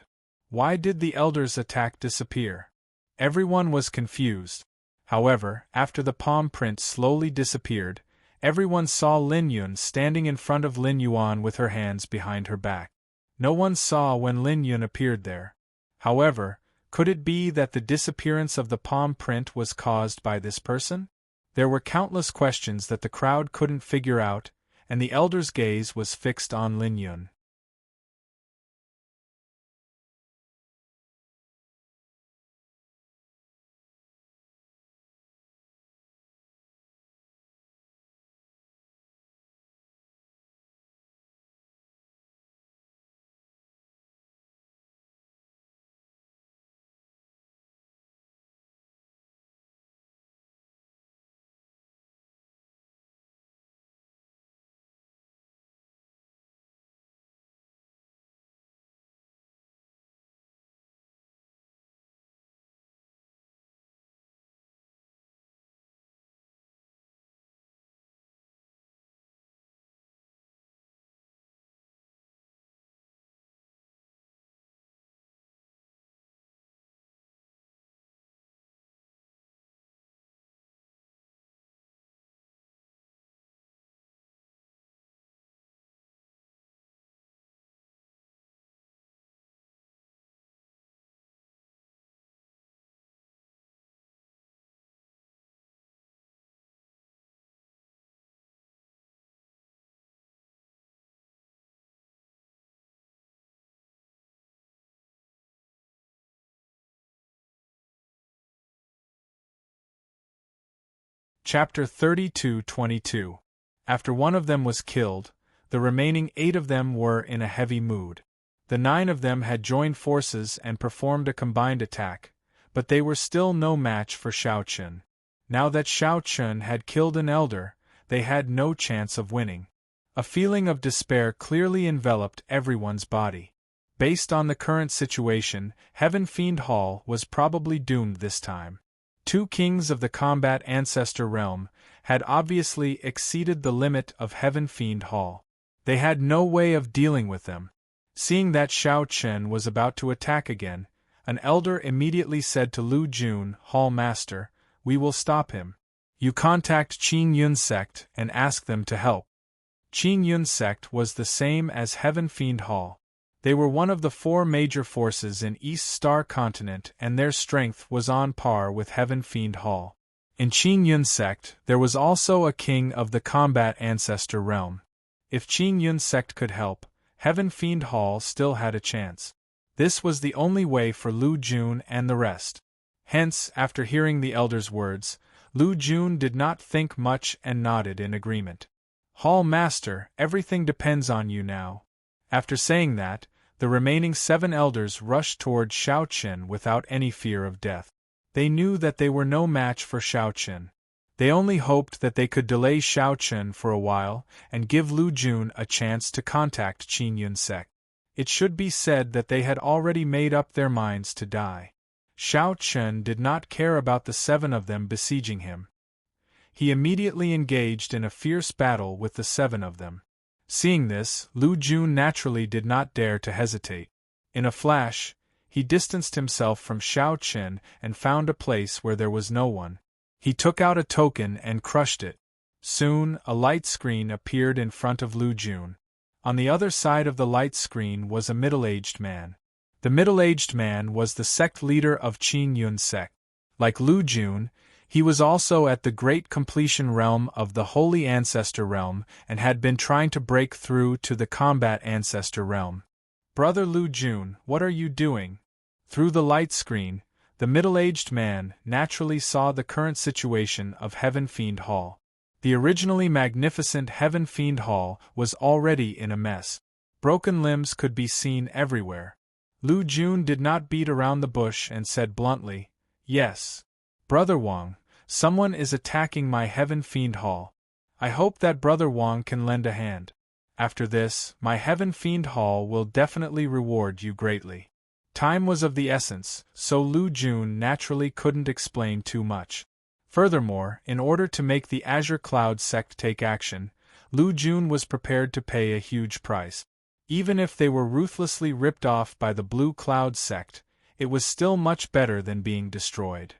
Speaker 1: Why did the elder's attack disappear? Everyone was confused. However, after the palm print slowly disappeared, everyone saw Lin Yun standing in front of Lin Yuan with her hands behind her back. No one saw when Lin Yun appeared there. However, could it be that the disappearance of the palm print was caused by this person? There were countless questions that the crowd couldn't figure out, and the elder's gaze was fixed on Lin Yun. Chapter 32:22. After one of them was killed, the remaining 8 of them were in a heavy mood. The 9 of them had joined forces and performed a combined attack, but they were still no match for Xiao Chun. Now that Xiao Chun had killed an elder, they had no chance of winning. A feeling of despair clearly enveloped everyone's body. Based on the current situation, Heaven Fiend Hall was probably doomed this time. Two kings of the combat ancestor realm had obviously exceeded the limit of Heaven Fiend Hall. They had no way of dealing with them. Seeing that Xiao Chen was about to attack again, an elder immediately said to Lu Jun, Hall Master, "We will stop him. You contact Qin Yun's sect and ask them to help." Qin Yun's sect was the same as Heaven Fiend Hall. They were one of the four major forces in East Star Continent, and their strength was on par with Heaven Fiend Hall. In Qin Yun's sect, there was also a king of the combat ancestor realm. If Qin Yun's sect could help, Heaven Fiend Hall still had a chance. This was the only way for Lu Jun and the rest. Hence, after hearing the elder's words, Lu Jun did not think much and nodded in agreement. "Hall Master, everything depends on you now." After saying that, the remaining 7 elders rushed toward Xiao Chen without any fear of death. They knew that they were no match for Xiao Chen. They only hoped that they could delay Xiao Chen for a while and give Lu Jun a chance to contact Qin Yun's sect. It should be said that they had already made up their minds to die. Xiao Chen did not care about the 7 of them besieging him. He immediately engaged in a fierce battle with the 7 of them. Seeing this, Lu Jun naturally did not dare to hesitate. In a flash, he distanced himself from Xiao Chen and found a place where there was no one. He took out a token and crushed it. Soon, a light screen appeared in front of Lu Jun. On the other side of the light screen was a middle-aged man. The middle-aged man was the sect leader of Qin Yun's sect. Like Lu Jun, he was also at the Great Completion realm of the Holy Ancestor realm and had been trying to break through to the Combat Ancestor realm. "Brother Lu Jun, what are you doing?" Through the light screen, the middle-aged man naturally saw the current situation of Heaven Fiend Hall. The originally magnificent Heaven Fiend Hall was already in a mess. Broken limbs could be seen everywhere. Lu Jun did not beat around the bush and said bluntly, "Yes. Brother Wang, someone is attacking my Heaven Fiend Hall. I hope that Brother Wang can lend a hand. After this, my Heaven Fiend Hall will definitely reward you greatly." Time was of the essence, so Lu Jun naturally couldn't explain too much. Furthermore, in order to make the Azure Cloud sect take action, Lu Jun was prepared to pay a huge price. Even if they were ruthlessly ripped off by the Blue Cloud sect, it was still much better than being destroyed.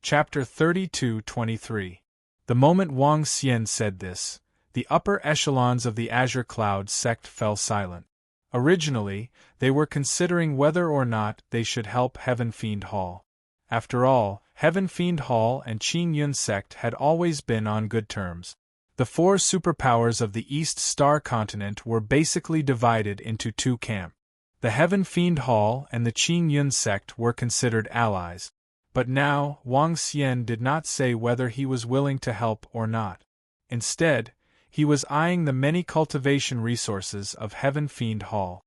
Speaker 1: Chapter 32-23. The moment Wang Xian said this, the upper echelons of the Azure Cloud sect fell silent. Originally, they were considering whether or not they should help Heaven Fiend Hall. After all, Heaven Fiend Hall and Qin Yun's sect had always been on good terms. The 4 superpowers of the East Star Continent were basically divided into 2 camps. The Heaven Fiend Hall and the Qin Yun sect were considered allies. But now, Wang Xian did not say whether he was willing to help or not. Instead, he was eyeing the many cultivation resources of Heaven Fiend Hall.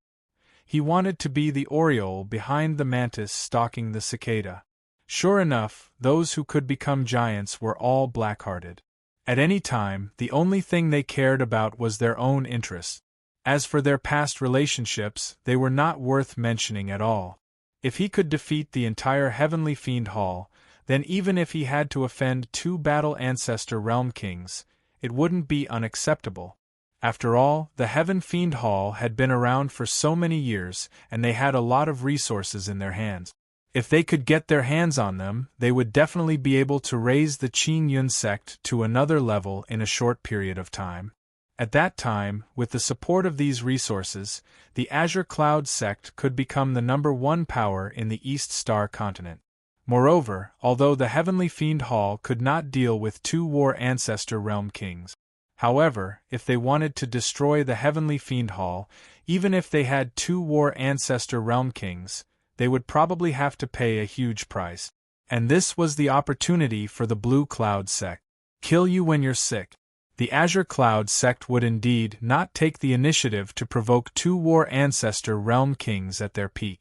Speaker 1: He wanted to be the Oriole behind the mantis stalking the cicada. Sure enough, those who could become giants were all black-hearted. At any time, the only thing they cared about was their own interests. As for their past relationships, they were not worth mentioning at all. If he could defeat the entire Heavenly Fiend Hall, then even if he had to offend 2 Battle Ancestor Realm Kings, it wouldn't be unacceptable. After all, the Heaven Fiend Hall had been around for so many years, and they had a lot of resources in their hands. If they could get their hands on them, they would definitely be able to raise the Qin Yun sect to another level in a short period of time. At that time, with the support of these resources, the Azure Cloud sect could become the #1 power in the East Star Continent. Moreover, although the Heavenly Fiend Hall could not deal with 2 War Ancestor Realm Kings. However, if they wanted to destroy the Heavenly Fiend Hall, even if they had 2 War Ancestor Realm Kings, they would probably have to pay a huge price. And this was the opportunity for the Blue Cloud sect. Kill you when you're sick. The Azure Cloud sect would indeed not take the initiative to provoke two War Ancestor Realm Kings at their peak.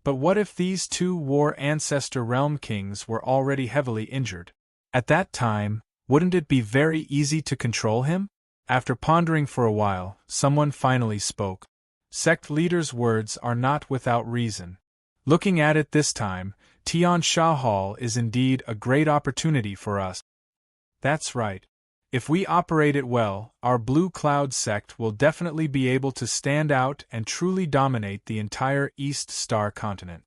Speaker 1: But what if these two War Ancestor Realm Kings were already heavily injured? At that time, wouldn't it be very easy to control him? After pondering for a while, someone finally spoke. Sect leader's words are not without reason. Looking at it this time, Tian Sha Hall is indeed a great opportunity for us. That's right. If we operate it well, our Blue Cloud sect will definitely be able to stand out and truly dominate the entire East Star continent.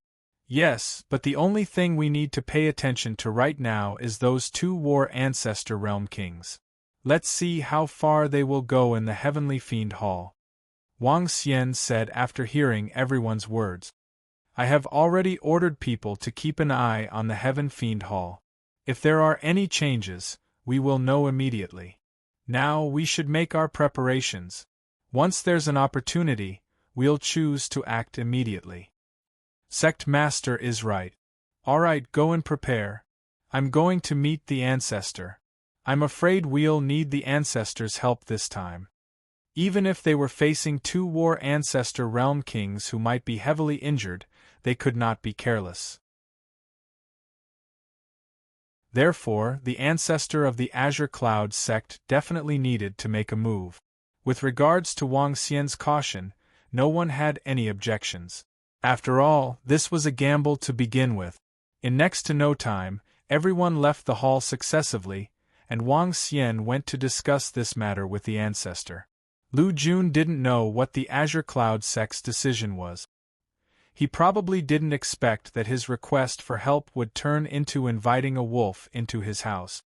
Speaker 1: Yes, but the only thing we need to pay attention to right now is those two War Ancestor Realm Kings. Let's see how far they will go in the Heavenly Fiend Hall. Wang Xian said after hearing everyone's words. I have already ordered people to keep an eye on the Heaven Fiend Hall. If there are any changes, we will know immediately. Now we should make our preparations. Once there's an opportunity, we'll choose to act immediately. Sect Master is right. Alright, go and prepare. I'm going to meet the Ancestor. I'm afraid we'll need the Ancestor's help this time. Even if they were facing two War Ancestor Realm Kings who might be heavily injured, they could not be careless. Therefore, the Ancestor of the Azure Cloud sect definitely needed to make a move. With regards to Wang Xian's caution, no one had any objections. After all, this was a gamble to begin with. In next to no time, everyone left the hall successively, and Wang Xian went to discuss this matter with the Ancestor. Lu Jun didn't know what the Azure Cloud sect's decision was. He probably didn't expect that his request for help would turn into inviting a wolf into his house.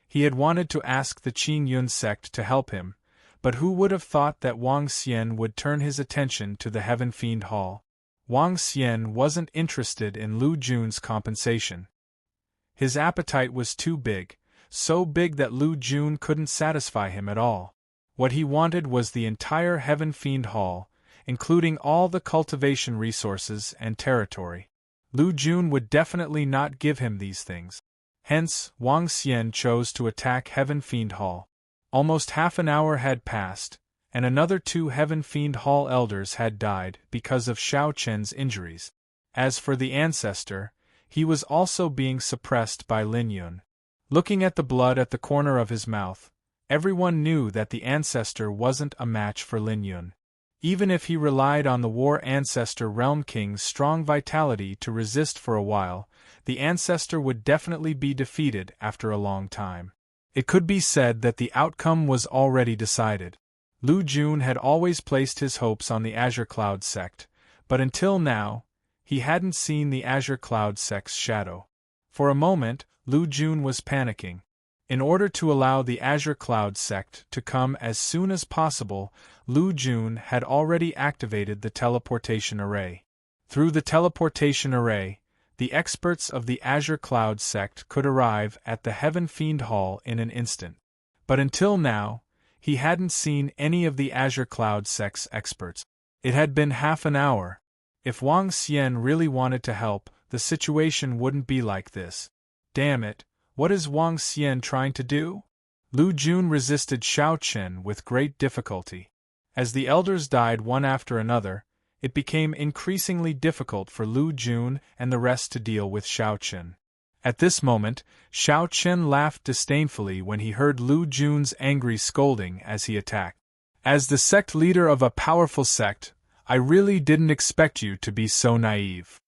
Speaker 1: He had wanted to ask the Qing Yun sect to help him, but who would have thought that Wang Xian would turn his attention to the Heaven Fiend Hall? Wang Xian wasn't interested in Lu Jun's compensation. His appetite was too big, so big that Lu Jun couldn't satisfy him at all. What he wanted was the entire Heaven Fiend Hall, including all the cultivation resources and territory. Lu Jun would definitely not give him these things. Hence, Wang Xian chose to attack Heaven Fiend Hall. Almost half an hour had passed, and another two Heaven Fiend Hall elders had died because of Xiao Chen's injuries. As for the Ancestor, he was also being suppressed by Lin Yun. Looking at the blood at the corner of his mouth, everyone knew that the Ancestor wasn't a match for Lin Yun. Even if he relied on the War Ancestor Realm King's strong vitality to resist for a while, the Ancestor would definitely be defeated after a long time. It could be said that the outcome was already decided. Lu Jun had always placed his hopes on the Azure Cloud sect, but until now, he hadn't seen the Azure Cloud sect's shadow. For a moment, Lu Jun was panicking. In order to allow the Azure Cloud sect to come as soon as possible, Lu Jun had already activated the teleportation array. Through the teleportation array, the experts of the Azure Cloud sect could arrive at the Heaven Fiend Hall in an instant. But until now, he hadn't seen any of the Azure Cloud sect's experts. It had been half an hour. If Wang Xian really wanted to help, the situation wouldn't be like this. Damn it. What is Wang Xian trying to do? Lu Jun resisted Xiao Chen with great difficulty. As the elders died one after another, it became increasingly difficult for Lu Jun and the rest to deal with Xiao Chen. At this moment, Xiao Chen laughed disdainfully when he heard Lu Jun's angry scolding as he attacked. As the sect leader of a powerful sect, I really didn't expect you to be so naive.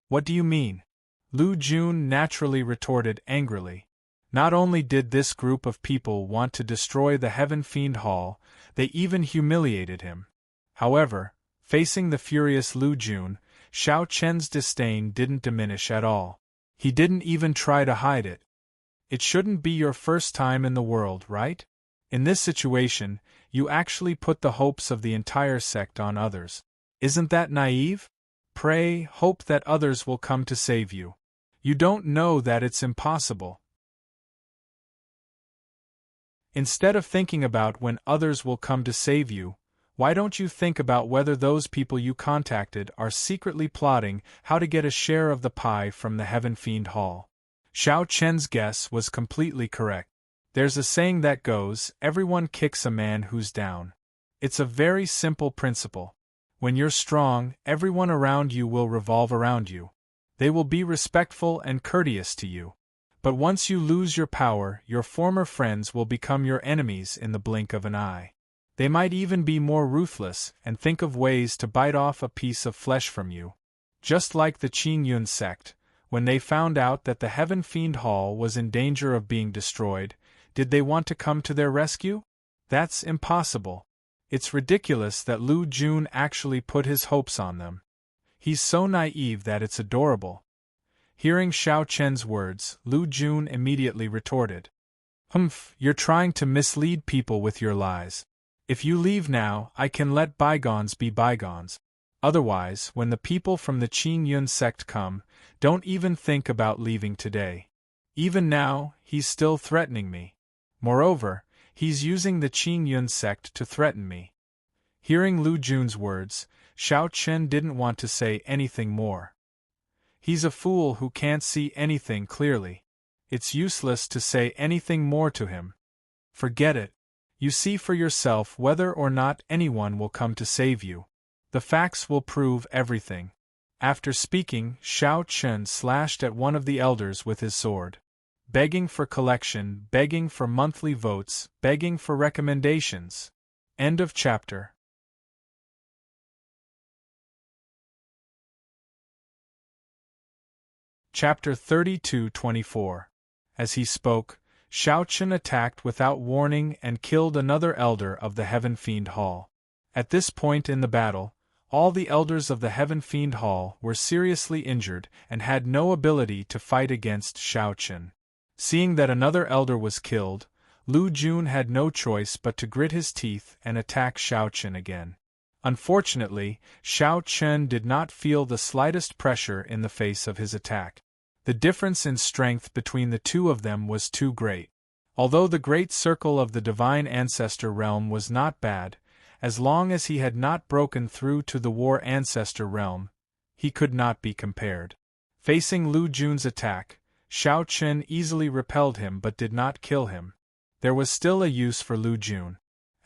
Speaker 1: What do you mean? Lu Jun naturally retorted angrily. Not only did this group of people want to destroy the Heaven Fiend Hall, they even humiliated him. However, facing the furious Lu Jun, Xiao Chen's disdain didn't diminish at all. He didn't even try to hide it. It shouldn't be your first time in the world, right? In this situation, you actually put the hopes of the entire sect on others. Isn't that naive? Pray, hope that others will come to save you. You don't know that it's impossible. Instead of thinking about when others will come to save you, why don't you think about whether those people you contacted are secretly plotting how to get a share of the pie from the Heaven Fiend Hall? Xiao Chen's guess was completely correct. There's a saying that goes, everyone kicks a man who's down. It's a very simple principle. When you're strong, everyone around you will revolve around you. They will be respectful and courteous to you. But once you lose your power, your former friends will become your enemies in the blink of an eye. They might even be more ruthless and think of ways to bite off a piece of flesh from you. Just like the Qin Yun sect, when they found out that the Heaven Fiend Hall was in danger of being destroyed, did they want to come to their rescue? That's impossible. It's ridiculous that Lu Jun actually put his hopes on them. He's so naive that it's adorable. Hearing Xiao Chen's words, Lu Jun immediately retorted. Humph, you're trying to mislead people with your lies. If you leave now, I can let bygones be bygones. Otherwise, when the people from the Qin Yun sect come, don't even think about leaving today. Even now, he's still threatening me. Moreover, he's using the Qin Yun sect to threaten me. Hearing Lu Jun's words, Xiao Chen didn't want to say anything more. He's a fool who can't see anything clearly. It's useless to say anything more to him. Forget it. You see for yourself whether or not anyone will come to save you. The facts will prove everything. After speaking, Xiao Chen slashed at one of the elders with his sword. Begging for collection, begging for monthly votes, begging for recommendations. End of chapter. Chapter 32-24. As he spoke, Xiao Chen attacked without warning and killed another elder of the Heaven Fiend Hall. At this point in the battle, all the elders of the Heaven Fiend Hall were seriously injured and had no ability to fight against Xiao Chen. Seeing that another elder was killed, Lu Jun had no choice but to grit his teeth and attack Xiao Chen again. Unfortunately, Xiao Chen did not feel the slightest pressure in the face of his attack. The difference in strength between the two of them was too great. Although the great circle of the Divine Ancestor realm was not bad, as long as he had not broken through to the War Ancestor realm, he could not be compared. Facing Lu Jun's attack, Xiao Chen easily repelled him but did not kill him. There was still a use for Lu Jun.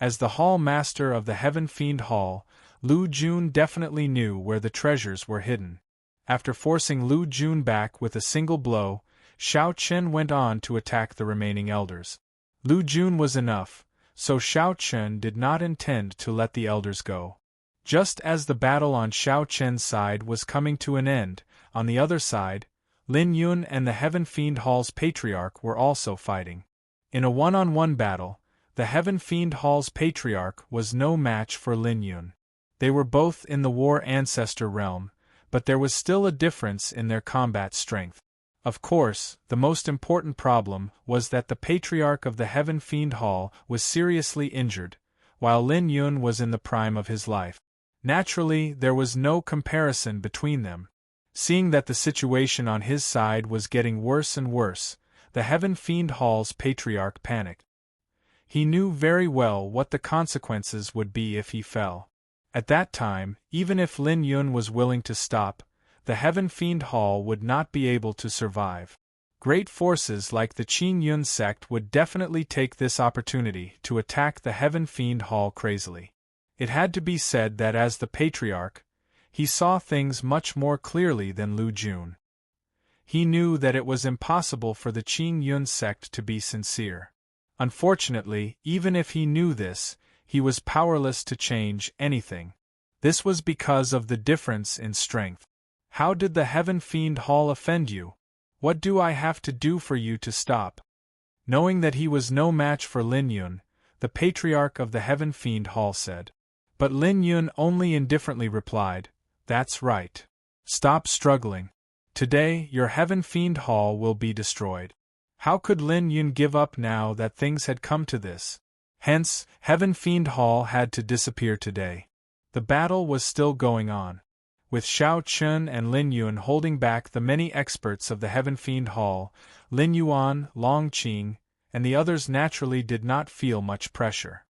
Speaker 1: As the Hall Master of the Heaven Fiend Hall, Lu Jun definitely knew where the treasures were hidden. After forcing Lu Jun back with a single blow, Xiao Chen went on to attack the remaining elders. Lu Jun was enough, so Xiao Chen did not intend to let the elders go. Just as the battle on Xiao Chen's side was coming to an end, on the other side, Lin Yun and the Heaven Fiend Hall's Patriarch were also fighting. In a one-on-one battle, the Heaven Fiend Hall's Patriarch was no match for Lin Yun. They were both in the War Ancestor realm, but there was still a difference in their combat strength. Of course, the most important problem was that the Patriarch of the Heaven Fiend Hall was seriously injured, while Lin Yun was in the prime of his life. Naturally, there was no comparison between them. Seeing that the situation on his side was getting worse and worse, the Heaven Fiend Hall's Patriarch panicked. He knew very well what the consequences would be if he fell. At that time, even if Lin Yun was willing to stop, the Heaven Fiend Hall would not be able to survive. Great forces like the Qin Yun sect would definitely take this opportunity to attack the Heaven Fiend Hall crazily. It had to be said that as the Patriarch, he saw things much more clearly than Lu Jun. He knew that it was impossible for the Qin Yun sect to be sincere. Unfortunately, even if he knew this, he was powerless to change anything. This was because of the difference in strength. How did the Heaven Fiend Hall offend you? What do I have to do for you to stop? Knowing that he was no match for Lin Yun, the Patriarch of the Heaven Fiend Hall said. But Lin Yun only indifferently replied, "That's right. Stop struggling. Today, your Heaven Fiend Hall will be destroyed." How could Lin Yun give up now that things had come to this? Hence, Heaven Fiend Hall had to disappear today. The battle was still going on. With Xiao Chen and Lin Yun holding back the many experts of the Heaven Fiend Hall, Lin Yuan, Long Qing, and the others naturally did not feel much pressure.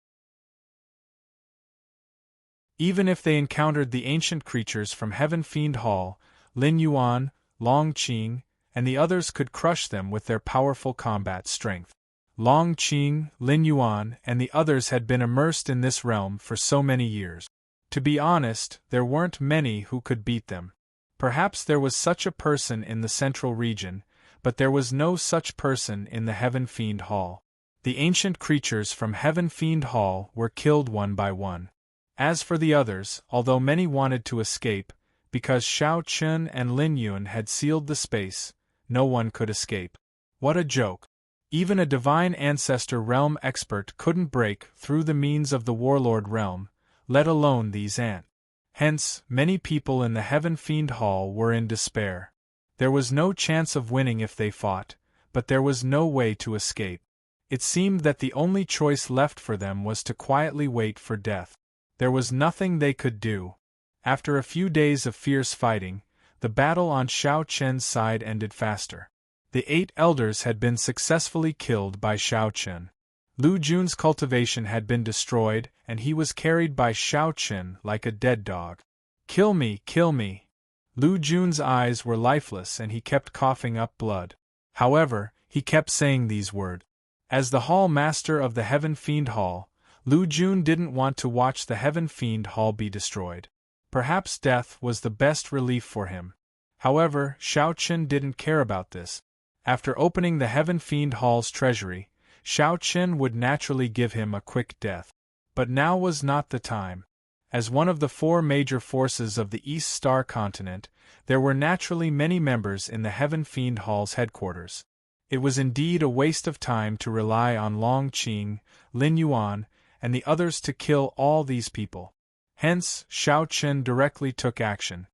Speaker 1: Even if they encountered the ancient creatures from Heaven Fiend Hall, Lin Yuan, Long Qing, and the others could crush them with their powerful combat strength. Long Qing, Lin Yuan, and the others had been immersed in this realm for so many years. To be honest, there weren't many who could beat them. Perhaps there was such a person in the central region, but there was no such person in the Heaven Fiend Hall. The ancient creatures from Heaven Fiend Hall were killed one by one. As for the others, although many wanted to escape, because Shao Chun and Lin Yun had sealed the space, no one could escape. What a joke! Even a divine ancestor realm expert couldn't break through the means of the warlord realm, let alone these ants. Hence, many people in the Heaven Fiend Hall were in despair. There was no chance of winning if they fought, but there was no way to escape. It seemed that the only choice left for them was to quietly wait for death. There was nothing they could do. After a few days of fierce fighting, the battle on Shao Chen's side ended faster. The 8 elders had been successfully killed by Shao Chen. Lu Jun's cultivation had been destroyed, and he was carried by Shao Chen like a dead dog. "Kill me, kill me!" Lu Jun's eyes were lifeless and he kept coughing up blood. However, he kept saying these words. As the Hall Master of the Heaven Fiend Hall, Lu Jun didn't want to watch the Heaven Fiend Hall be destroyed. Perhaps death was the best relief for him. However, Shao Chen didn't care about this. After opening the Heaven Fiend Hall's treasury, Shao Chen would naturally give him a quick death. But now was not the time. As one of the 4 major forces of the East Star continent, there were naturally many members in the Heaven Fiend Hall's headquarters. It was indeed a waste of time to rely on Long Qing, Lin Yuan, and the others to kill all these people. Hence, Shao Chen directly took action.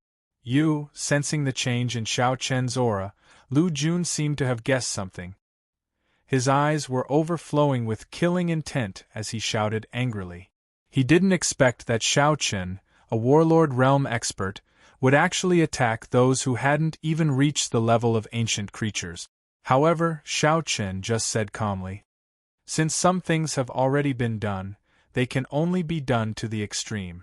Speaker 1: Sensing the change in Shao Chen's aura, Lu Jun seemed to have guessed something. His eyes were overflowing with killing intent as he shouted angrily. He didn't expect that Shao Chen, a warlord realm expert, would actually attack those who hadn't even reached the level of ancient creatures. However, Shao Chen just said calmly, "Since some things have already been done, they can only be done to the extreme.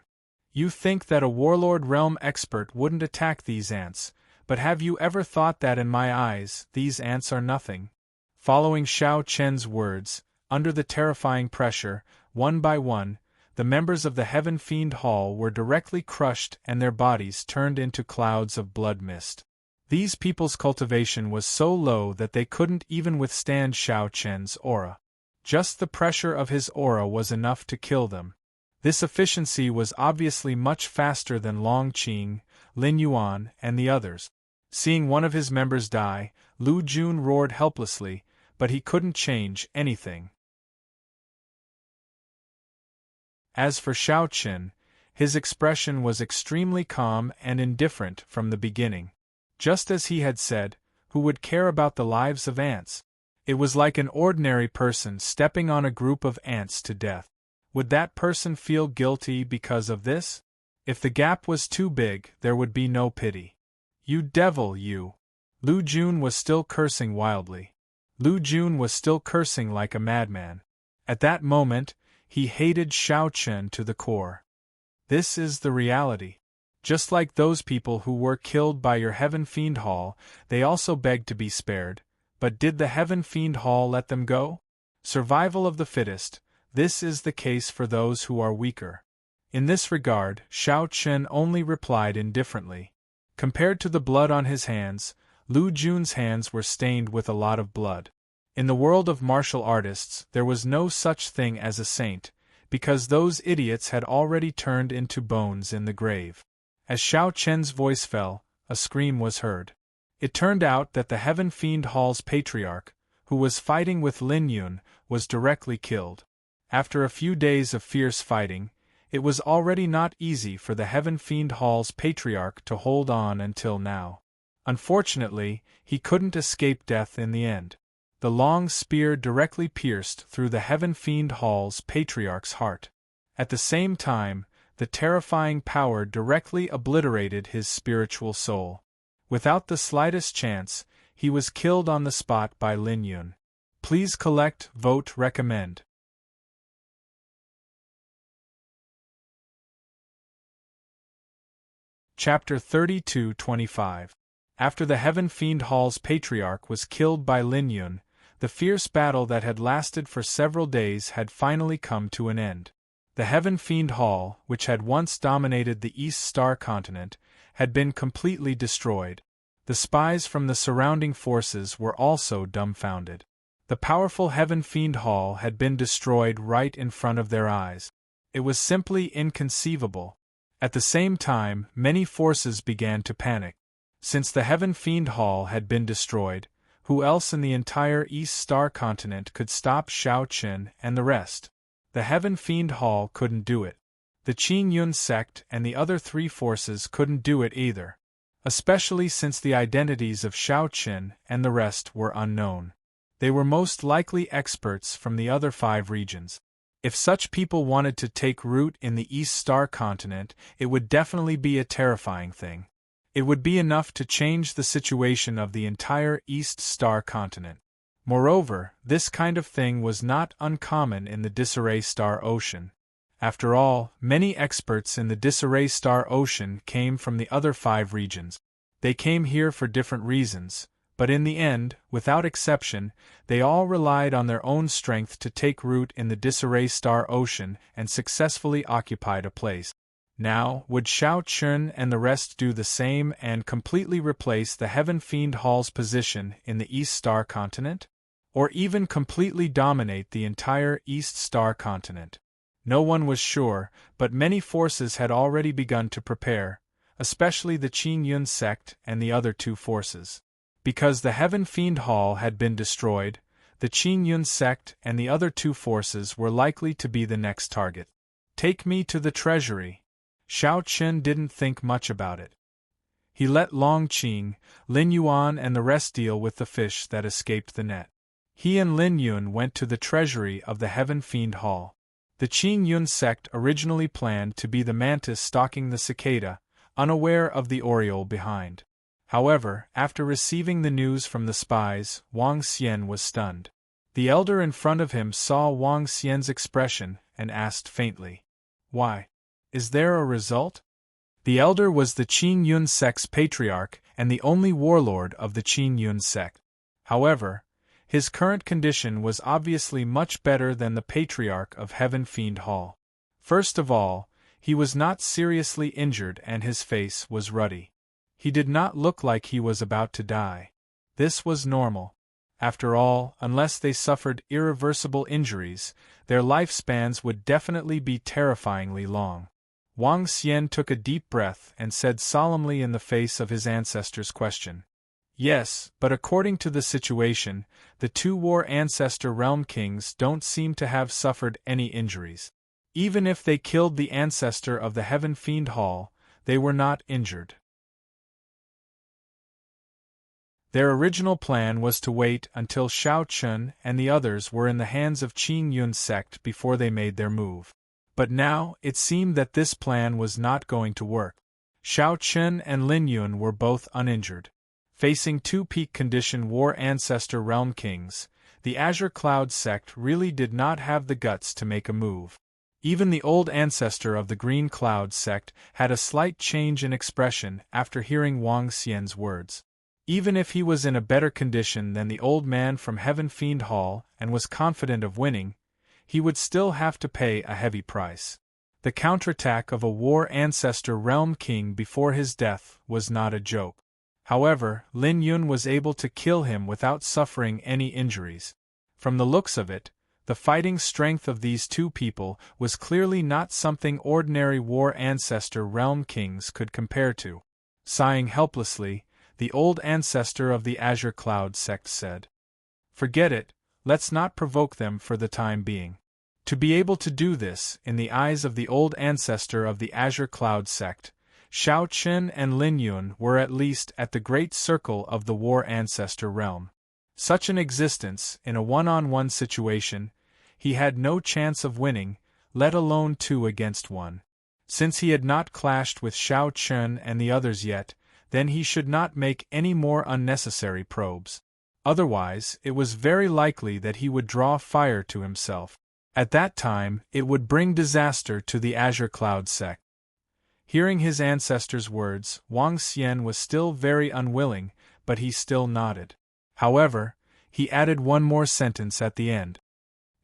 Speaker 1: You think that a warlord realm expert wouldn't attack these ants, but have you ever thought that in my eyes, these ants are nothing?" Following Shao Chen's words, under the terrifying pressure, one by one, the members of the Heaven Fiend Hall were directly crushed and their bodies turned into clouds of blood mist. These people's cultivation was so low that they couldn't even withstand Shao Chen's aura. Just the pressure of his aura was enough to kill them. This efficiency was obviously much faster than Long Qing, Lin Yuan, and the others. Seeing one of his members die, Lu Jun roared helplessly, but he couldn't change anything. As for Shao Chen, his expression was extremely calm and indifferent from the beginning. Just as he had said, who would care about the lives of ants? It was like an ordinary person stepping on a group of ants to death. Would that person feel guilty because of this? If the gap was too big, there would be no pity. "You devil, you!" Lu Jun was still cursing wildly. Lu Jun was still cursing like a madman. At that moment, he hated Shao Chen to the core. This is the reality. Just like those people who were killed by your Heaven Fiend Hall, they also begged to be spared, but did the Heaven Fiend Hall let them go? Survival of the fittest, this is the case for those who are weaker. In this regard, Shao Chen only replied indifferently. Compared to the blood on his hands, Lu Jun's hands were stained with a lot of blood. In the world of martial artists, there was no such thing as a saint, because those idiots had already turned into bones in the grave. As Shao Chen's voice fell, a scream was heard. It turned out that the Heaven Fiend Hall's patriarch, who was fighting with Lin Yun, was directly killed. After a few days of fierce fighting, it was already not easy for the Heaven Fiend Hall's patriarch to hold on until now. Unfortunately, he couldn't escape death in the end. The long spear directly pierced through the Heaven Fiend Hall's patriarch's heart. At the same time, the terrifying power directly obliterated his spiritual soul. Without the slightest chance, he was killed on the spot by Lin Yun. Please collect, vote, recommend. Chapter 32-25. After the Heaven Fiend Hall's patriarch was killed by Lin Yun, The fierce battle that had lasted for several days had finally come to an end. The Heaven Fiend Hall, which had once dominated the East Star continent, had been completely destroyed. The spies from the surrounding forces were also dumbfounded. The powerful Heaven Fiend Hall had been destroyed right in front of their eyes. It was simply inconceivable. At the same time, many forces began to panic. Since the Heaven Fiend Hall had been destroyed, who else in the entire East Star continent could stop Shao Qin and the rest? The Heaven Fiend Hall couldn't do it. The Qin Yun sect and the other three forces couldn't do it either. Especially since the identities of Shao Qin and the rest were unknown. They were most likely experts from the other 5 regions. If such people wanted to take root in the East Star continent, it would definitely be a terrifying thing. It would be enough to change the situation of the entire East Star continent. Moreover, this kind of thing was not uncommon in the Disarray Star Ocean. After all, many experts in the Disarray Star Ocean came from the other 5 regions. They came here for different reasons, but in the end, without exception, they all relied on their own strength to take root in the Disarray Star Ocean and successfully occupied a place. Now, would Shao Qin and the rest do the same and completely replace the Heaven Fiend Hall's position in the East Star continent? Or even completely dominate the entire East Star continent? No one was sure, but many forces had already begun to prepare, especially the Qin Yun sect and the other 2 forces. Because the Heaven Fiend Hall had been destroyed, the Qin Yun sect and the other 2 forces were likely to be the next target. Take me to the treasury. Shao Qin didn't think much about it. He let Long Qing, Lin Yuan and the rest deal with the fish that escaped the net. He and Lin Yun went to the treasury of the Heaven Fiend Hall. The Qin Yun sect originally planned to be the mantis stalking the cicada, unaware of the oriole behind. However, after receiving the news from the spies, Wang Xian was stunned. The elder in front of him saw Wang Xian's expression and asked faintly, "Why? Is there a result?" The elder was the Qin Yun sect's patriarch and the only warlord of the Qin Yun sect. However, his current condition was obviously much better than the patriarch of Heaven Fiend Hall. First of all, he was not seriously injured and his face was ruddy. He did not look like he was about to die. This was normal. After all, unless they suffered irreversible injuries, their lifespans would definitely be terrifyingly long. Wang Xian took a deep breath and said solemnly in the face of his ancestor's question, "Yes, but according to the situation, the 2 war ancestor realm kings don't seem to have suffered any injuries. Even if they killed the ancestor of the Heaven Fiend Hall, they were not injured." Their original plan was to wait until Shao Qin and the others were in the hands of Qin Yun's sect before they made their move. But now, it seemed that this plan was not going to work. Shao Qin and Lin Yun were both uninjured. Facing 2 peak condition war ancestor realm kings, the Azure Cloud sect really did not have the guts to make a move. Even the old ancestor of the Green Cloud sect had a slight change in expression after hearing Wang Xian's words. Even if he was in a better condition than the old man from Heaven Fiend Hall and was confident of winning, he would still have to pay a heavy price. The counterattack of a war ancestor realm king before his death was not a joke. However, Lin Yun was able to kill him without suffering any injuries. From the looks of it, the fighting strength of these 2 people was clearly not something ordinary war ancestor realm kings could compare to. Sighing helplessly, the old ancestor of the Azure Cloud sect said, "Forget it, let's not provoke them for the time being." To be able to do this, in the eyes of the old ancestor of the Azure Cloud sect, Shao Qin and Lin Yun were at least at the great circle of the war ancestor realm. Such an existence, in a one-on-one situation, he had no chance of winning, let alone 2 against 1. Since he had not clashed with Shao Qin and the others yet, then he should not make any more unnecessary probes. Otherwise, it was very likely that he would draw fire to himself. At that time, it would bring disaster to the Azure Cloud sect. Hearing his ancestor's words, Wang Xian was still very unwilling, but he still nodded. However, He added one more sentence at the end.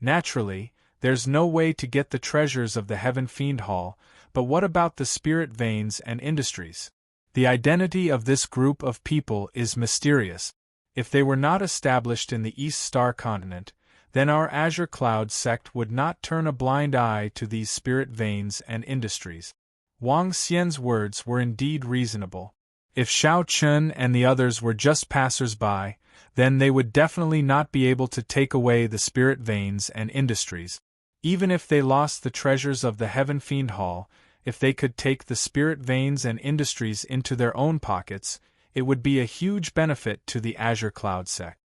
Speaker 1: Naturally, there's no way to get the treasures of the Heaven Fiend Hall, but what about the spirit veins and industries? The identity of this group of people is mysterious. If they were not established in the East Star Continent, then our Azure Cloud sect would not turn a blind eye to these spirit veins and industries. Wang Xian's words were indeed reasonable. If Xiao Chun and the others were just passers-by, then they would definitely not be able to take away the spirit veins and industries. Even if they lost the treasures of the Heaven Fiend Hall, if they could take the spirit veins and industries into their own pockets, it would be a huge benefit to the Azure Cloud sect.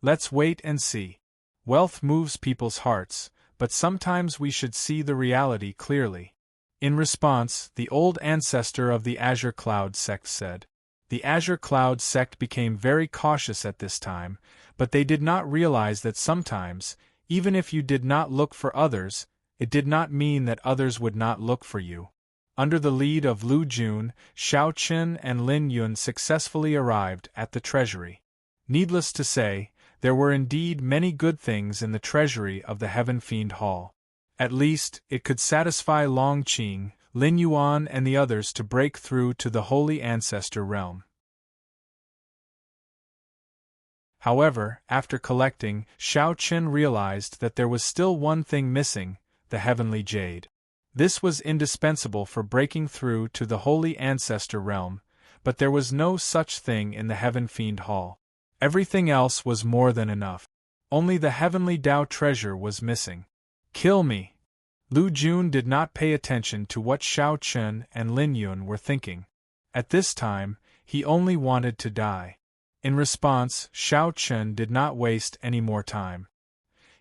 Speaker 1: Let's wait and see. Wealth moves people's hearts, but sometimes we should see the reality clearly. In response, the old ancestor of the Azure Cloud sect said. The Azure Cloud sect became very cautious at this time, but they did not realize that sometimes, even if you did not look for others, it did not mean that others would not look for you. Under the lead of Lu Jun, Xiao Qin and Lin Yun successfully arrived at the treasury. Needless to say, there were indeed many good things in the treasury of the Heaven Fiend Hall. At least, it could satisfy Long Qing, Lin Yuan and the others to break through to the Holy Ancestor realm. However, after collecting, Xiao Qin realized that there was still one thing missing, the Heavenly Jade. This was indispensable for breaking through to the Holy Ancestor realm, but there was no such thing in the Heaven Fiend Hall. Everything else was more than enough. Only the Heavenly Dao treasure was missing. Kill me! Lu Jun did not pay attention to what Xiao Chun and Lin Yun were thinking. At this time, he only wanted to die. In response, Xiao Chun did not waste any more time.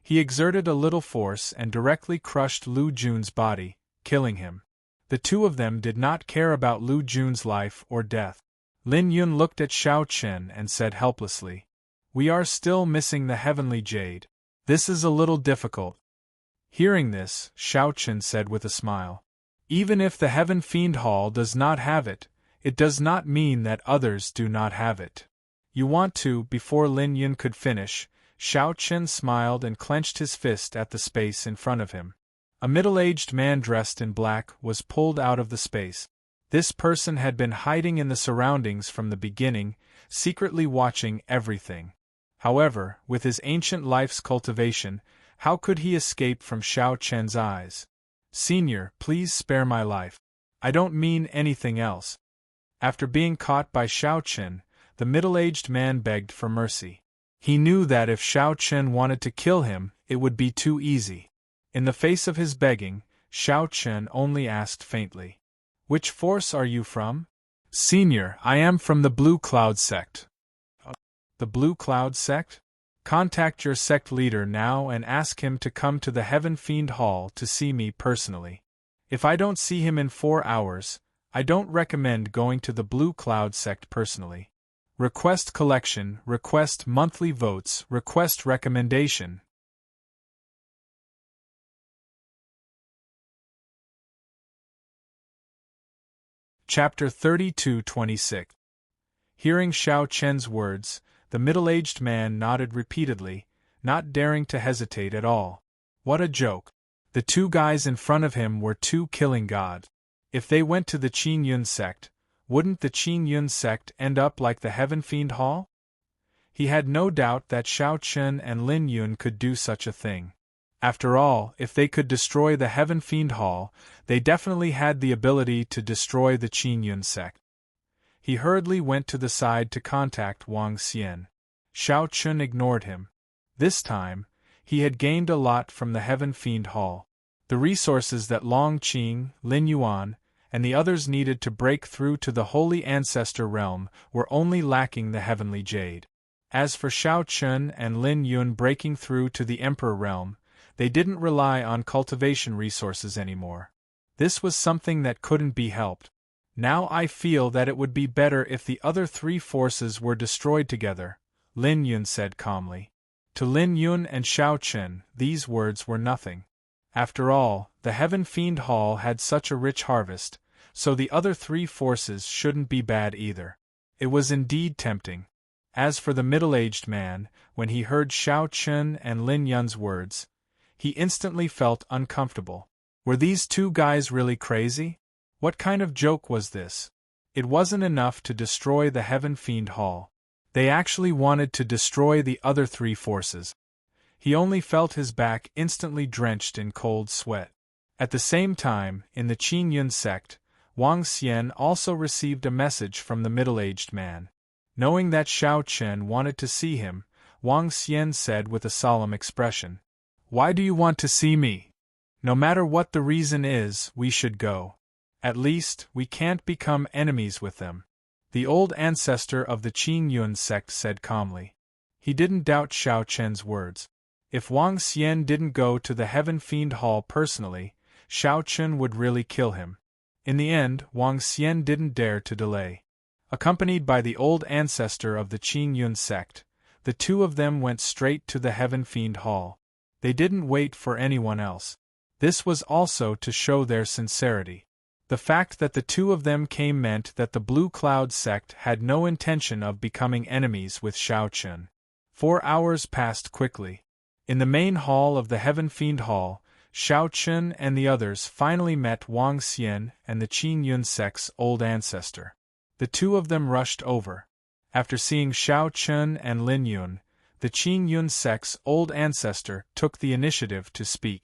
Speaker 1: He exerted a little force and directly crushed Lu Jun's body, killing him. The two of them did not care about Lu Jun's life or death. Lin Yun looked at Xiao Chen and said helplessly, "We are still missing the Heavenly Jade. This is a little difficult." Hearing this, Xiao Chen said with a smile, "Even if the Heaven Fiend Hall does not have it, it does not mean that others do not have it. You want to." Before Lin Yun could finish, Xiao Chen smiled and clenched his fist at the space in front of him. A middle-aged man dressed in black was pulled out of the space. This person had been hiding in the surroundings from the beginning, secretly watching everything. However, with his ancient life's cultivation, how could he escape from Xiao Chen's eyes? "Senior, please spare my life. I don't mean anything else." After being caught by Xiao Chen, the middle-aged man begged for mercy. He knew that if Xiao Chen wanted to kill him, it would be too easy. In the face of his begging, Xiao Chen only asked faintly, "Which force are you from?" "Senior, I am from the Blue Cloud sect." "The Blue Cloud sect? Contact your sect leader now and ask him to come to the Heaven Fiend Hall to see me personally. If I don't see him in 4 hours, I don't recommend going to the Blue Cloud sect personally. Request collection, request monthly votes, request recommendation." Chapter 32-26. Hearing Xiao Chen's words, the middle-aged man nodded repeatedly, not daring to hesitate at all. What a joke! The two guys in front of him were two killing gods. If they went to the Qin Yun sect, wouldn't the Qin Yun sect end up like the Heaven Fiend Hall? He had no doubt that Xiao Chen and Lin Yun could do such a thing. After all, if they could destroy the Heaven Fiend Hall, they definitely had the ability to destroy the Qin Yun sect. He hurriedly went to the side to contact Wang Xian. Xiao Chun ignored him. This time, he had gained a lot from the Heaven Fiend Hall. The resources that Long Qing, Lin Yuan, and the others needed to break through to the Holy Ancestor realm were only lacking the Heavenly Jade. As for Xiao Chun and Lin Yun breaking through to the Emperor realm, they didn't rely on cultivation resources anymore. This was something that couldn't be helped. "Now I feel that it would be better if the other three forces were destroyed together," Lin Yun said calmly. To Lin Yun and Xiao Chen, these words were nothing. After all, the Heaven Fiend Hall had such a rich harvest, so the other three forces shouldn't be bad either. It was indeed tempting. As for the middle-aged man, when he heard Xiao Chun and Lin Yun's words, he instantly felt uncomfortable. Were these two guys really crazy? What kind of joke was this? It wasn't enough to destroy the Heaven Fiend Hall. They actually wanted to destroy the other three forces. He only felt his back instantly drenched in cold sweat. At the same time, in the Qin Yun sect, Wang Xian also received a message from the middle-aged man. Knowing that Xiao Chen wanted to see him, Wang Xian said with a solemn expression, "Why do you want to see me? No matter what the reason is, we should go. At least, we can't become enemies with them." The old ancestor of the Qin Yun sect said calmly. He didn't doubt Xiao Chen's words. If Wang Xian didn't go to the Heaven Fiend Hall personally, Xiao Chen would really kill him. In the end, Wang Xian didn't dare to delay. Accompanied by the old ancestor of the Qin Yun sect, the two of them went straight to the Heaven Fiend Hall. They didn't wait for anyone else. This was also to show their sincerity. The fact that the two of them came meant that the Blue Cloud sect had no intention of becoming enemies with Xiao Chen. 4 hours passed quickly. In the main hall of the Heaven Fiend Hall, Xiao Chen and the others finally met Wang Xian and the Qin Yun sect's old ancestor. The two of them rushed over. After seeing Xiao Chen and Lin Yun, the Qin Yun sect's old ancestor took the initiative to speak.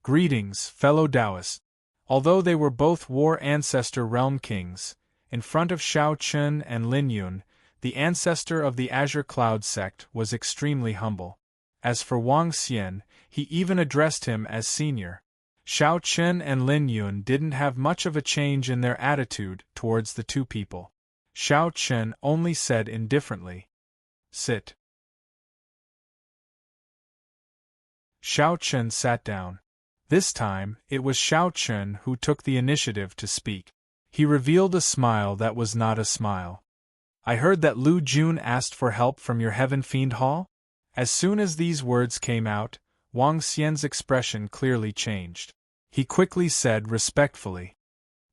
Speaker 1: "Greetings, fellow Taoists." Although they were both war ancestor realm kings, in front of Xiao Chen and Lin Yun, the ancestor of the Azure Cloud sect was extremely humble. As for Wang Xian, he even addressed him as senior. Xiao Chen and Lin Yun didn't have much of a change in their attitude towards the two people. Xiao Chen only said indifferently, "Sit." Xiao Chen sat down. This time, it was Xiao Chen who took the initiative to speak. He revealed a smile that was not a smile. "I heard that Lu Jun asked for help from your Heaven Fiend Hall?" As soon as these words came out, Wang Xian's expression clearly changed. He quickly said respectfully,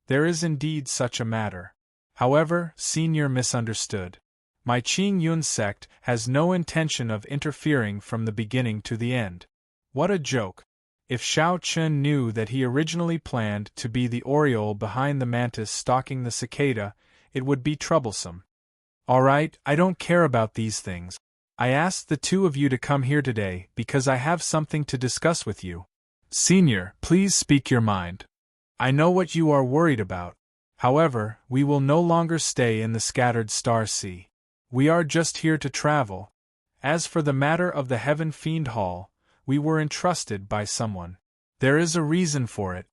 Speaker 1: "There is indeed such a matter. However, Senior misunderstood. My Qin Yun sect has no intention of interfering from the beginning to the end." What a joke! If Xiao Chen knew that he originally planned to be the oriole behind the mantis stalking the cicada, it would be troublesome. "All right, I don't care about these things. I asked the two of you to come here today because I have something to discuss with you. Senior, please speak your mind. I know what you are worried about. However, we will no longer stay in the scattered star sea. We are just here to travel. As for the matter of the Heaven Fiend Hall, we were entrusted by someone. There is a reason for it.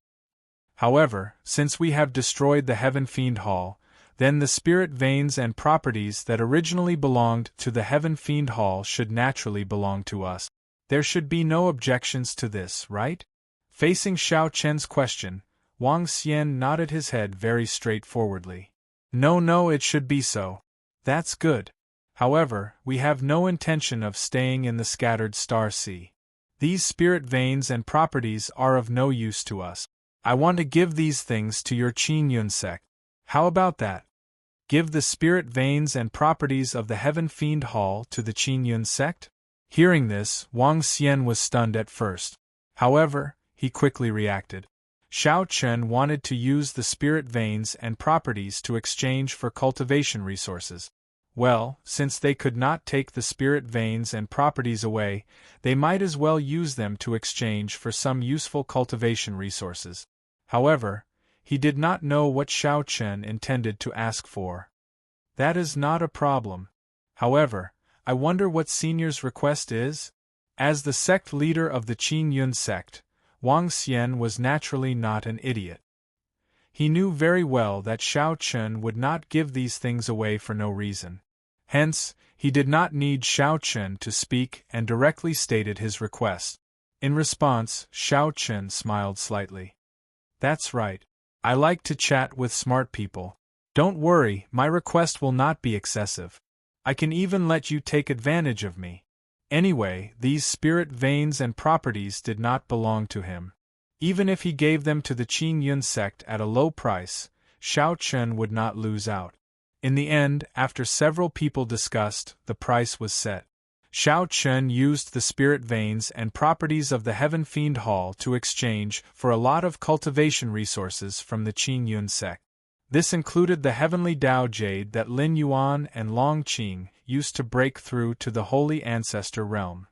Speaker 1: However, since we have destroyed the Heaven Fiend Hall, then the spirit veins and properties that originally belonged to the Heaven Fiend Hall should naturally belong to us. There should be no objections to this, right?" Facing Xiao Chen's question, Wang Xian nodded his head very straightforwardly. No, it should be so. That's good. However, we have no intention of staying in the scattered star sea. These spirit veins and properties are of no use to us. I want to give these things to your Qin Yun sect. How about that? Give the spirit veins and properties of the Heaven Fiend Hall to the Qin Yun sect? Hearing this, Wang Xian was stunned at first. However, he quickly reacted. Xiao Chen wanted to use the spirit veins and properties to exchange for cultivation resources. Well, since they could not take the spirit veins and properties away, they might as well use them to exchange for some useful cultivation resources. However, he did not know what Xiao Chen intended to ask for. That is not a problem. However, I wonder what Senior's request is? As the sect leader of the Qin Yun sect, Wang Xian was naturally not an idiot. He knew very well that Xiao Chen would not give these things away for no reason. Hence, he did not need Xiao Chen to speak and directly stated his request. In response, Xiao Chen smiled slightly. "That's right. I like to chat with smart people. Don't worry, my request will not be excessive. I can even let you take advantage of me." Anyway, these spirit veins and properties did not belong to him. Even if he gave them to the Qin Yun sect at a low price, Xiao Chen would not lose out. In the end, after several people discussed, the price was set. Xiao Chen used the spirit veins and properties of the Heaven Fiend Hall to exchange for a lot of cultivation resources from the Qing Yun sect. This included the heavenly Dao Jade that Lin Yuan and Long Qing used to break through to the Holy Ancestor realm.